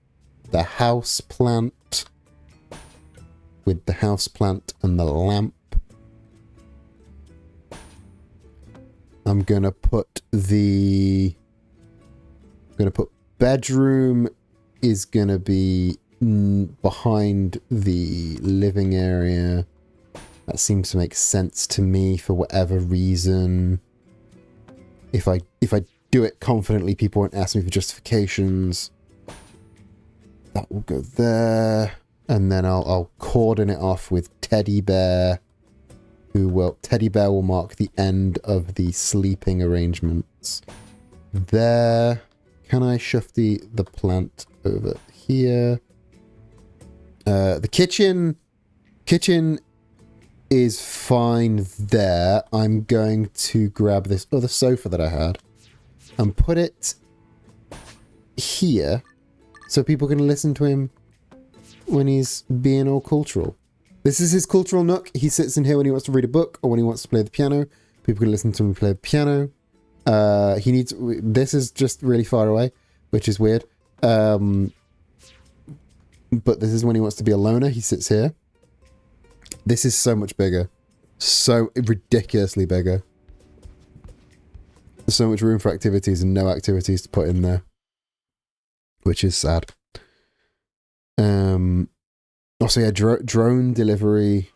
The house plant with the house plant and the lamp. I'm gonna put bedroom is gonna be behind the living area. That seems to make sense to me for whatever reason. If I do it confidently, people won't ask me for justifications. That will go there. And then I'll cordon it off with Teddy Bear. Teddy Bear will mark the end of the sleeping arrangements. There. Can I shift the plant over here? The kitchen is fine there. I'm going to grab this other sofa that I had and put it here so people can listen to him when he's being all cultural. This is his cultural nook. He sits in here when he wants to read a book or when he wants to play the piano. People can listen to him play the piano. This is just really far away, which is weird. But this is when he wants to be a loner. He sits here. This is so much bigger. So ridiculously bigger. There's so much room for activities and no activities to put in there. Which is sad. Also, yeah, drone delivery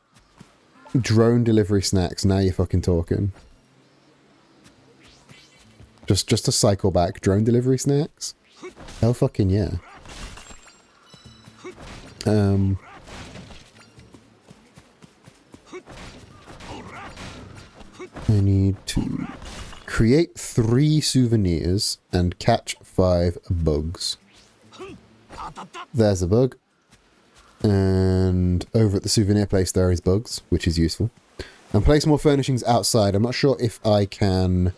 snacks. Now you're fucking talking. Just to cycle back. Drone delivery snacks? Hell fucking yeah. I need to create 3 souvenirs and catch 5 bugs. There's a bug. And over at the souvenir place there is bugs, which is useful. And place more furnishings outside. I'm not sure if I can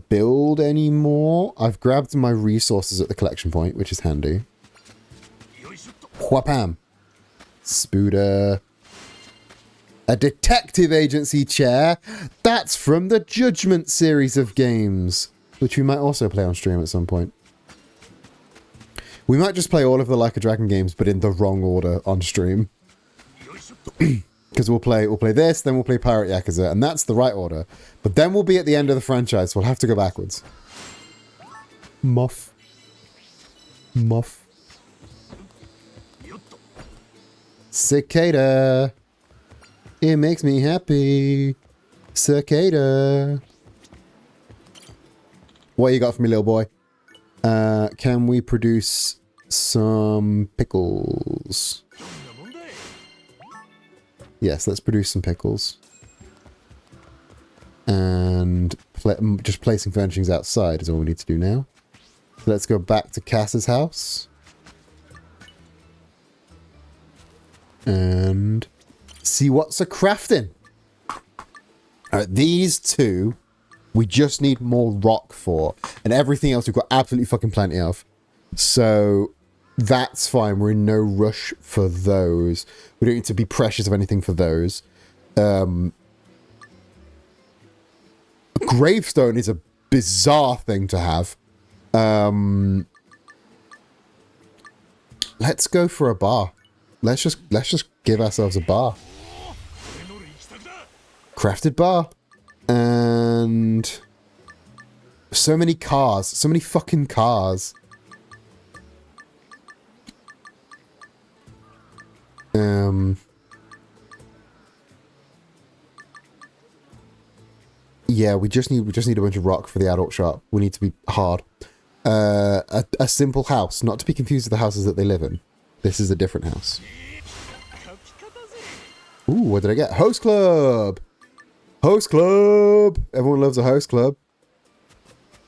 build any more. I've grabbed my resources at the collection point, which is handy. Whapam. Spooder. A detective agency chair. That's from the Judgment series of games, which we might also play on stream at some point. We might just play all of the Like a Dragon games, but in the wrong order on stream. Because we'll play this, then we'll play Pirate Yakuza, and that's the right order. But then we'll be at the end of the franchise, so we'll have to go backwards. Muff. Muff. Cicada. It makes me happy. Cicada. What you got for me, little boy? Can we produce some pickles? Yes, let's produce some pickles. And just placing furnishings outside is all we need to do now. So let's go back to Cass's house. And see what's a crafting. Alright, these two we just need more rock for. And everything else we've got absolutely fucking plenty of. So that's fine. We're in no rush for those. We don't need to be precious of anything for those. Gravestone is a bizarre thing to have. Let's go for a bar. Let's just give ourselves a bar. Crafted bar. And so many cars. So many fucking cars. Yeah, we just need a bunch of rock for the adult shop. We need to be hard. A simple house, not to be confused with the houses that they live in. This is a different house. Ooh, what did I get? Host club! Host club! Everyone loves a host club.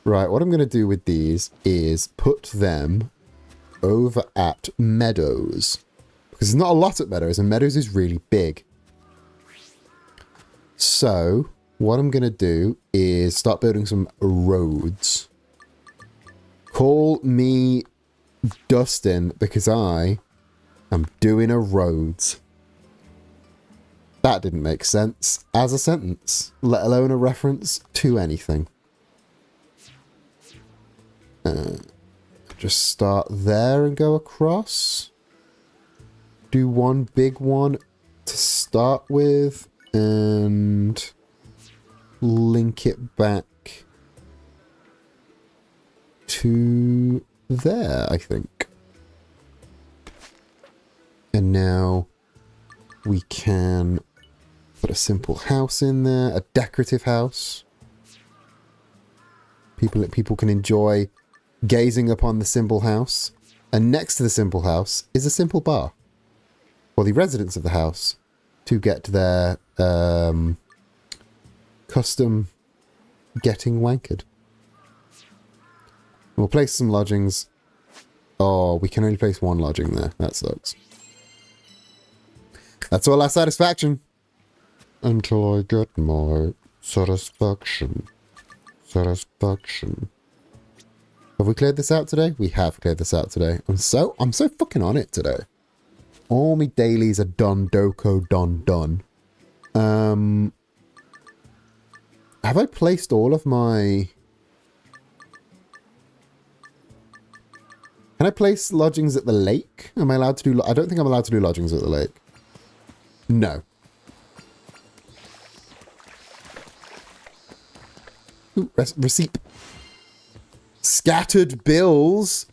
Right, what I'm going to do with these is put them over at Meadows. Because there's not a lot at Meadows, and Meadows is really big. So, what I'm going to do is start building some roads. Call me Dustin, because I am doing a roads. That didn't make sense as a sentence, let alone a reference to anything. Just start there and go across. Do one big one to start with and link it back to there, I think. And now we can put a simple house in there, a decorative house. People can enjoy gazing upon the simple house. And next to the simple house is a simple bar for the residents of the house to get their custom getting wankered. We'll place some lodgings. Oh, we can only place one lodging there. That sucks. That's all our satisfaction. Until I get my satisfaction. Satisfaction. Have we cleared this out today? We have cleared this out today. I'm so fucking on it today. All my dailies are Dondoko done. Have I placed all of my... Can I place lodgings at the lake? Am I allowed to do... I don't think I'm allowed to do lodgings at the lake. No. Ooh, receipt. Scattered bills.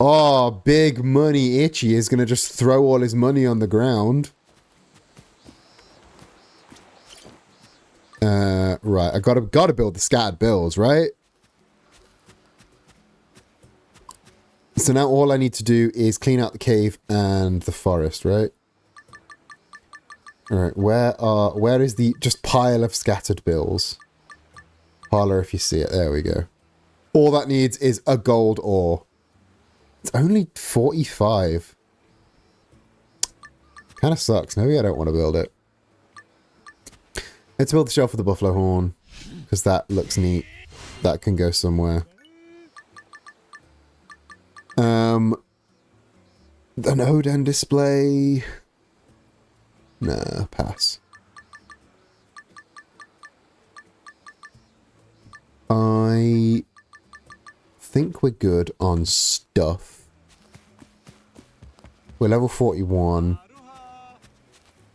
Oh, big money Itchy is going to just throw all his money on the ground. Right. I gotta build the scattered bills, right? So now all I need to do is clean out the cave and the forest, right? Alright, where is the just pile of scattered bills? Holler if you see it. There we go. All that needs is a gold ore. It's only 45. Kind of sucks. Maybe I don't want to build it. Let's build the shelf with the buffalo horn. Because that looks neat. That can go somewhere. An Oden display. Nah, pass. I think we're good on stuff. We're level 41.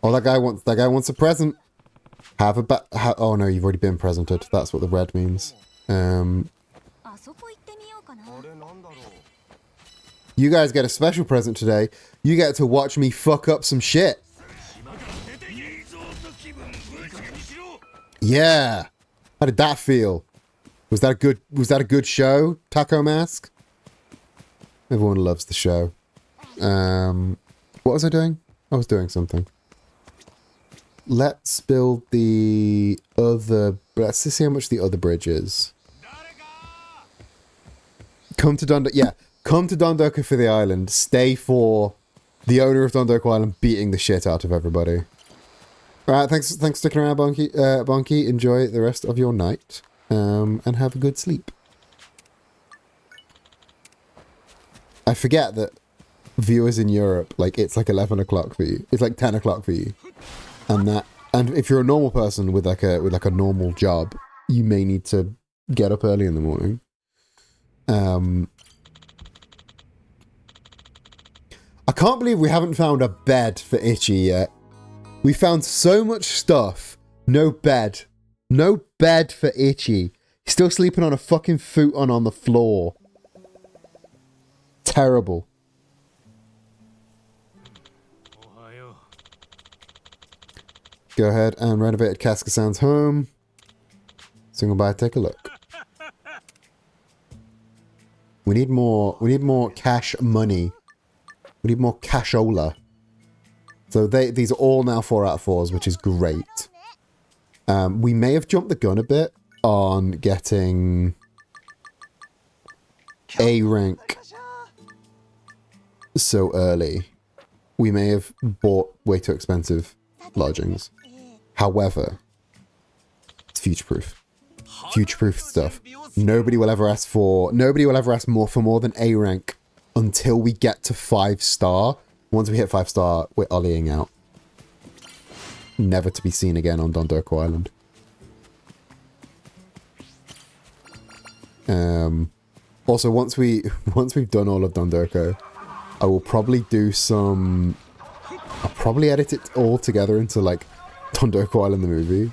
Oh, that guy wants a present. Have a oh no, you've already been presented. That's what the red means. You guys get a special present today. You get to watch me fuck up some shit. Yeah. How did that feel? Was that a good show, Taco Mask? Everyone loves the show. What was I doing? I was doing something. Let's build the other... Let's see how much the other bridge is. Come to Dondoko. Yeah, come to Dondoko for the island. Stay for the owner of Dondoko Island beating the shit out of everybody. Alright, thanks for sticking around, Bonky. Enjoy the rest of your night. And have a good sleep. I forget that viewers in Europe, like, it's like 11 o'clock for you. It's like 10 o'clock for you. And if you're a normal person with like a normal job, you may need to get up early in the morning. I can't believe we haven't found a bed for Itchy yet. We found so much stuff. No bed. No bed for Itchy. He's still sleeping on a fucking futon on the floor. Terrible. Go ahead and renovate Casca-san's home. Single by, take a look. We need more cash money. We need more cashola. So these are all now 4 out of 4s, which is great. We may have jumped the gun a bit on getting A rank so early. We may have bought way too expensive lodgings. However, it's future-proof. Future-proof stuff. Nobody will ever ask more for more than A rank until we get to 5-star. Once we hit 5-star, we're ollieing out. Never to be seen again on Dondoko Island. Also, once we've done all of Dondoko, I will probably do some... I'll probably edit it all together into, like, Dondoko Island the movie.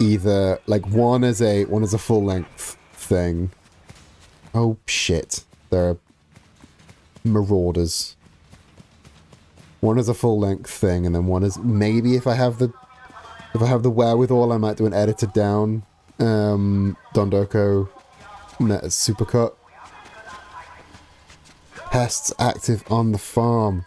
Either, like, one as a full-length thing. Oh, shit. There are marauders. One is a full-length thing, and then one is... Maybe if I have the wherewithal, I might do an edited down Dondoko supercut. Pests active on the farm.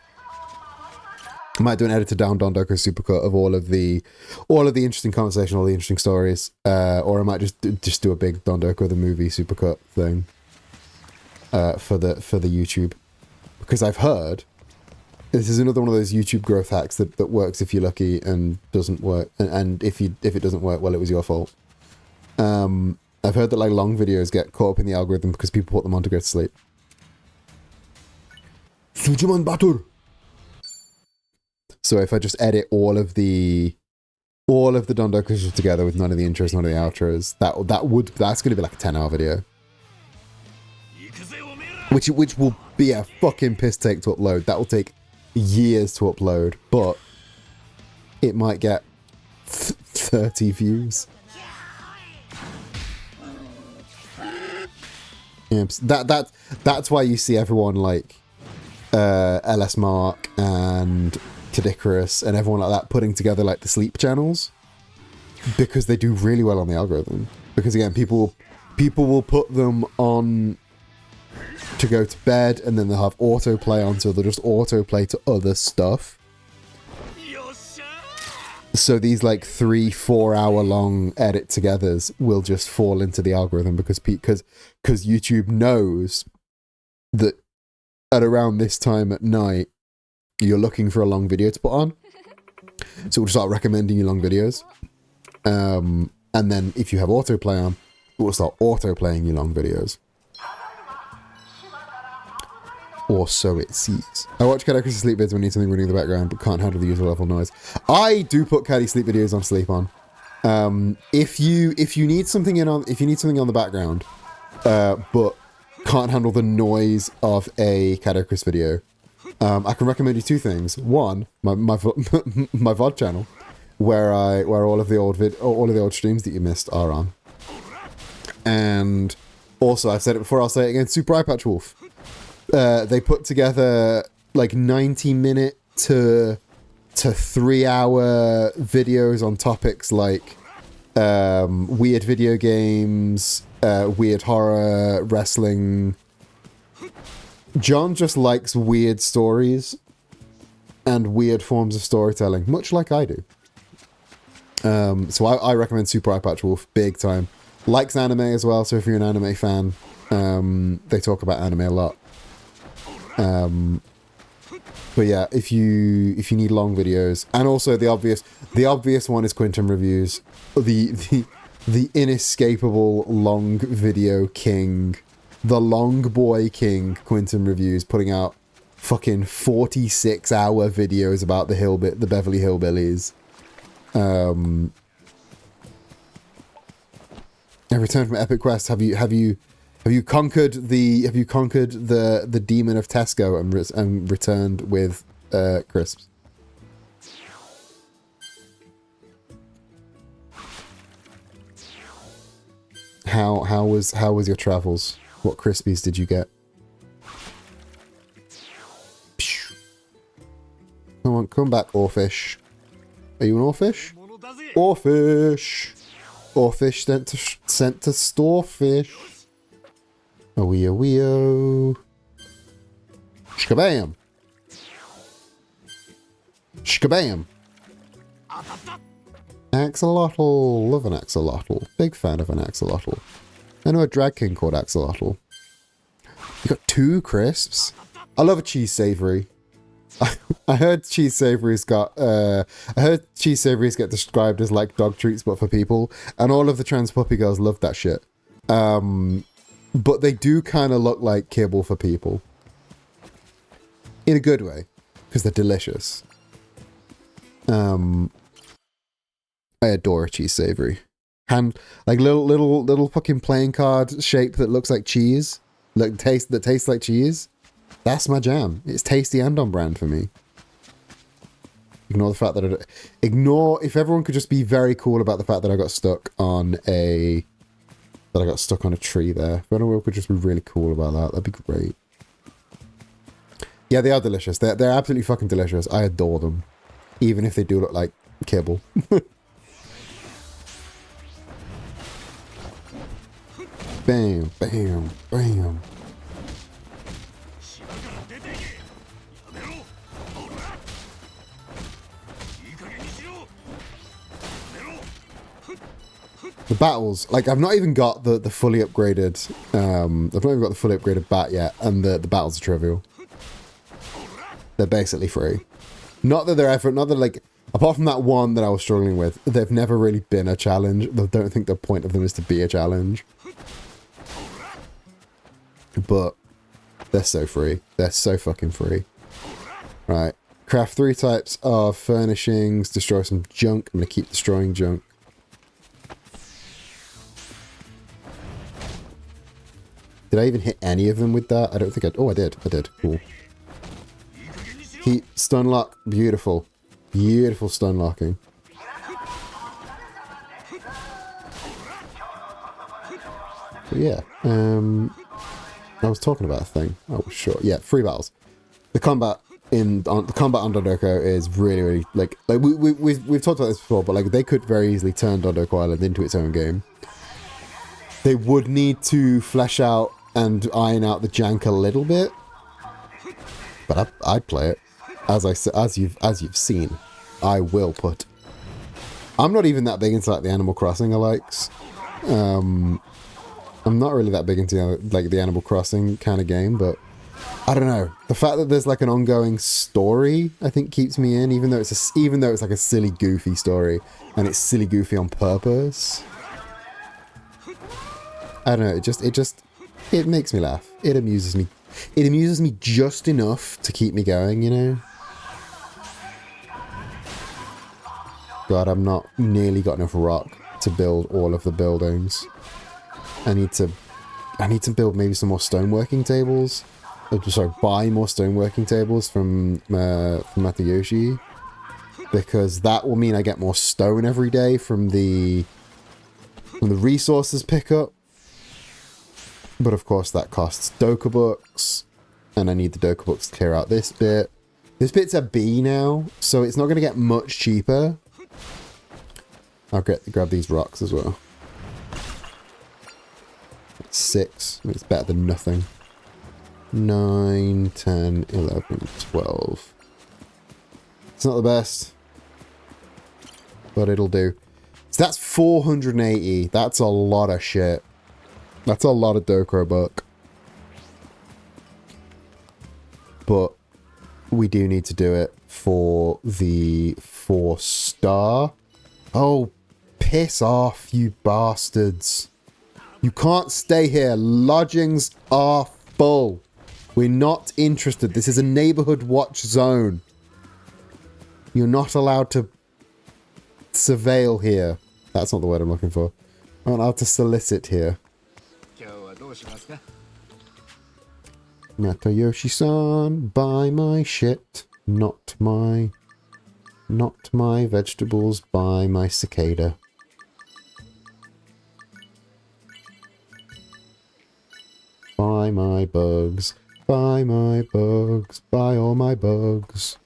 I might do an edited down Dondoko supercut of all of the interesting conversation, all the interesting stories, or I might just do a big Dondoko the movie supercut thing for the YouTube, because I've heard this is another one of those YouTube growth hacks that works if you're lucky and doesn't work, and if it doesn't work, well, it was your fault. I've heard that like long videos get caught up in the algorithm because people put them on to go to sleep. Sujuman Batur. So if I just edit all of the Dondokas together with none of the intros, none of the outros, that's going to be like a 10-hour video, which will be a fucking piss take to upload. That will take years to upload, but it might get 30 views. Yeah, that's why you see everyone like LS Mark and Kadikarus and everyone like that putting together like the sleep channels, because they do really well on the algorithm. Because again, people will put them on to go to bed, and then they'll have autoplay on, so they'll just autoplay to other stuff. So these like 3-4 hour long edit togethers will just fall into the algorithm because YouTube knows that at around this time at night you're looking for a long video to put on, so we'll start recommending you long videos, and then if you have autoplay on, we'll start autoplaying you long videos. Or so it seems. I watch Kadikarus' sleep vids when I need something running in the background, but can't handle the usual level noise. I do put Caddy sleep videos on sleep on. If you need something on the background, but can't handle the noise of a Kadikarus video, I can recommend you two things. One, my my VOD channel, where all of the old streams that you missed are on. And also, I've said it before, I'll say it again, Super Eye Patch Wolf. They put together like 90-minute to 3-hour videos on topics like weird video games, weird horror, wrestling. John just likes weird stories and weird forms of storytelling, much like I do. So I recommend Super Eye Patch Wolf big time. Likes anime as well, so if you're an anime fan, they talk about anime a lot. But yeah, if you need long videos, and also the obvious one is Quintum Reviews, the inescapable long video king, the long boy king, Quintum Reviews, putting out fucking 46-hour videos about the Beverly Hillbillies. I returned from Epic Quest. Have you conquered the demon of Tesco and returned with crisps? How was your travels? What crispies did you get? Come back, Oarfish. Are you an Oarfish? Oarfish. Oarfish sent to Storefish. Oh. Shkabam. Shkabam. Axolotl. Love an axolotl. Big fan of an axolotl. I know a drag king called Axolotl. You got 2 crisps. I love a cheese savory. I heard cheese savories get described as like dog treats but for people, and all of the trans puppy girls love that shit. But they do kind of look like kibble for people. In a good way, because they're delicious. I adore a cheese savory. Like little fucking playing card shape that looks like cheese, that tastes like cheese. That's my jam. It's tasty and on brand for me. Ignore the fact that if everyone could just be very cool about the fact that I got stuck on a tree there. If everyone could just be really cool about that, that'd be great. Yeah, they are delicious. They're absolutely fucking delicious. I adore them, even if they do look like kibble. Bam, bam, bam. The battles, like, I've not even got the fully upgraded, bat yet, and the battles are trivial. They're basically free. Not that like, apart from that one that I was struggling with, they've never really been a challenge. I don't think the point of them is to be a challenge. But they're so free. They're so fucking free. Right. Craft 3 types of furnishings, destroy some junk. I'm going to keep destroying junk. Did I even hit any of them with that? I don't think I... Oh, I did. I did. Cool. Keep stun lock. Beautiful. Beautiful stun locking. But yeah. I was talking about a thing. Oh, sure. Yeah, 3 battles. The combat on Dondoko is really like we've talked about this before, but like they could very easily turn Dondoko Island into its own game. They would need to flesh out and iron out the jank a little bit, but I'd play it. As you've seen, I will put. I'm not even that big into like the Animal Crossing likes. I'm not really that big into like the Animal Crossing kind of game, but I don't know. The fact that there's like an ongoing story, I think keeps me in, even though it's like a silly, goofy story, and it's silly, goofy on purpose. I don't know. It makes me laugh. It amuses me. It amuses me just enough to keep me going, you know? God, I've not nearly got enough rock to build all of the buildings. I need to build maybe some more stoneworking tables. sorry, buy more stoneworking tables from Matayoshi, because that will mean I get more stone every day from the resources pickup. But of course that costs Doka books, and I need the Doka books to clear out this bit. This bit's a B now, so it's not going to get much cheaper. I'll grab these rocks as well. 6. It's better than nothing. 9, 10, 11, 12. It's not the best, but it'll do. So that's 480. That's a lot of shit. That's a lot of Dokuro book. But we do need to do it for the 4-star. Oh, piss off, you bastards. You can't stay here. Lodgings are full. We're not interested. This is a neighborhood watch zone. You're not allowed to surveil here. That's not the word I'm looking for. I'm not allowed to solicit here. Natayoshi-san, buy my shit. Not my vegetables, buy my cicada. Buy my bugs. Buy my bugs. Buy all my bugs.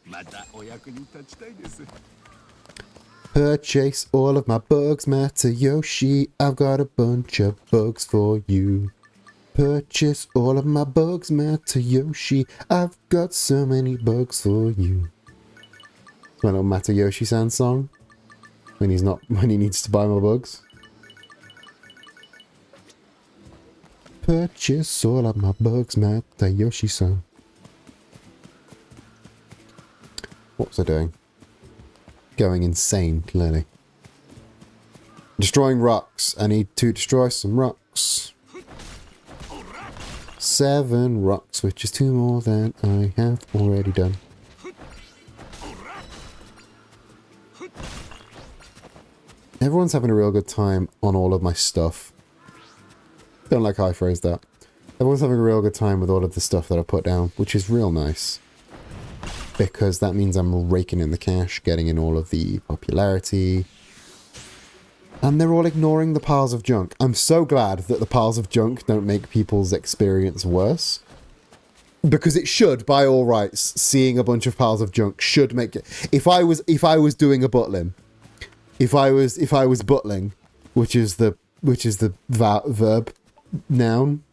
Purchase all of my bugs, Matayoshi. I've got a bunch of bugs for you. Purchase all of my bugs, Matayoshi. I've got so many bugs for you. It's my little Matayoshi-san song. When he needs to buy more bugs. Purchase all of my bugs, Matayoshi-san. What was I doing? Going insane, clearly. Destroying rocks. I need to destroy some rocks. 7 rocks, which is 2 more than I have already done. Everyone's having a real good time on all of my stuff. Don't like how I phrased that. Everyone's having a real good time with all of the stuff that I put down, which is real nice. Because that means I'm raking in the cash, getting in all of the popularity. And they're all ignoring the piles of junk. I'm so glad that the piles of junk don't make people's experience worse. Because it should, by all rights, seeing a bunch of piles of junk should make it... If I was doing a buttling, if I was buttling, which is the verb, noun,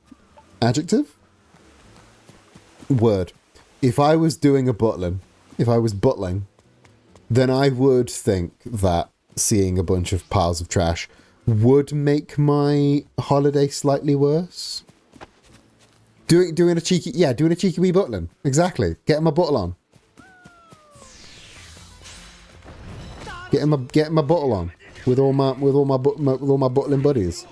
adjective, word. If I was doing a buttling, then I would think that seeing a bunch of piles of trash would make my holiday slightly worse. Doing a cheeky wee buttling. Exactly. Getting my buttle on. Getting my buttle on with all my buttling buddies.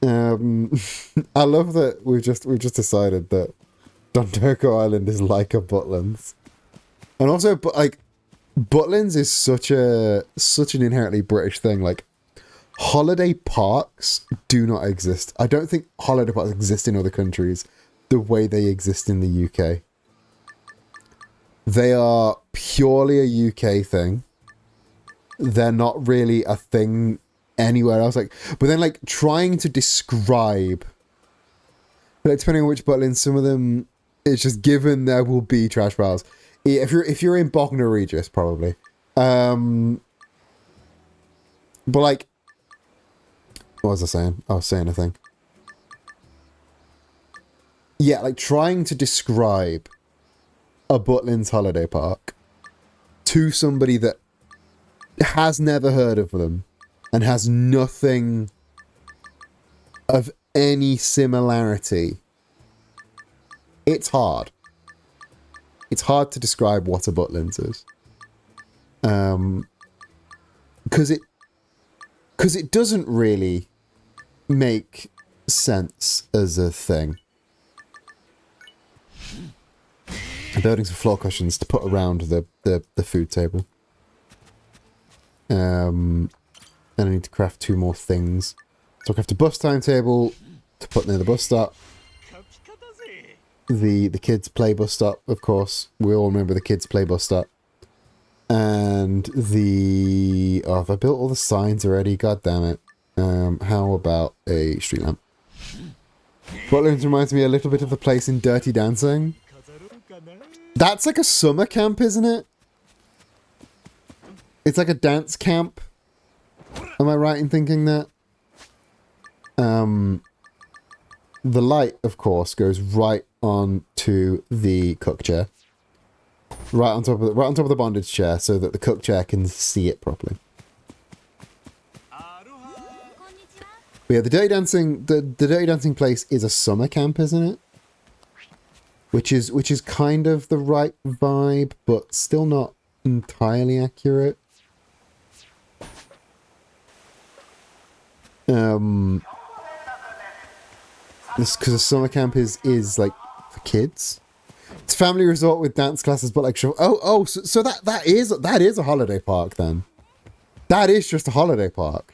I love that we've just decided that Dondoko Island is like a Butlins. And also, but like, Butlins is such an inherently British thing. Like, holiday parks do not exist. I don't think holiday parks exist in other countries the way they exist in the UK. They are purely a UK thing. They're not really a thing anywhere else. Like, but then like trying to describe, like, depending on which Butlins, some of them, it's just given there will be trash piles. If you're in Bognor Regis, probably. But like, what was I saying? I was saying a thing. Yeah, like trying to describe a Butlins holiday park to somebody that has never heard of them and has nothing of any similarity. It's hard. It's hard to describe what a Butlins is. Because it doesn't really make sense as a thing. Building some floor cushions to put around the food table. And I need to craft 2 more things. So I craft a bus timetable to put near the bus stop. the kids play bus stop, of course. We all remember the kids play bus stop. And have I built all the signs already? God damn it. How about a street lamp? Scotland reminds me a little bit of the place in Dirty Dancing. That's like a summer camp, isn't it? It's like a dance camp. Am I right in thinking that? The light, of course, goes right onto the cook chair. Right on top of the bondage chair, so that the cook chair can see it properly. But yeah, the Dirty Dancing place is a summer camp, isn't it? Which is kind of the right vibe, but still not entirely accurate. This because a summer camp is like for kids. It's family resort with dance classes, but like so that is a holiday park then. That is just a holiday park.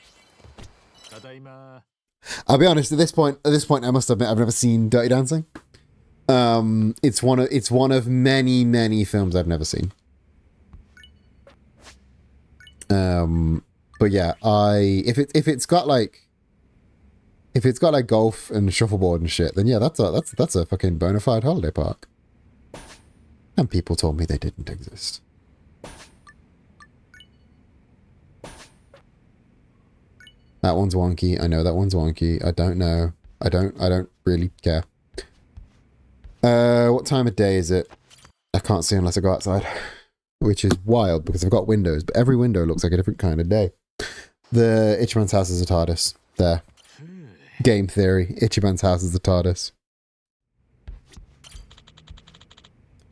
I'll be honest, at this point I must admit I've never seen Dirty Dancing. It's one of many films I've never seen. But yeah, if it's got like golf and shuffleboard and shit, then yeah, that's a fucking bona fide holiday park. And people told me they didn't exist. That one's wonky. I know that one's wonky. I don't know. I don't really care. What time of day is it? I can't see unless I go outside. Which is wild because I've got windows, but every window looks like a different kind of day. The Ichiban's house is a TARDIS. There. Game theory. Ichiban's house is the TARDIS.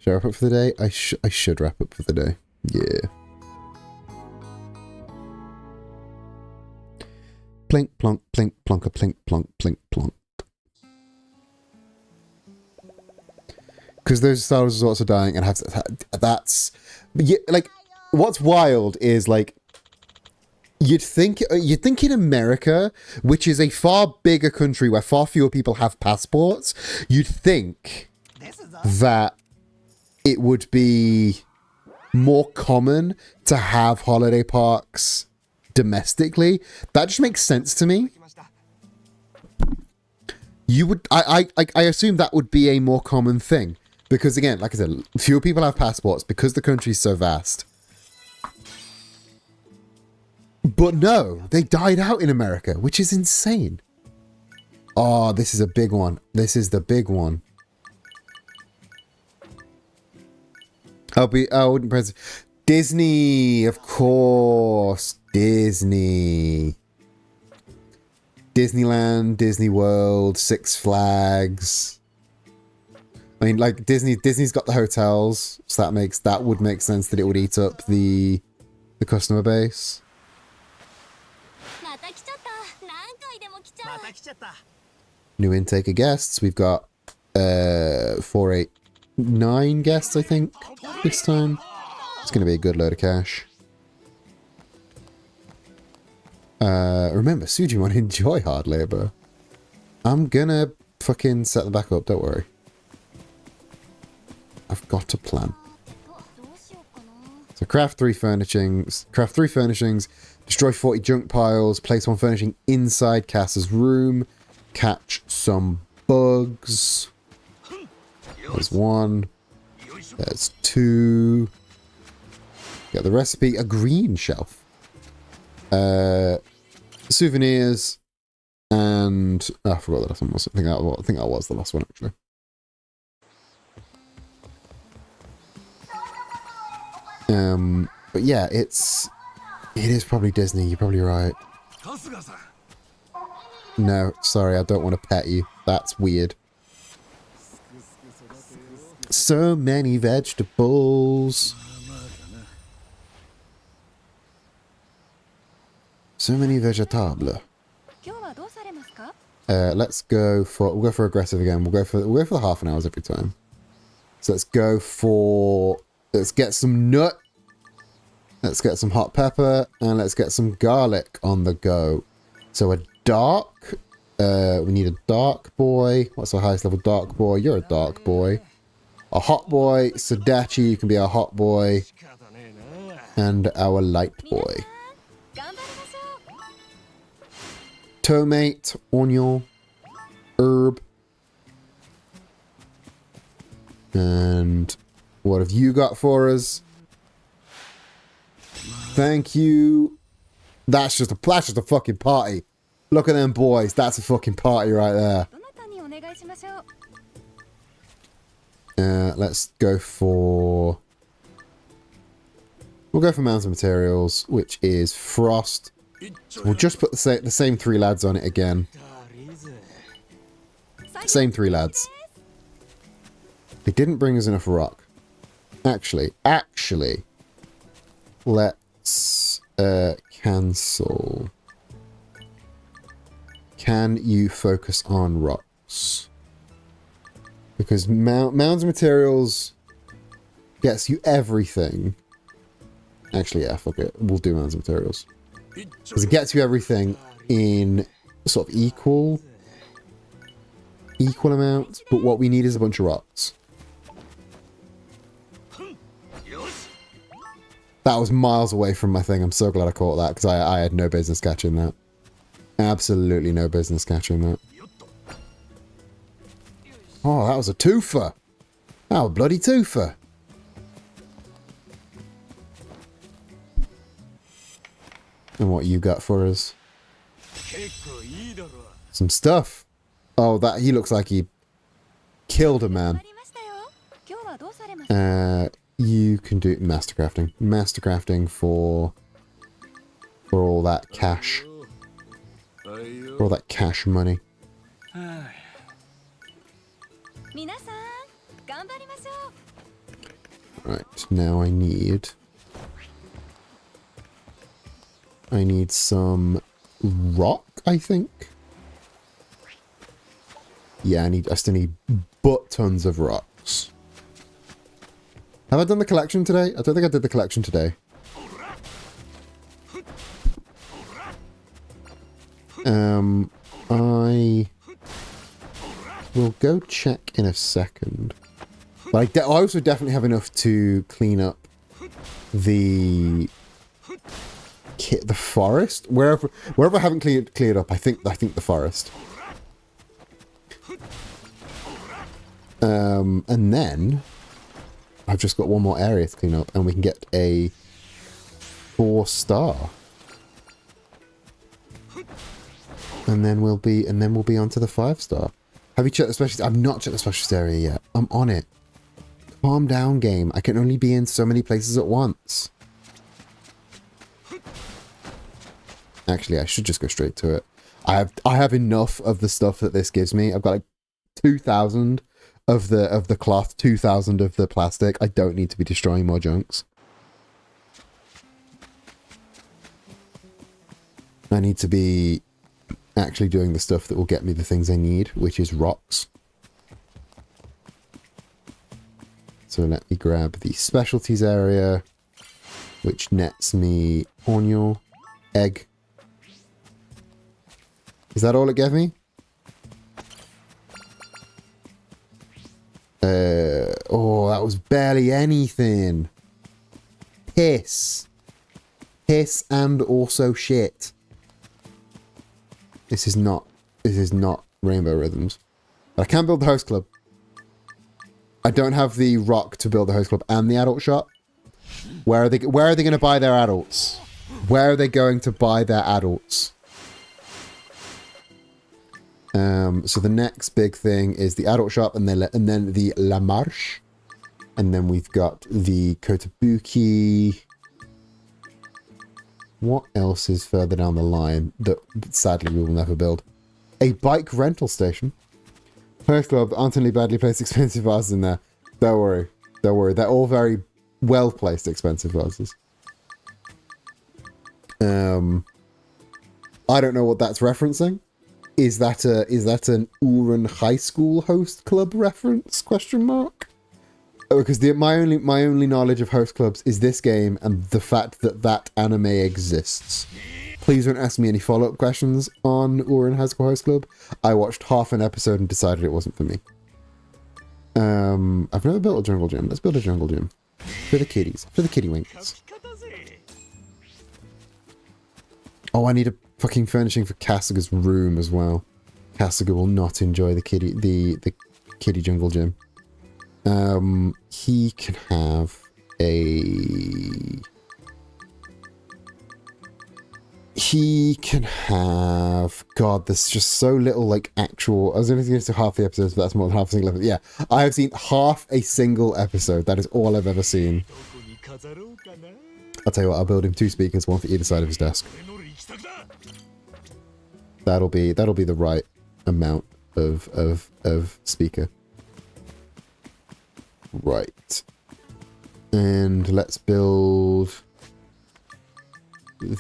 Should I wrap up for the day? I should wrap up for the day. Yeah. Plink, plonk, plink, plonka, plink, plonk, plink, plonk. Because those Star Wars resorts are dying, and that's... Yeah, like, what's wild is, like, you'd think in America, which is a far bigger country where far fewer people have passports, you'd think that it would be more common to have holiday parks domestically. That just makes sense to me. You would, I assume that would be a more common thing. Because again, like I said, fewer people have passports because the country's so vast. But no, they died out in America, which is insane. Oh, this is a big one. This is the big one. I wouldn't press Disney, of course. Disney. Disneyland, Disney World, Six Flags. I mean, like Disney's got the hotels, so that would make sense that it would eat up the customer base. New intake of guests. We've got 489 guests, I think, this time. It's going to be a good load of cash. Remember, Sujimon, enjoy hard labor. I'm gonna fucking set them back up, don't worry. I've got a plan. So craft 3 furnishings, destroy 40 junk piles, place 1 furnishing inside Cass's room, catch some bugs. There's 1. There's 2. Get the recipe, a green shelf. Souvenirs, and I forgot the last one was. I think that was the last one actually. But yeah, it is probably Disney. You're probably right. No, sorry, I don't want to pet you. That's weird. So many vegetables. So many vegetables. We'll go for aggressive again. We'll go for the half an hours every time. So let's get some nut. Let's get some hot pepper, and let's get some garlic on the go. So a dark We need a dark boy. What's our highest level dark boy? You're a dark boy. A hot boy. Sadachi, you can be our hot boy. And our light boy. Tomate, onion, herb. And what have you got for us? Thank you. That's just a fucking party. Look at them boys. That's a fucking party right there. Let's go for... We'll go for mountain materials, which is frost. We'll just put the same 3 lads on it again. Same 3 lads. They didn't bring us enough rock. Actually, let's cancel. Can you focus on rocks? Because mounds materials gets you everything. Actually, yeah, fuck it. We'll do mounds materials. Because it gets you everything in sort of equal amounts, but what we need is a bunch of rocks. That was miles away from my thing. I'm so glad I caught that, because I had no business catching that. Absolutely no business catching that. Oh, that was a twofer. That was a bloody twofer. And what you got for us? Some stuff. Oh, that he looks like he killed a man. You can do mastercrafting. Mastercrafting for all that cash. For all that cash money. Right, now I need some rock, I think. Yeah, I still need butt tons of rocks. Have I done the collection today? I don't think I did the collection today. I will go check in a second. But I also definitely have enough to clean up the forest. Wherever I haven't cleared up, I think the forest. And then I've just got one more area to clean up, and we can get a 4-star. And then we'll be onto the 5-star. Have you checked the specialist? I've not checked the specialist area yet. I'm on it. Calm down, game. I can only be in so many places at once. Actually, I should just go straight to it. I have enough of the stuff that this gives me. I've got like 2,000 of the cloth, 2,000 of the plastic. I don't need to be destroying more junks. I need to be actually doing the stuff that will get me the things I need, which is rocks. So let me grab the specialties area, which nets me onion, egg. Is that all it gave me? Oh, that was barely anything. Piss. Piss and also shit. This is not Rainbow Rhythms. But I can build the host club. I don't have the rock to build the host club and the adult shop. Where are they going to buy their adults? Where are they going to buy their adults? So the next big thing is the adult shop, and then the La Marche, and then we've got the Kotobuki. What else is further down the line that sadly we will never build? A bike rental station. Host club, aren't any badly placed expensive vases in there. Don't worry. Don't worry. They're all very well placed expensive vases. I don't know what that's referencing. Is that an Uran High School host club reference? Question mark. Because my only knowledge of host clubs is this game and the fact that anime exists. Please don't ask me any follow-up questions on Orin High School Host Club. I watched half an episode and decided it wasn't for me. I've never built a jungle gym. Let's build a jungle gym. For the kitties. For the kitty winks. Oh, I need a fucking furnishing for Kasuga's room as well. Kasuga will not enjoy the kitty jungle gym. He can have a... He can have... God, there's just so little, like, actual... I was only going to say half the episodes, but that's more than half a single episode. Yeah, I have seen half a single episode. That is all I've ever seen. I'll tell you what, I'll build him 2 speakers, one for either side of his desk. That'll be the right amount of speaker. Right. And let's build...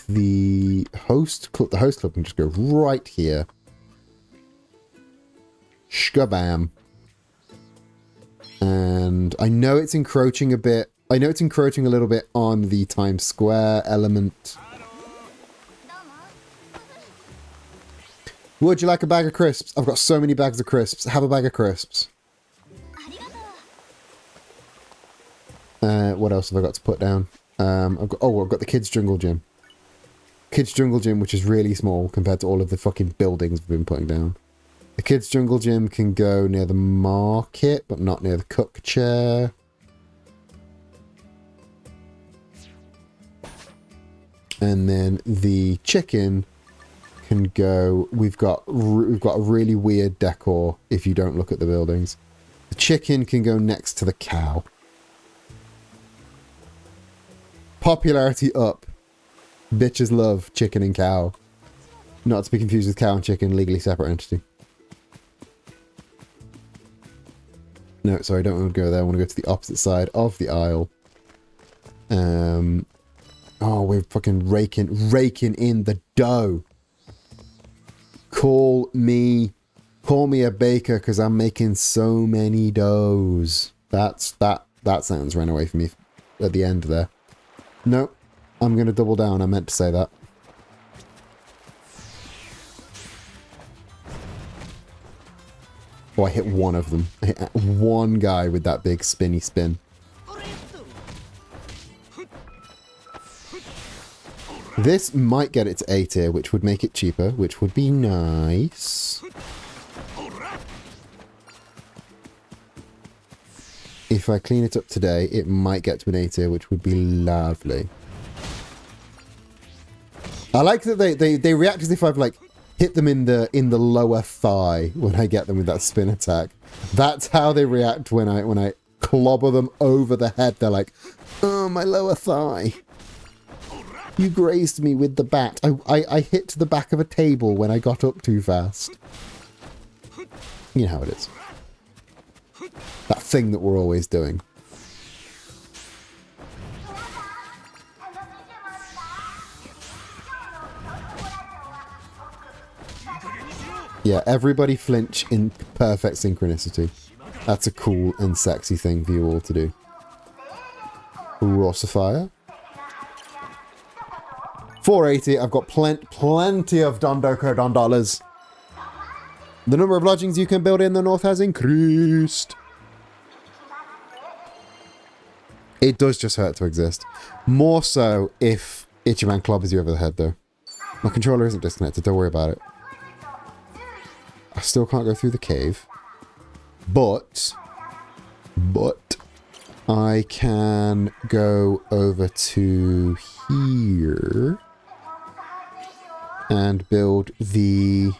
the host club. The host club can just go right here. Shkabam. And I know it's encroaching a bit. I know it's encroaching a little bit on the Times Square element. Would you like a bag of crisps? I've got so many bags of crisps. Have a bag of crisps. What else have I got to put down? I've got the kids' jungle gym. Kids' jungle gym, which is really small compared to all of the fucking buildings we've been putting down. The kids' jungle gym can go near the market, but not near the cook chair. And then the chicken can go... We've got a really weird decor if you don't look at the buildings. The chicken can go next to the cow. Popularity up. Bitches love chicken and cow. Not to be confused with cow and chicken, legally separate entity. No, sorry, I don't want to go there. I want to go to the opposite side of the aisle. Oh, we're fucking raking in the dough. Call me a baker because I'm making so many doughs. That sounds ran away from me at the end there. Nope. I'm going to double down. I meant to say that. Oh, I hit one of them. I hit one guy with that big spinny spin. This might get it to A tier, which would make it cheaper, which would be nice. If I clean it up today, it might get to an A tier, which would be lovely. I like that they react as if I've like hit them in the lower thigh when I get them with that spin attack. That's how they react when I clobber them over the head. They're like, "Oh, my lower thigh. You grazed me with the bat. I hit the back of a table when I got up too fast." You know how it is. That thing that we're always doing. Yeah, everybody flinch in perfect synchronicity. That's a cool and sexy thing for you all to do. Rossifier. 480. I've got plenty of Dondoko Dondollars. The number of lodgings you can build in the north has increased. It does just hurt to exist. More so if Ichiban clobbers you over the head, though. My controller isn't disconnected. Don't worry about it. I still can't go through the cave. But I can go over to here and build the...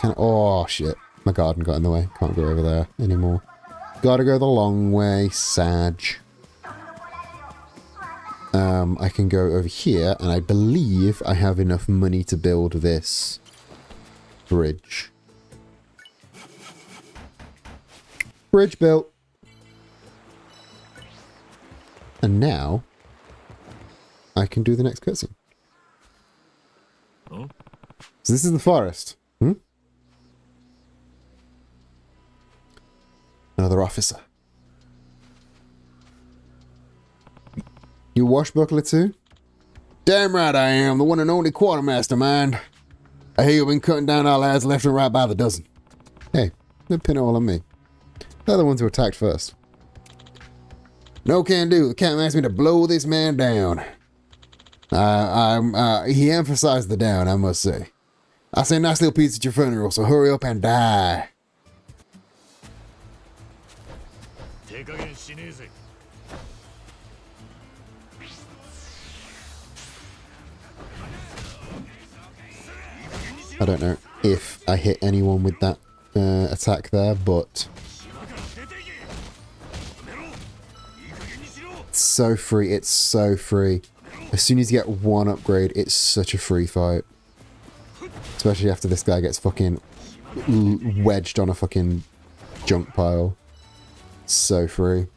Oh, shit. My garden got in the way. Can't go over there anymore. Gotta go the long way, Sag. I can go over here, and I believe I have enough money to build this bridge. Bridge built. And now I can do the next cutscene. Oh. So this is the forest. Another officer. You washbuckler too? Damn right I am, the one and only quartermaster, mind. I hear you've been cutting down our lads left and right by the dozen. Hey, don't pin it all on me. They're the ones who attacked first. No can do. The captain asked me to blow this man down. He emphasized the down, I must say. I say nice little piece at your funeral, so hurry up and die. I don't know if I hit anyone with that attack there, but it's so free. It's so free. As soon as you get one upgrade, it's such a free fight. Especially after this guy gets fucking wedged on a fucking junk pile. So free.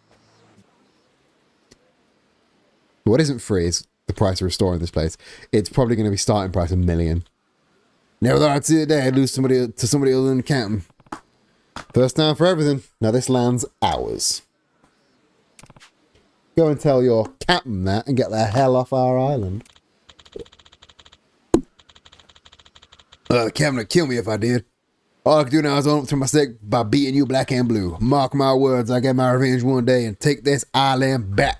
What isn't free is the price of restoring this place. It's probably going to be starting price $1 million. Never thought I'd see a day I'd lose somebody to somebody other than the captain. First time for everything. Now this land's ours. Go and tell your captain that and get the hell off our island. The captain would kill me if I did. All I could do now is own up to my mistake by beating you black and blue. Mark my words, I get my revenge one day and take this island back.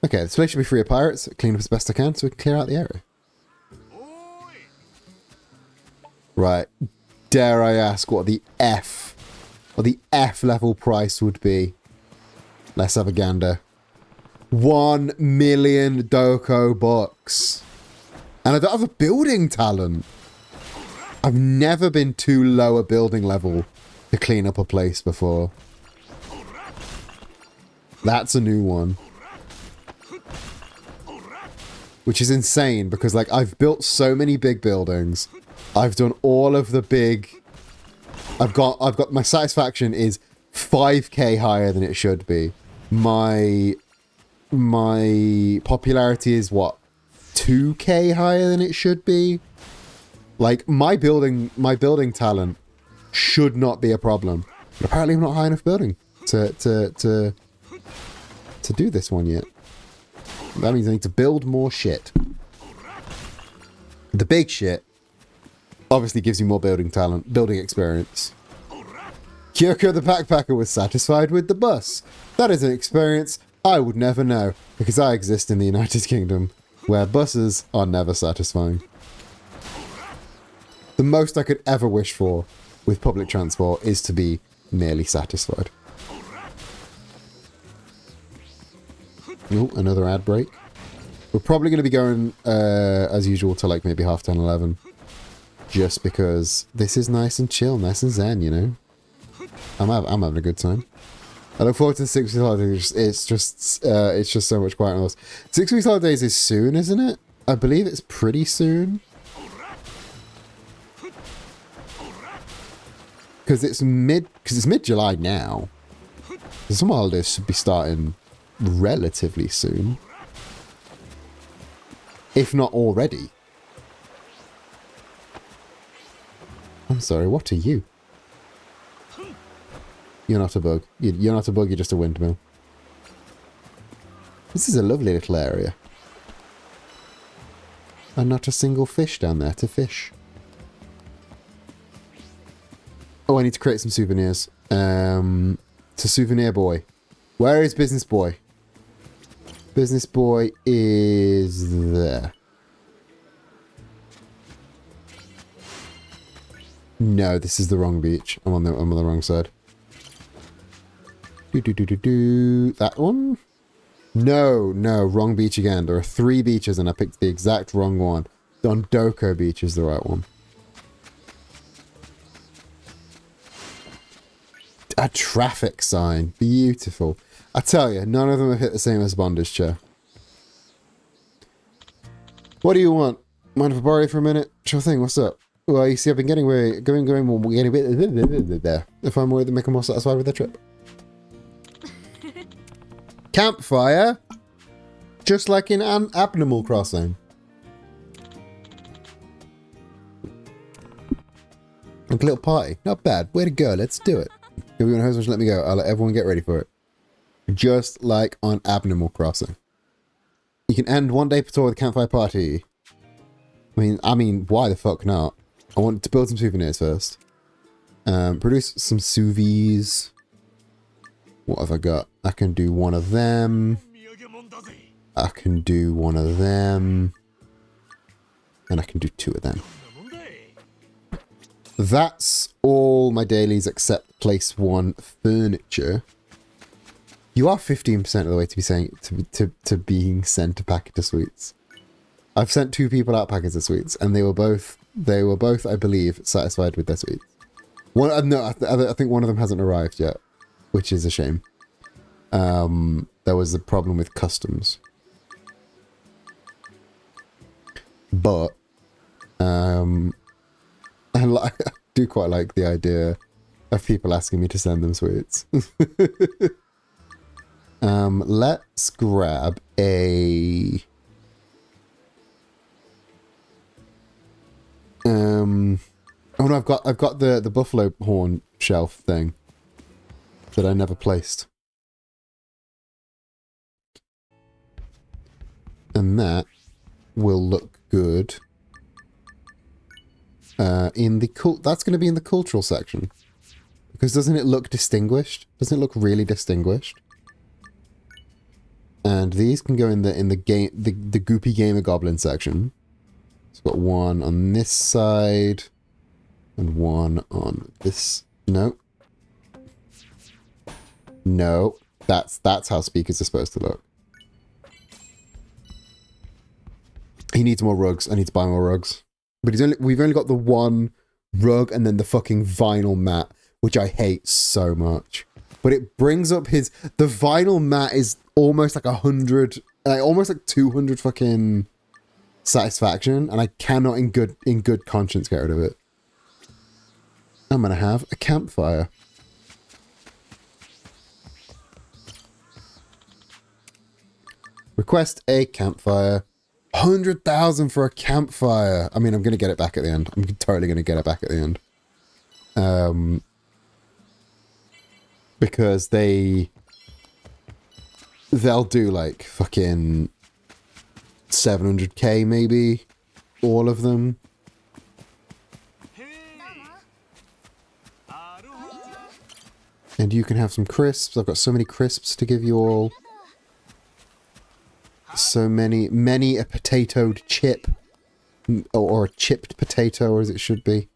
Okay, this place should be free of pirates. Clean up as best I can so we can clear out the area. Right. Dare I ask what the F level price would be? Let's have a gander. 1 million Doko bucks. And I don't have a building talent. I've never been too low a building level to clean up a place before. That's a new one. Which is insane because, like, I've built so many big buildings. I've done all of the big... I've got my satisfaction is 5k higher than it should be. My popularity is what? 2k higher than it should be? Like, my building talent should not be a problem. But apparently I'm not high enough building to do this one yet. That means I need to build more shit. The big shit obviously gives you more building talent, building experience. Kyoko the backpacker was satisfied with the bus. That is an experience I would never know, because I exist in the United Kingdom, where buses are never satisfying. The most I could ever wish for with public transport is to be merely satisfied. Oh, another ad break. We're probably going to be going, as usual, to like maybe 10:30, 11. Just because this is nice and chill, nice and zen, you know? I'm having a good time. I look forward to the 6 weeks holidays. It's just so much quiet on us. 6 weeks holidays is soon, isn't it? I believe it's pretty soon. Because it's mid-July now. The summer holidays should be starting relatively soon. If not already. I'm sorry, what are you? You're not a bug. You're not a bug, you're just a windmill. This is a lovely little area. And not a single fish down there to fish. Oh, I need to create some souvenirs. It's a souvenir boy. Where is business boy? Business boy is there. No, this is the wrong beach. I'm on the wrong side. That one? No, wrong beach again. There are 3 beaches and I picked the exact wrong one. Dondoko beach is the right one. A traffic sign. Beautiful. I tell you, none of them have hit the same as bondage chair. What do you want? Mind if I borrow you for a minute? Sure thing, what's up? Well, you see, I've been getting a bit there. If I'm worried, they make them more satisfied with their trip. Campfire? Just like in an Abnormal Crossing. Like a little party. Not bad. Way to go. Let's do it. If you want to host, let me go. I'll let everyone get ready for it. Just like on Abnormal Crossing. You can end one day per tour with a campfire party. I mean, why the fuck not? I want to build some souvenirs first. Produce some sous vides. What have I got? I can do one of them. I can do one of them. And I can do 2 of them. That's all my dailies except place 1 furniture. You are 15% of the way to be saying to being sent a packet of sweets. I've sent 2 people out packets of sweets, and they were both, I believe, satisfied with their sweets. No, I think one of them hasn't arrived yet, which is a shame. There was a problem with customs. But, I do quite like the idea of people asking me to send them sweets. Let's grab a... Oh no, I've got the buffalo horn shelf thing that I never placed. And that will look good. That's going to be in the cultural section. Because doesn't it look distinguished? Doesn't it look really distinguished? And these can go in the Goopy Gamer Goblin section. It's got one on this side. And one on this. No. No. That's how speakers are supposed to look. He needs more rugs. I need to buy more rugs. But we've only got the 1 rug and then the fucking vinyl mat, which I hate so much. But it brings up the vinyl mat is almost like 100, almost like 200 fucking satisfaction, and I cannot in good conscience get rid of it. I'm gonna have a campfire. Request a campfire. 100,000 for a campfire. I mean, I'm gonna get it back at the end. I'm totally gonna get it back at the end. Because they'll do like fucking 700k maybe, all of them. And you can have some crisps. I've got so many crisps to give you all. So many a potatoed chip. Or a chipped potato, as it should be.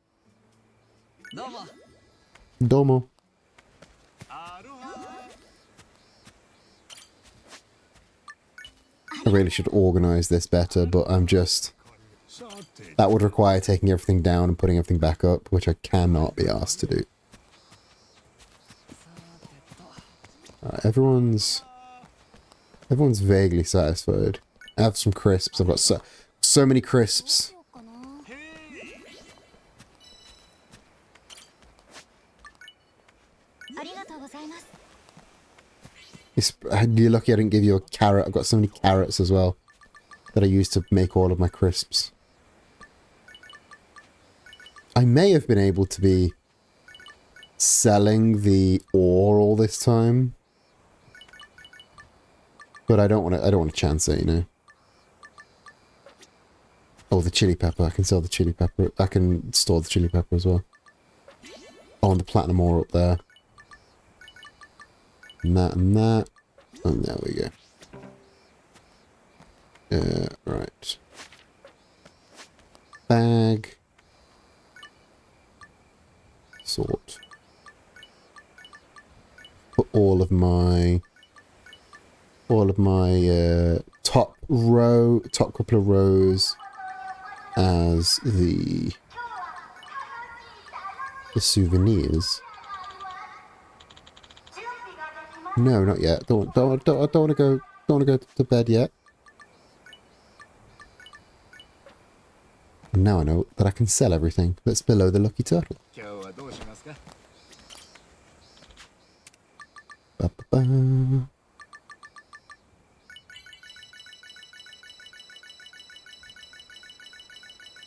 Domo. I really should organize this better, but I'm just... That would require taking everything down and putting everything back up, which I cannot be asked to do. Alright, everyone's vaguely satisfied. I have some crisps. I've got so many crisps. You're lucky I didn't give you a carrot. I've got so many carrots as well that I use to make all of my crisps. I may have been able to be selling the ore all this time. But I don't want to chance it, you know. Oh, the chili pepper. I can sell the chili pepper. I can store the chili pepper as well. Oh, and the platinum ore up there. And that and that. And there we go. Right. Bag. Sort. Put all of my top couple of rows as the souvenirs. No, not yet. Don't want to go to bed yet. And now I know that I can sell everything that's below the lucky turtle. Ba-ba-ba.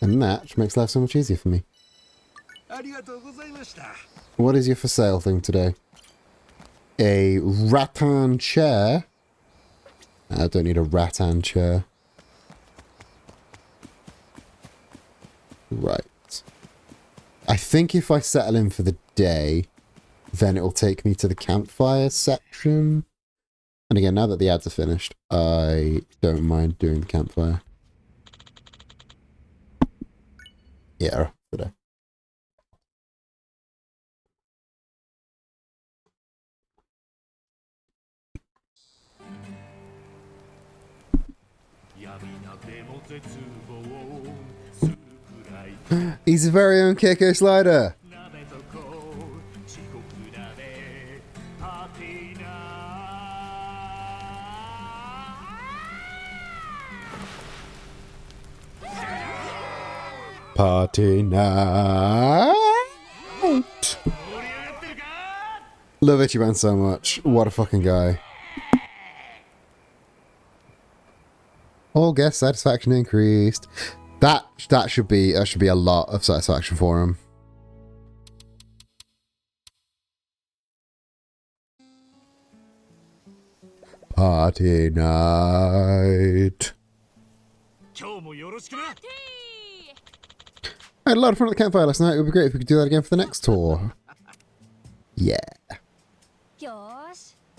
And that makes life so much easier for me. What is your for sale thing today? A rattan chair. I don't need a rattan chair. Right. I think if I settle in for the day, then it'll take me to the campfire section. And again, now that the ads are finished, I don't mind doing the campfire. Yeah, today. He's a very own KK Slider. Party night. Love Ichiban so much. What a fucking guy. All guest satisfaction increased. That should be a lot of satisfaction for him. Party night. I had a lot of fun at the campfire last night. It would be great if we could do that again for the next tour. Yeah.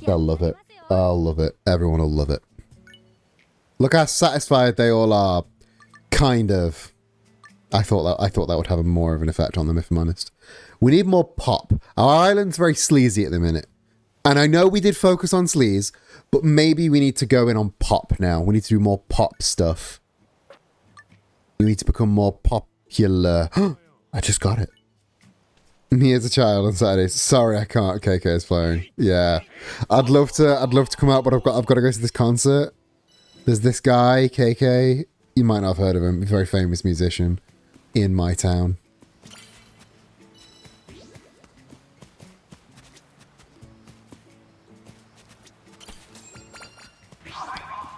I'll love it. I'll love it. Everyone will love it. Look how satisfied they all are. Kind of. I thought that would have more of an effect on them, if I'm honest. We need more pop. Our island's very sleazy at the minute. And I know we did focus on sleaze, but maybe we need to go in on pop now. We need to do more pop stuff. We need to become more popular. I just got it. Me as a child on Saturdays. Sorry, I can't. KK is playing. Yeah, I'd love to come out, but I've got to go to this concert. There's this guy, KK. You might not have heard of him. He's a very famous musician in my town.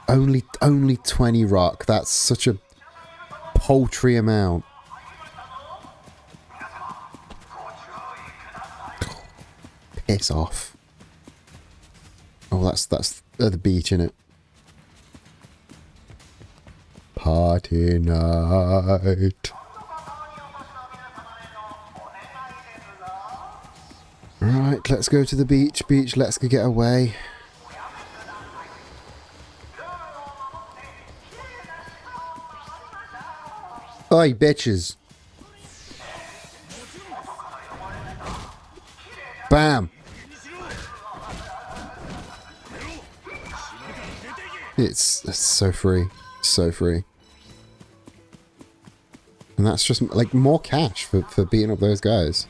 Only 20 rock. That's such a paltry amount. Piss off. Oh, that's the beach, innit? Party night. Right, let's go to the beach. Beach, let's go get away. Oi, bitches. Bam. It's so free. So free. And that's just like more cash for beating up those guys.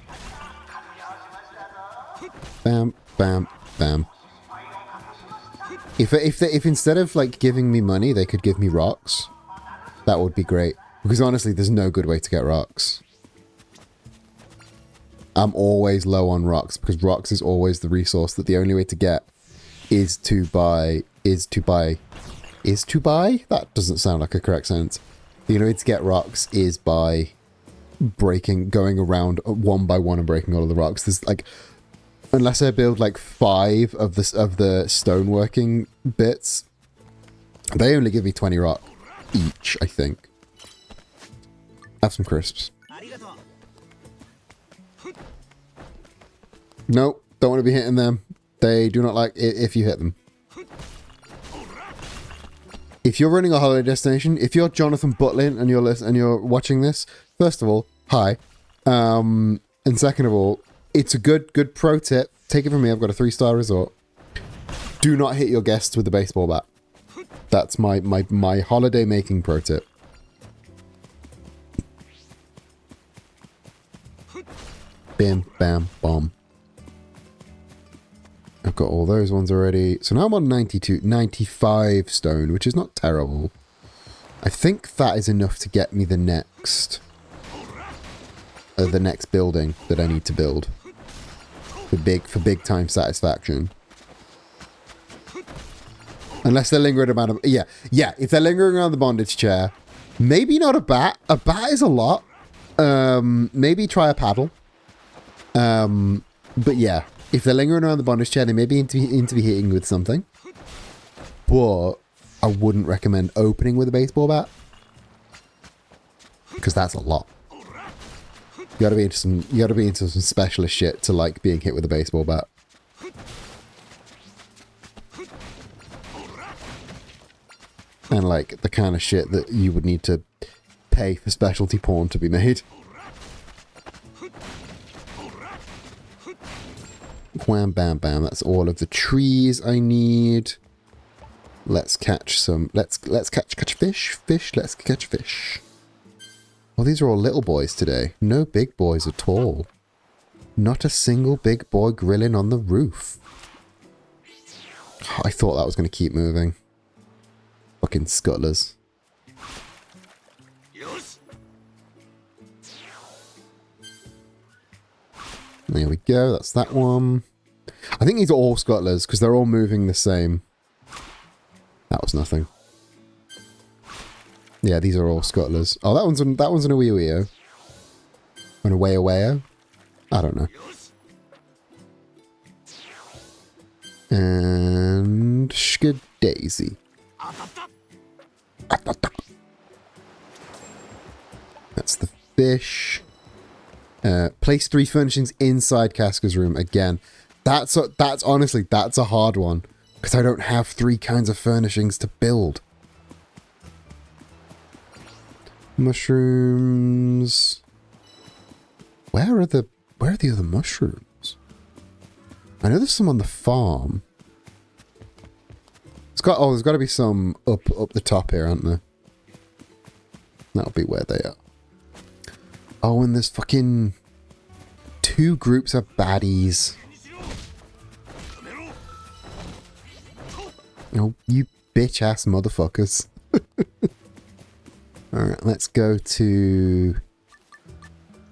Bam, bam, bam. If instead of like giving me money, they could give me rocks, that would be great. Because honestly, there's no good way to get rocks. I'm always low on rocks because rocks is always the resource that the only way to get is to buy. That doesn't sound like a correct sentence. The only way to get rocks is by going around one by one and breaking all of the rocks. There's like, unless I build like 5 of the stoneworking bits, they only give me 20 rock each, I think. Have some crisps. Nope, don't want to be hitting them. They do not like it if you hit them. If you're running a holiday destination, if you're Jonathan Butlin and you're watching this, first of all, hi. And second of all, it's a good pro tip. Take it from me, I've got a 3-star resort. Do not hit your guests with a baseball bat. That's my holiday making pro tip. Bim, bam, bomb. I've got all those ones already. So now I'm on 95 stone, which is not terrible. I think that is enough to get me the next building that I need to build. For big time satisfaction. Unless they're lingering around. Yeah. If they're lingering around the bondage chair, maybe not a bat. A bat is a lot. Maybe try a paddle. But yeah, if they're lingering around the bondage chair, they may be into be hitting with something. But I wouldn't recommend opening with a baseball bat, because that's a lot. You gotta be into some specialist shit to like being hit with a baseball bat. And like the kind of shit that you would need to pay for specialty porn to be made. Wham bam bam, that's all of the trees I need. Let's catch some, let's catch fish, let's catch fish. Well, these are all little boys today. No big boys at all. Not a single big boy grilling on the roof. I thought that was going to keep moving. Fucking scuttlers. There we go, that's that one. I think these are all scuttlers because they're all moving the same. That was nothing. Yeah, these are all scuttlers. Oh, that one's an Aweo. An Aweo? I don't know. And Shkadaisy. That's the fish. Place 3 furnishings inside Casca's room again. That's honestly, that's a hard one because I don't have 3 kinds of furnishings to build. Mushrooms. Where are the other mushrooms? I know there's some on the farm. There's got to be some up the top here, aren't there? That'll be where they are. Oh, and there's fucking 2 groups of baddies. Oh, you bitch-ass motherfuckers. Alright, let's go to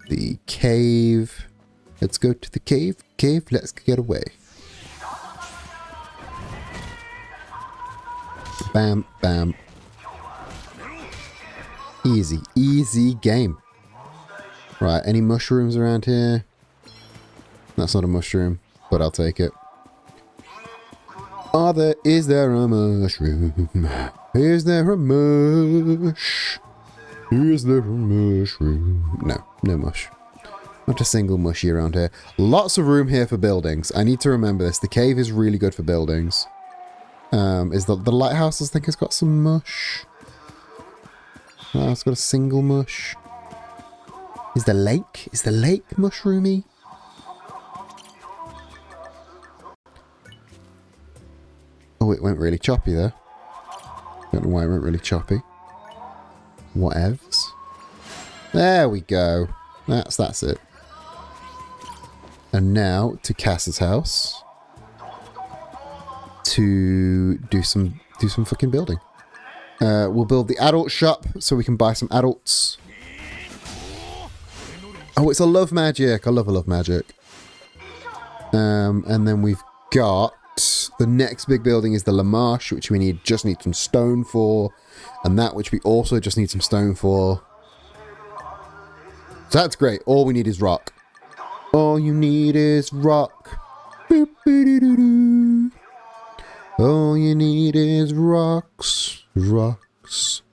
the cave. Let's go to the cave. Let's get away. Bam, bam. Easy, easy game. Right, any mushrooms around here? That's not a mushroom, but I'll take it. Is there a mushroom? Is there a mush? Is there a mushroom? No, no mush. Not a single mushy around here. Lots of room here for buildings. I need to remember this. The cave is really good for buildings. Is the lighthouse, I think, has got some mush. It's got a single mush. Is the lake mushroomy? Oh, it went really choppy there. Don't know why it went really choppy. Whatevs. There we go. That's it. And now to Cass's house to do some fucking building. We'll build the adult shop so we can buy some adults. Oh, it's a love magic. I love a love magic. And then we've got the next big building is the Lamarche, which we just need some stone for, and that which we also just need some stone for. So that's great. All we need is rock. All you need is rock. Boop-a-doo-doo-doo. All you need is rocks. Rocks.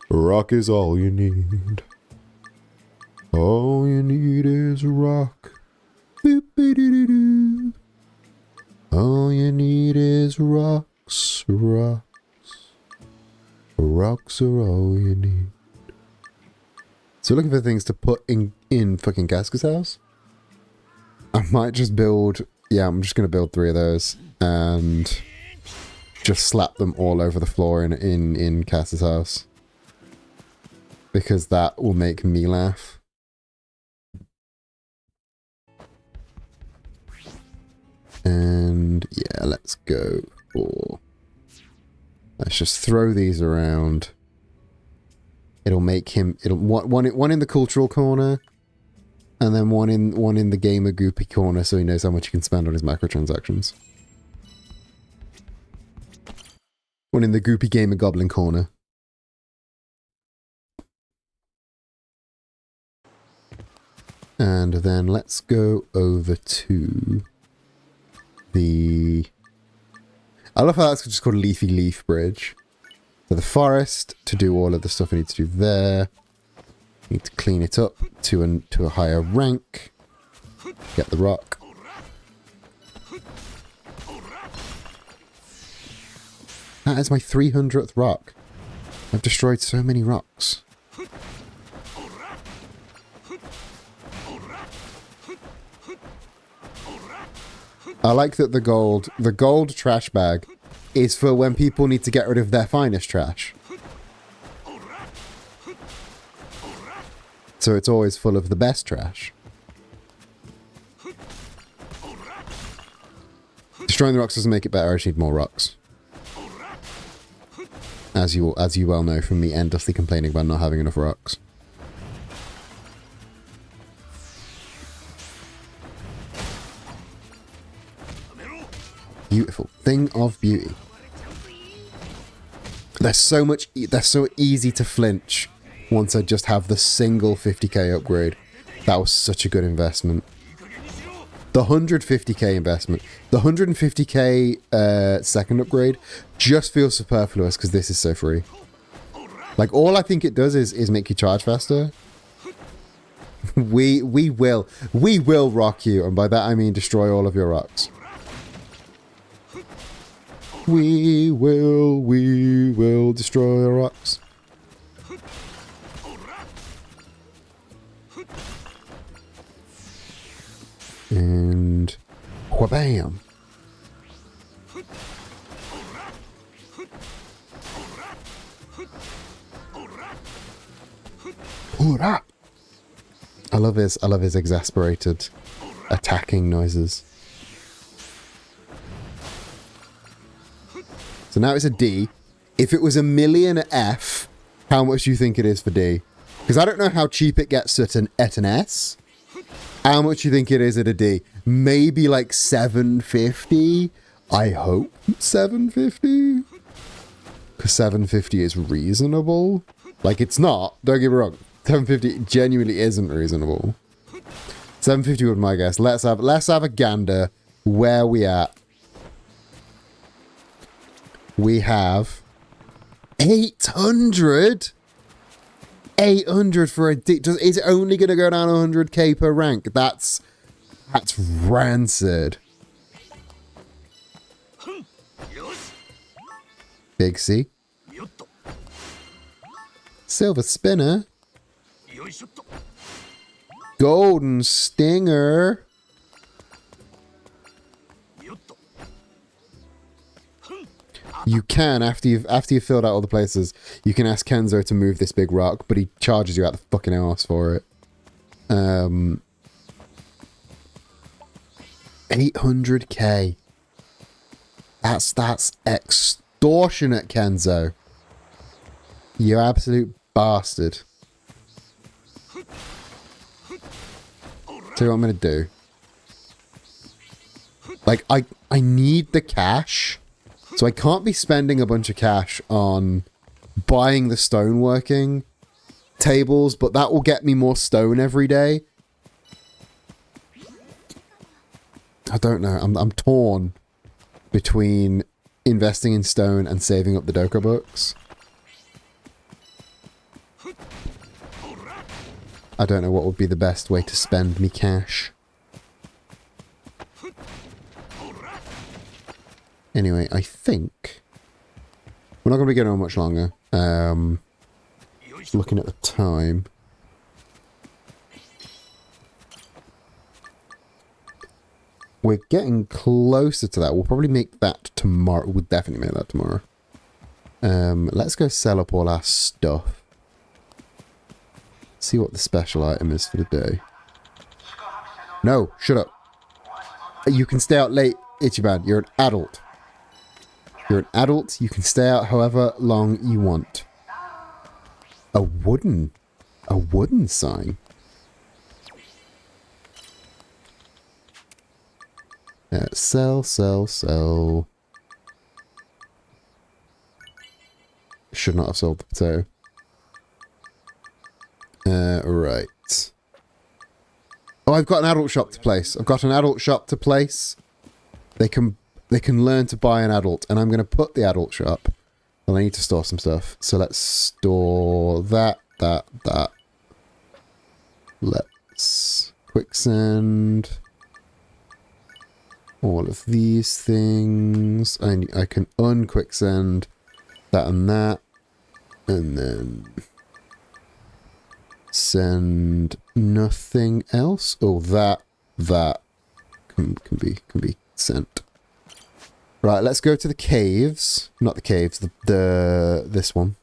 Rock is all you need. All you need is rock. Boop-a-doo-doo-doo. All you need is rocks. Rocks. Rocks are all you need. So looking for things to put in fucking Casca's house. I might just build... Yeah, I'm just going to build 3 of those. And just slap them all over the floor in Casca's house. Because that will make me laugh. And yeah, let's go for... Let's just throw these around. It'll make him... One in the cultural corner. And then one in the gamer goopy corner so he knows how much he can spend on his microtransactions. One in the goopy gamer goblin corner. And then let's go over to the... I love how that's just called Leafy Leaf Bridge. So the forest, to do all of the stuff I need to do there. Need to clean it up to a higher rank. Get the rock. That is my 300th rock. I've destroyed so many rocks. I like that the gold trash bag is for when people need to get rid of their finest trash. So it's always full of the best trash. Destroying the rocks doesn't make it better, I just need more rocks. As you well know from me endlessly complaining about not having enough rocks. Beautiful. Thing of beauty. They're so easy to flinch once I just have the single 50k upgrade. That was such a good investment. The 150k investment. The 150k second upgrade just feels superfluous because this is so free. Like, all I think it does is make you charge faster. We will rock you, and by that I mean destroy all of your rocks. We will destroy your rocks. And whabam. Hoorah! I love his exasperated attacking noises. So now it's a D. If it was a million at F, how much do you think it is for D? Because I don't know how cheap it gets at an S. How much do you think it is at a D? Maybe like 750? I hope 750? Because 750 is reasonable. Like, it's not. Don't get me wrong. 750 genuinely isn't reasonable. 750 would be my guess. Let's have a gander. Where we at? We have 800. 800 for a D. Is it only going to go down 100k per rank? That's rancid. Big C. Silver spinner. Golden stinger. You can, after you've filled out all the places, you can ask Kenzo to move this big rock, but he charges you out the fucking ass for it. 800k. That's extortionate, Kenzo. You absolute bastard. So what I'm gonna do? Like, I need the cash. So I can't be spending a bunch of cash on buying the stoneworking tables, but that will get me more stone every day. I don't know. I'm torn between investing in stone and saving up the Dondoko books. I don't know what would be the best way to spend me cash. Anyway, I think we're not going to be going on much longer. Looking at the time. We're getting closer to that. We'll probably make that tomorrow. We'll definitely make that tomorrow. Let's go sell up all our stuff. See what the special item is for the day. No, shut up. You can stay out late, Ichiban. You're an adult. You're an adult. You can stay out however long you want. A wooden sign. Sell. Should not have sold the potato. Right. Oh, I've got an adult shop to place. I've got an adult shop to place. They can learn to buy an adult, and I'm going to put the adult shop. Well, I need to store some stuff. So let's store that. Let's quicksand all of these things. I can unquicksand that and that, and then send nothing else. Oh, that can be sent. Right, let's go to the caves. Not the caves, this one.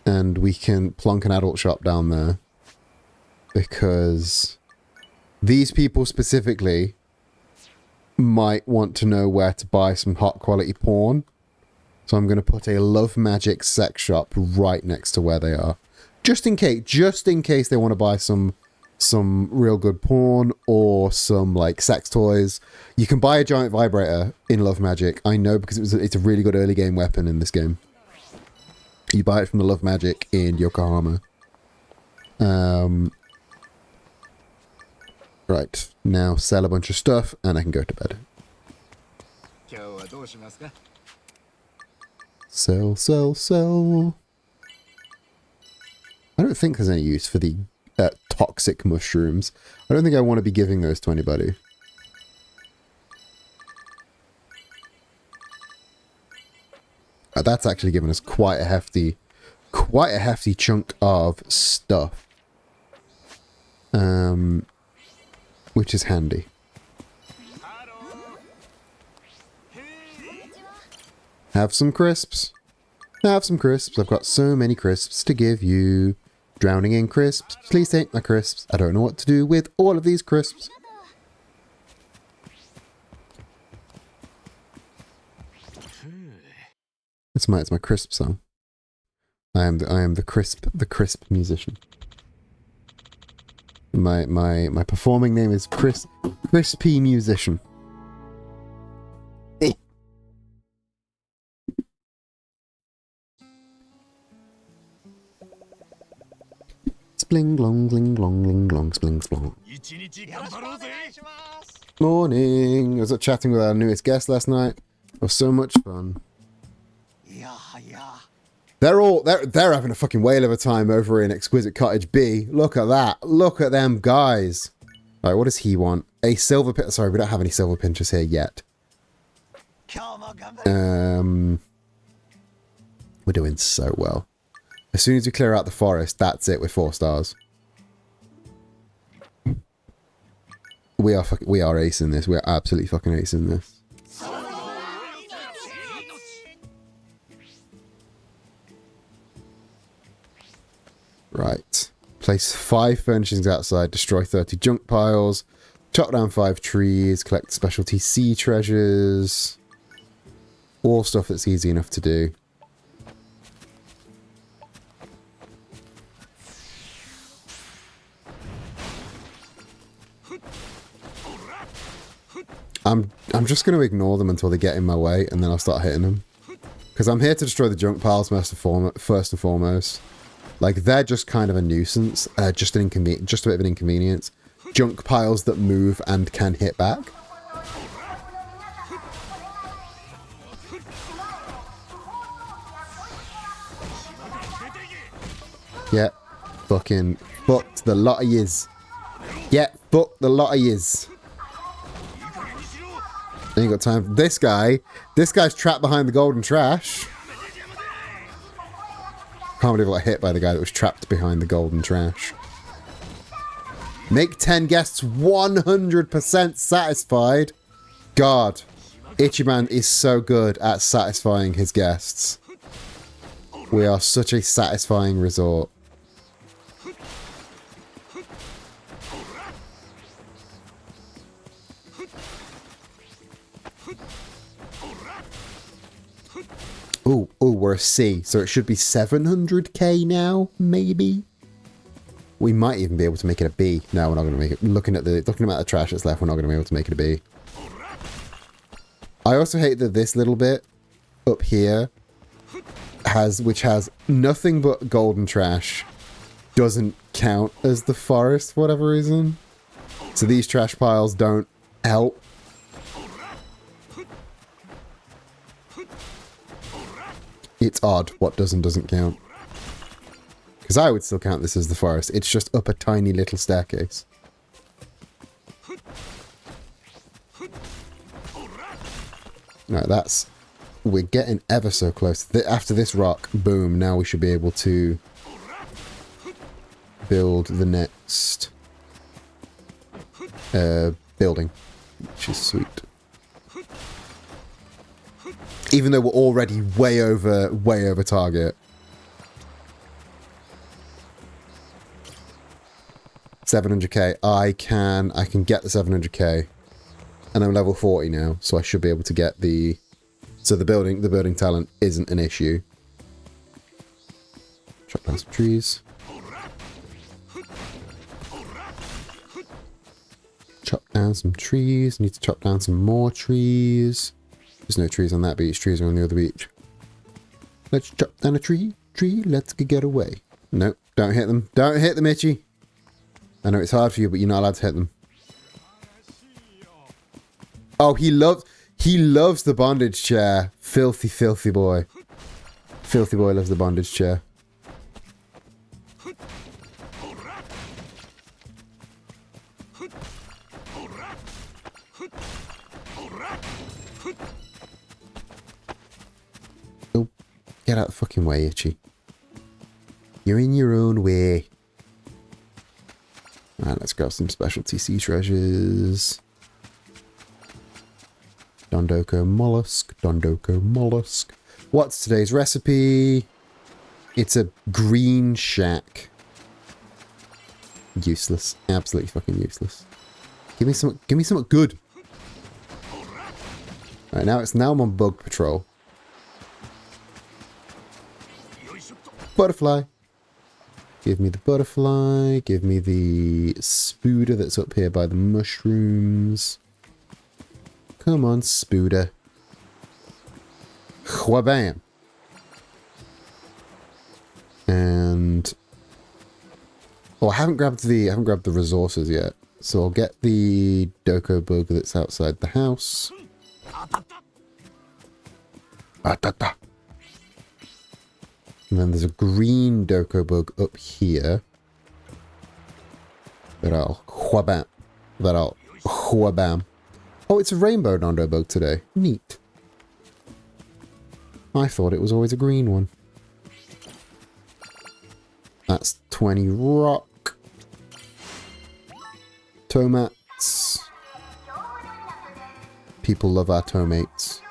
And we can plonk an adult shop down there. Because these people specifically might want to know where to buy some hot quality porn. So I'm going to put a Love Magic sex shop right next to where they are. Just in case they want to buy some real good porn or some like sex toys. You can buy a giant vibrator in Love Magic. I know because it's a really good early game weapon in this game. You buy it from the Love Magic in Yokohama. Right, now sell a bunch of stuff and I can go to bed. Sell. I don't think there's any use for the toxic mushrooms. I don't think I want to be giving those to anybody. That's actually given us quite a hefty chunk of stuff. Which is handy. Have some crisps. Have some crisps. I've got so many crisps to give you. Drowning in crisps. Please take my crisps. I don't know what to do with all of these crisps. It's my crisp song. I am the crisp musician. My performing name is Crispy Musician. Spling glong gling glong gling glong spling splong. Morning. I was chatting with our newest guest last night. It was so much fun. They're having a fucking whale of a time over in Exquisite Cottage B. Look at that. Look at them guys. Alright, what does he want? A silver pin. Sorry, we don't have any silver pinchers here yet. We're doing so well. As soon as we clear out the forest, that's it with 4 stars. We are acing this. We are absolutely fucking acing this. Right. Place 5 furnishings outside, destroy 30 junk piles, chop down 5 trees, collect specialty sea treasures. All stuff that's easy enough to do. I'm just going to ignore them until they get in my way, and then I'll start hitting them. Because I'm here to destroy the junk piles first and foremost. Like, they're just kind of a nuisance, just a bit of an inconvenience. Junk piles that move and can hit back. Yeah, fucking fucked the lot of yous. Yeah, fuck the lot of yous. Ain't got time for this guy. This guy's trapped behind the golden trash. Can't believe I got hit by the guy that was trapped behind the golden trash. Make 10 guests 100% satisfied. God, Ichiban is so good at satisfying his guests. We are such a satisfying resort. Oh, we're a C, so it should be 700k now, maybe? We might even be able to make it a B. No, we're not going to make it. Looking at the amount of trash that's left, we're not going to be able to make it a B. I also hate that this little bit up here which has nothing but golden trash, doesn't count as the forest for whatever reason. So these trash piles don't help. It's odd what does and doesn't count. Because I would still count this as the forest. It's just up a tiny little staircase. Alright, that's... We're getting ever so close. After this rock, boom, now we should be able to build the next building, which is sweet. Even though we're already way over target. 700k. I can get the 700k, and I'm level 40 now, so I should be able to get the. So the building talent isn't an issue. Chop down some trees. Chop down some trees. Need to chop down some more trees. There's no trees on that beach. Trees are on the other beach. Let's chop down a tree. Let's get away. No, don't hit them. Don't hit them, Itchy. I know it's hard for you, but you're not allowed to hit them. Oh, he loves the bondage chair. Filthy, filthy boy. Filthy boy loves the bondage chair. Oh, get out of the fucking way, Itchy. You're in your own way. Alright, let's grab some specialty sea treasures. Dondoko mollusk. Dondoko mollusk. What's today's recipe? It's a green shack. Useless. Absolutely fucking useless. Give me something good. Alright, now I'm on bug patrol. Butterfly. Give me the butterfly. Give me the spooder that's up here by the mushrooms. Come on, spooder. Whabam. And oh, I haven't grabbed the resources yet. So I'll get the Doko bug that's outside the house. And then there's a green Doko bug up here. That I'll whabam. Oh, it's a rainbow Dondo bug today. Neat. I thought it was always a green one. That's 20 rock. Tomats. People love our tomates.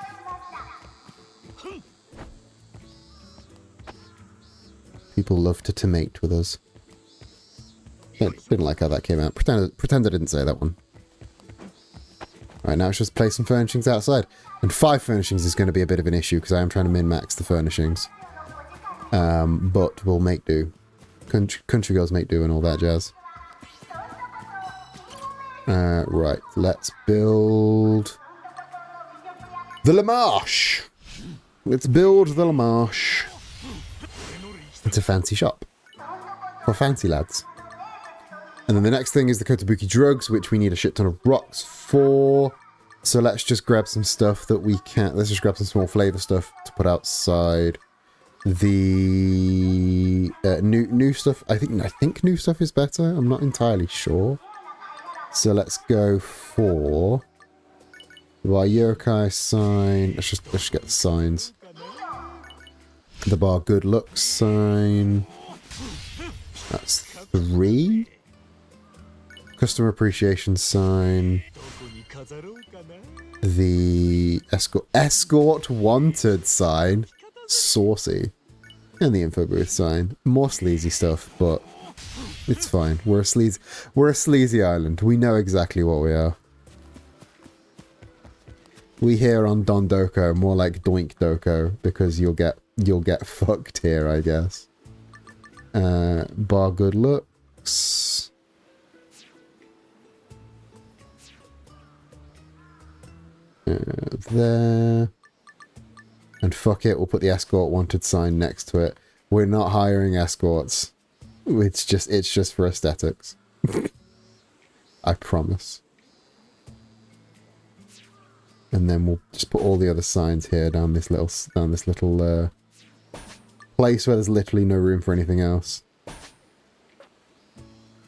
People love to tomate with us. Didn't like how that came out. Pretend I didn't say that one. Alright, now let's just place some furnishings outside. And 5 furnishings is going to be a bit of an issue because I am trying to min-max the furnishings. But we'll make do. Country girls make do and all that jazz. Right, let's build the Lamarche. Let's build the Lamarche. It's a fancy shop for fancy lads. And then the next thing is the Kotobuki drugs, which we need a shit ton of rocks for. So let's just grab some stuff that we can. Let's just grab some small flavor stuff to put outside. The new stuff. I think new stuff is better. I'm not entirely sure. So let's go for the yokai sign. Let's just get the signs. The bar good looks sign. That's 3. Customer appreciation sign. The escort wanted sign. Saucy. And the info booth sign. More sleazy stuff, but it's fine. We're a sleazy island. We know exactly what we are. We here on Dondoko, more like Doink Doko, because you'll get fucked here, I guess. Bar good looks. There. And fuck it, we'll put the escort wanted sign next to it. We're not hiring escorts. It's just for aesthetics. I promise. And then we'll just put all the other signs here down this little place where there's literally no room for anything else.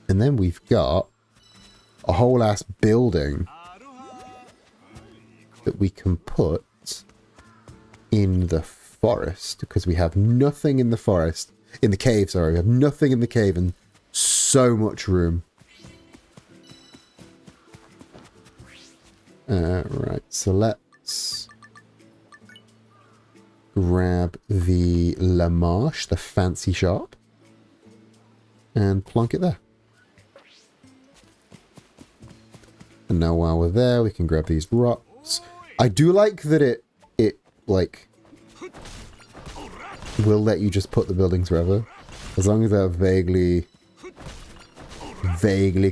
And then we've got a whole ass building that we can put in the forest, because we have nothing in the forest. In the cave, sorry. We have nothing in the cave and so much room. Right, so let's grab the La Marche, the fancy shop, and plonk it there. And now while we're there, we can grab these rocks. I do like that it like will let you just put the buildings wherever, as long as they're vaguely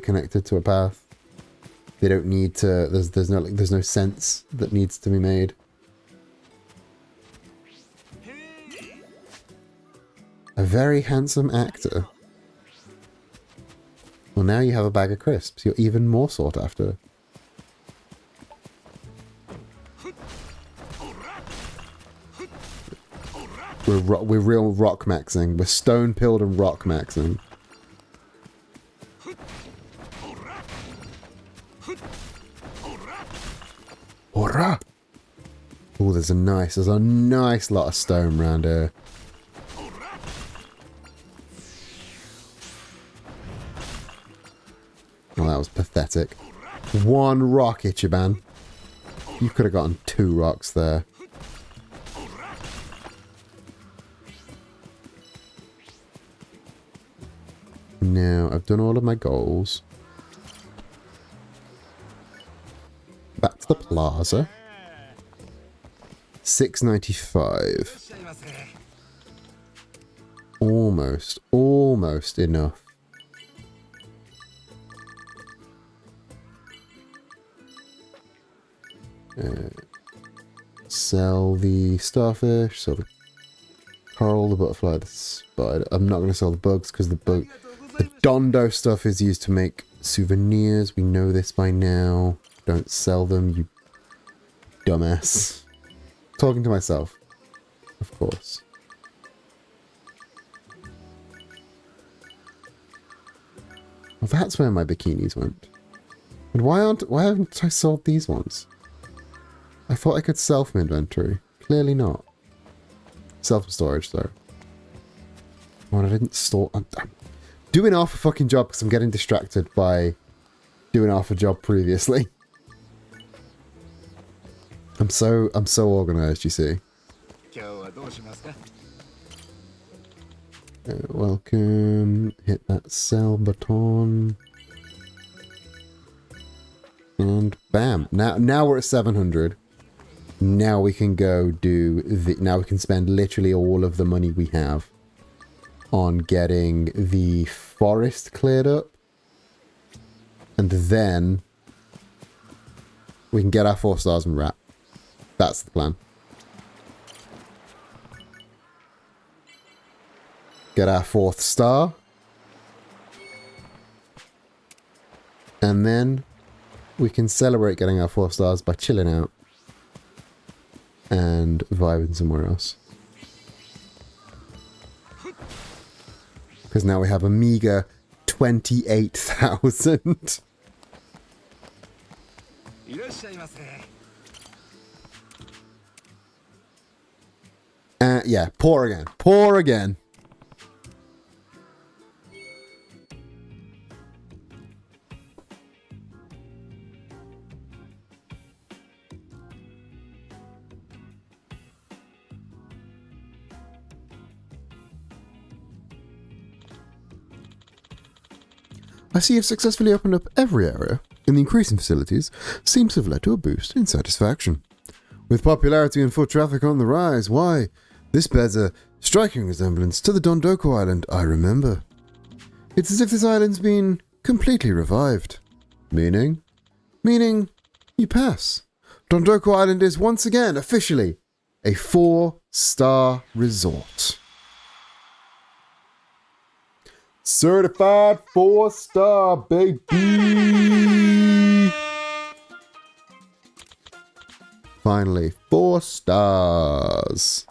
connected to a path. They don't need to. There's no sense that needs to be made. A very handsome actor. Well, now you have a bag of crisps. You're even more sought after. We're real rock maxing. We're stone pilled and rock maxing. Hurrah! Oh, there's a nice lot of stone around here. Oh, that was pathetic. One rock, Ichiban. You could have gotten 2 rocks there. Now, I've done all of my goals. Back to the plaza. 695. Almost enough. Sell the starfish, sell the coral, the butterfly, the spider. I'm not going to sell the bugs because the Dondo stuff is used to make souvenirs. We know this by now. Don't sell them, you dumbass. Talking to myself, of course. Well, that's where my bikinis went. And why haven't I sold these ones? I thought I could sell from inventory. Clearly not. Sell from storage, though. Well, I didn't store. I'm doing half a fucking job because I'm getting distracted by doing half a job previously. I'm so organized, you see. Welcome. Hit that sell button. And bam. Now we're at 700. Now we can go do the. Now we can spend literally all of the money we have on getting the forest cleared up. And then we can get our 4 stars and wrap. That's the plan. Get our 4th star. And then we can celebrate getting our 4 stars by chilling out and vibing somewhere else. Because now we have a meager 28,000. Yeah, pour again. Pour again. I see you've successfully opened up every area, and the increase in facilities seems to have led to a boost in satisfaction. With popularity and foot traffic on the rise, why, this bears a striking resemblance to the Dondoko island I remember. It's as if this island's been completely revived. Meaning? Meaning, you pass. Dondoko Island is once again, officially, a 4-star resort. Certified 4-star, baby. Finally, 4 stars.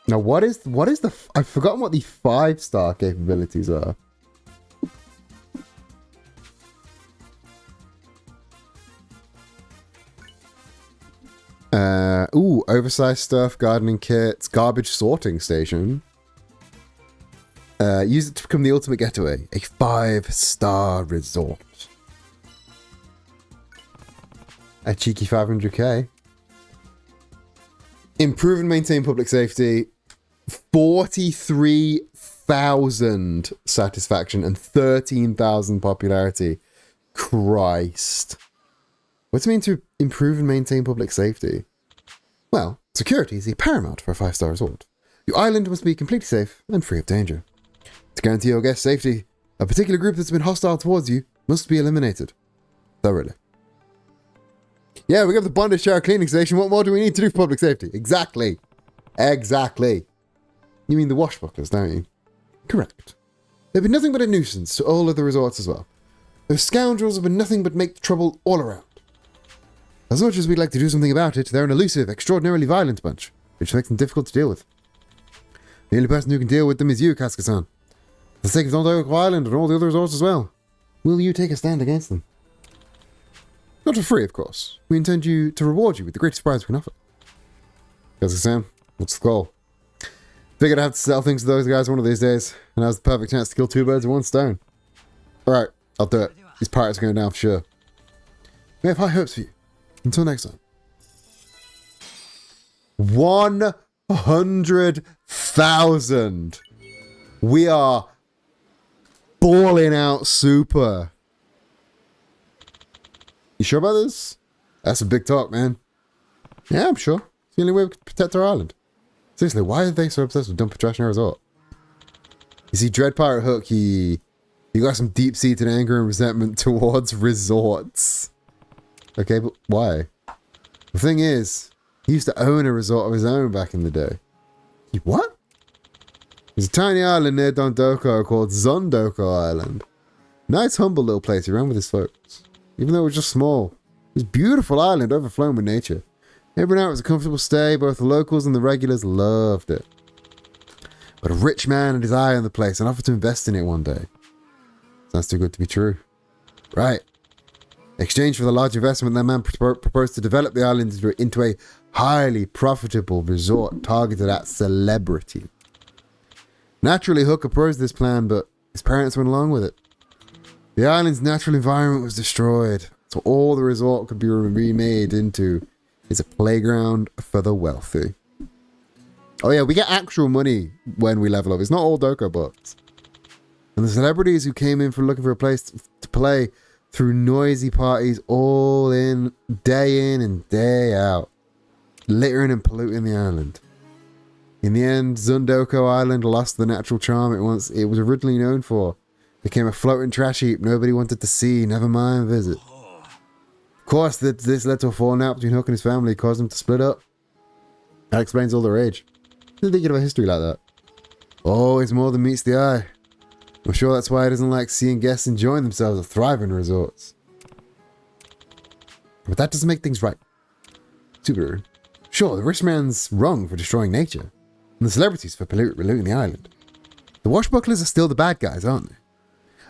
Now, what is the... I've forgotten what the 5-star capabilities are. Oversized stuff, gardening kits, garbage sorting station. Use it to become the ultimate getaway. A 5-star resort. A cheeky 500k. Improve and maintain public safety. 43,000 satisfaction and 13,000 popularity. Christ. What's it mean to improve and maintain public safety? Well, security is paramount for a 5-star resort. Your island must be completely safe and free of danger. To guarantee your guests' safety, a particular group that's been hostile towards you must be eliminated. Thoroughly. Yeah, we got the bondage shower cleaning station. What more do we need to do for public safety? Exactly. Exactly. You mean the washbuckers, don't you? Correct. They've been nothing but a nuisance to all other resorts as well. Those scoundrels have been nothing but make trouble all around. As much as we'd like to do something about it, they're an elusive, extraordinarily violent bunch, which makes them difficult to deal with. The only person who can deal with them is you, Cascasan. For the sake of Dondoko Island and all the other resorts as well. Will you take a stand against them? Not for free, of course. We intend to reward you with the greatest prize we can offer. Cascasan, what's the call? Figured I'd have to sell things to those guys one of these days, and now's the perfect chance to kill 2 birds with 1 stone. Alright, I'll do it. These pirates are going down for sure. We have high hopes for you. Until next time. 100,000. We are balling out super. You sure about this? That's a big talk, man. Yeah, I'm sure. It's the only way we can protect our island. Seriously, why are they so obsessed with dumping trash in our resort? You see, Dread Pirate Hook, he got some deep-seated anger and resentment towards resorts. Okay, but why? The thing is, he used to own a resort of his own back in the day. What? There's a tiny island near Dondoko called Dondoko Island. Nice, humble little place he ran with his folks. Even though it was just small. It was a beautiful island overflowing with nature. Every night was a comfortable stay. Both the locals and the regulars loved it. But a rich man had his eye on the place and offered to invest in it one day. Sounds too good to be true. Right. In exchange for the large investment, that man proposed to develop the island into a highly profitable resort targeted at celebrity. Naturally, Hook opposed this plan, but his parents went along with it. The island's natural environment was destroyed, so all the resort could be remade into is a playground for the wealthy. Oh yeah, we get actual money when we level up. It's not all Doko bucks. And the celebrities who came in for looking for a place to play through noisy parties all in and day out, littering and polluting the island. In the end, Dondoko Island lost the natural charm it was originally known for. Became a floating trash heap nobody wanted to see, never mind visit. Of course, this led to a falling out between Hook and his family, caused them to split up. That explains all the rage. Didn't think of a history like that. Oh, it's more than meets the eye. I'm sure that's why he doesn't like seeing guests enjoying themselves at thriving resorts. But that doesn't make things right. Subaru. Sure, the rich man's wrong for destroying nature, and the celebrities for polluting the island. The washbucklers are still the bad guys, aren't they?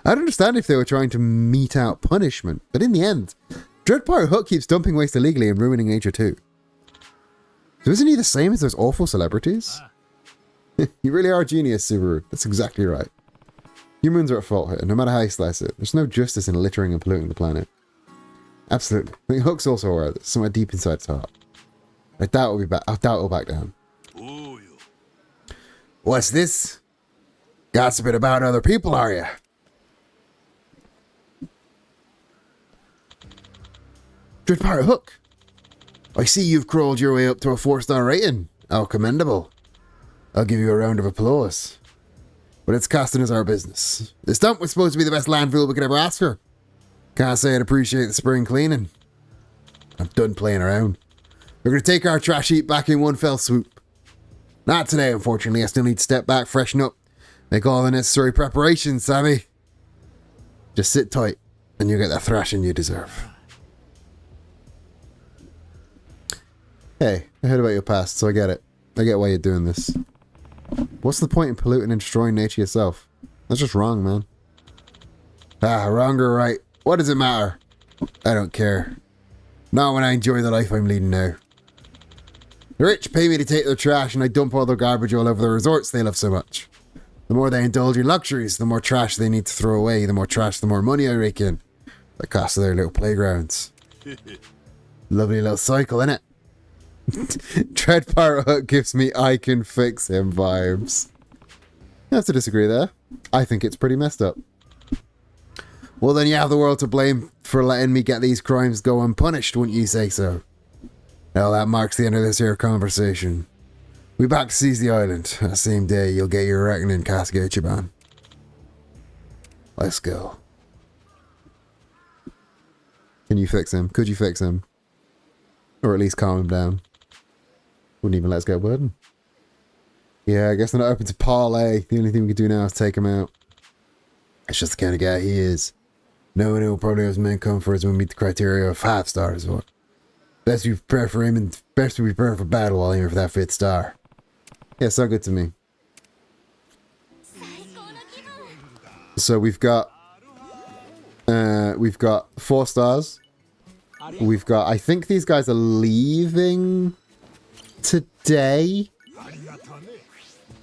I'd understand if they were trying to mete out punishment, but in the end, Dread Pirate Hook keeps dumping waste illegally and ruining nature too. So isn't he the same as those awful celebrities? You really are a genius, Subaru. That's exactly right. Humans are at fault here, no matter how you slice it. There's no justice in littering and polluting the planet. Absolutely. I think Hook's also aware of this, somewhere deep inside his heart. I doubt he'll back down. What's this? Gossiping about other people, are you? Dread Pirate Hook. I see you've crawled your way up to a 4-star rating. How commendable. I'll give you a round of applause. But it's costing us our business. This dump was supposed to be the best landfill we could ever ask for. Can't say I'd appreciate the spring cleaning. I'm done playing around. We're going to take our trash heap back in one fell swoop. Not today, unfortunately. I still need to step back, freshen up, make all the necessary preparations, Sammy. Just sit tight, and you'll get the thrashing you deserve. Hey, I heard about your past, so I get it. I get why you're doing this. What's the point in polluting and destroying nature yourself? That's just wrong, man. Ah, wrong or right. What does it matter? I don't care. Not when I enjoy the life I'm leading now. The rich pay me to take their trash and I dump all their garbage all over the resorts they love so much. The more they indulge in luxuries, the more trash they need to throw away. The more trash, the more money I rake in. The cost of their little playgrounds. Lovely little cycle, innit? Tread Pirate Hut gives me I can fix him vibes. I have to disagree there. I think it's pretty messed up. Well, then you have the world to blame for letting me get these crimes go unpunished, wouldn't you say so? Well, that marks the end of this here conversation. We back to seize the island. That same day, you'll get your reckoning, Cascade-Chaban. Let's go. Can you fix him? Could you fix him? Or at least calm him down? Wouldn't even let us get word. Yeah, I guess they're not open to parlay. The only thing we can do now is take him out. That's just the kind of guy he is. No one will probably have his men come for us when we meet the criteria of 5 stars. Or best we prepare for him and best we prepare for battle while aiming for that 5th star. Yeah, so good to me. So we've got 4 stars. We've got, I think these guys are leaving today.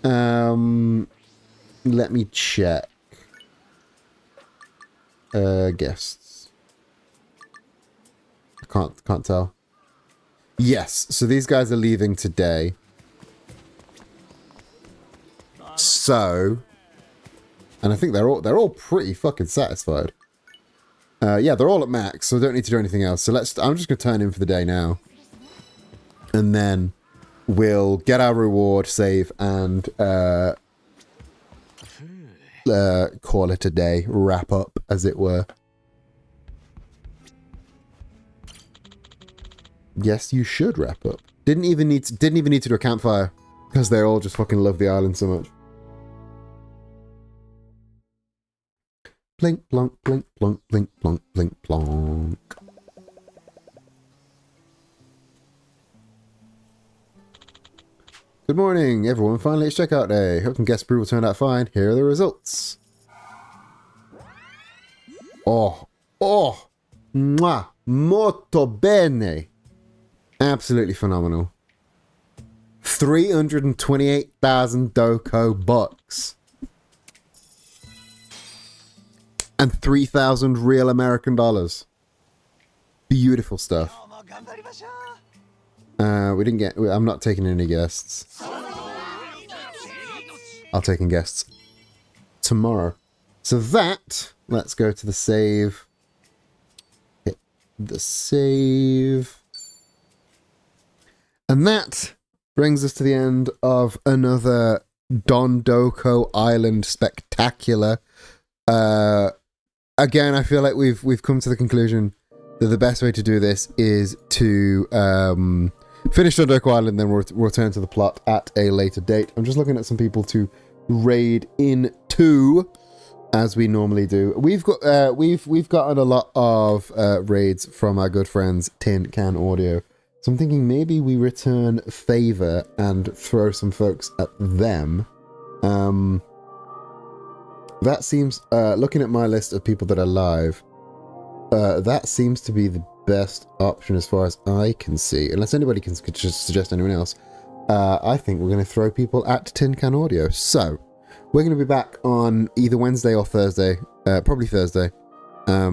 Let me check. Guests. I can't tell. Yes, so these guys are leaving today. So, and I think they're all pretty fucking satisfied. Yeah, they're all at max, so I don't need to do anything else. So I'm just gonna turn in for the day now. And then we'll get our reward, save, and call it a day, wrap up, as it were. Yes, you should wrap up. Didn't even need to do a campfire because they all just fucking love the island so much. Blink, blonk, blink, blonk, blink, blonk, blink, blonk. Good morning, everyone. Finally, it's checkout day. Hope some guest approval turned out fine. Here are the results. Oh, mwah, molto bene. Absolutely phenomenal. 328,000 Doko bucks. And 3,000 real American dollars. Beautiful stuff. We didn't get... I'm not taking any guests. I'll take in guests tomorrow. So that... Let's go to the save. Hit the save. And that brings us to the end of another Dondoko Island Spectacular. Again, I feel like we've come to the conclusion that the best way to do this is to finish Dondoko Island, then we'll return to the plot at a later date. I'm just looking at some people to raid into, as we normally do. We've gotten a lot of raids from our good friends Tin Can Audio. So I'm thinking maybe we return favor and throw some folks at them. That seems, looking at my list of people that are live, that seems to be the best option as far as I can see. Unless anybody can just suggest anyone else. I think we're going to throw people at Tin Can Audio. So, we're going to be back on either Wednesday or Thursday, probably Thursday,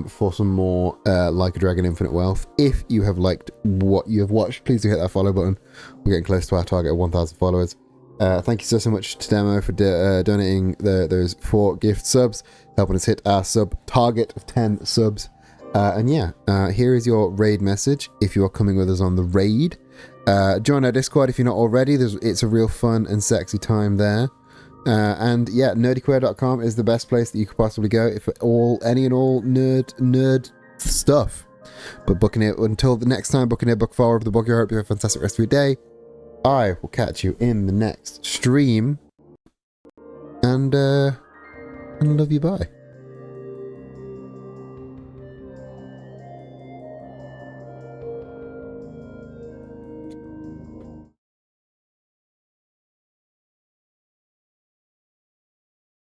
for some more Like a Dragon Infinite Wealth. If you have liked what you have watched, please do hit that follow button. We're getting close to our target of 1,000 followers. Thank you so much to Demo for donating those 4 gift subs, helping us hit our sub target of 10 subs. And yeah, here is your raid message if you are coming with us on the raid. Join our Discord if you're not already. It's a real fun and sexy time there. And yeah, nerdyquare.com is the best place that you could possibly go for any and all nerd stuff. But booking it until the next time, booking it, book forward with the book. I hope you have a fantastic rest of your day. I will catch you in the next stream. And love you, bye.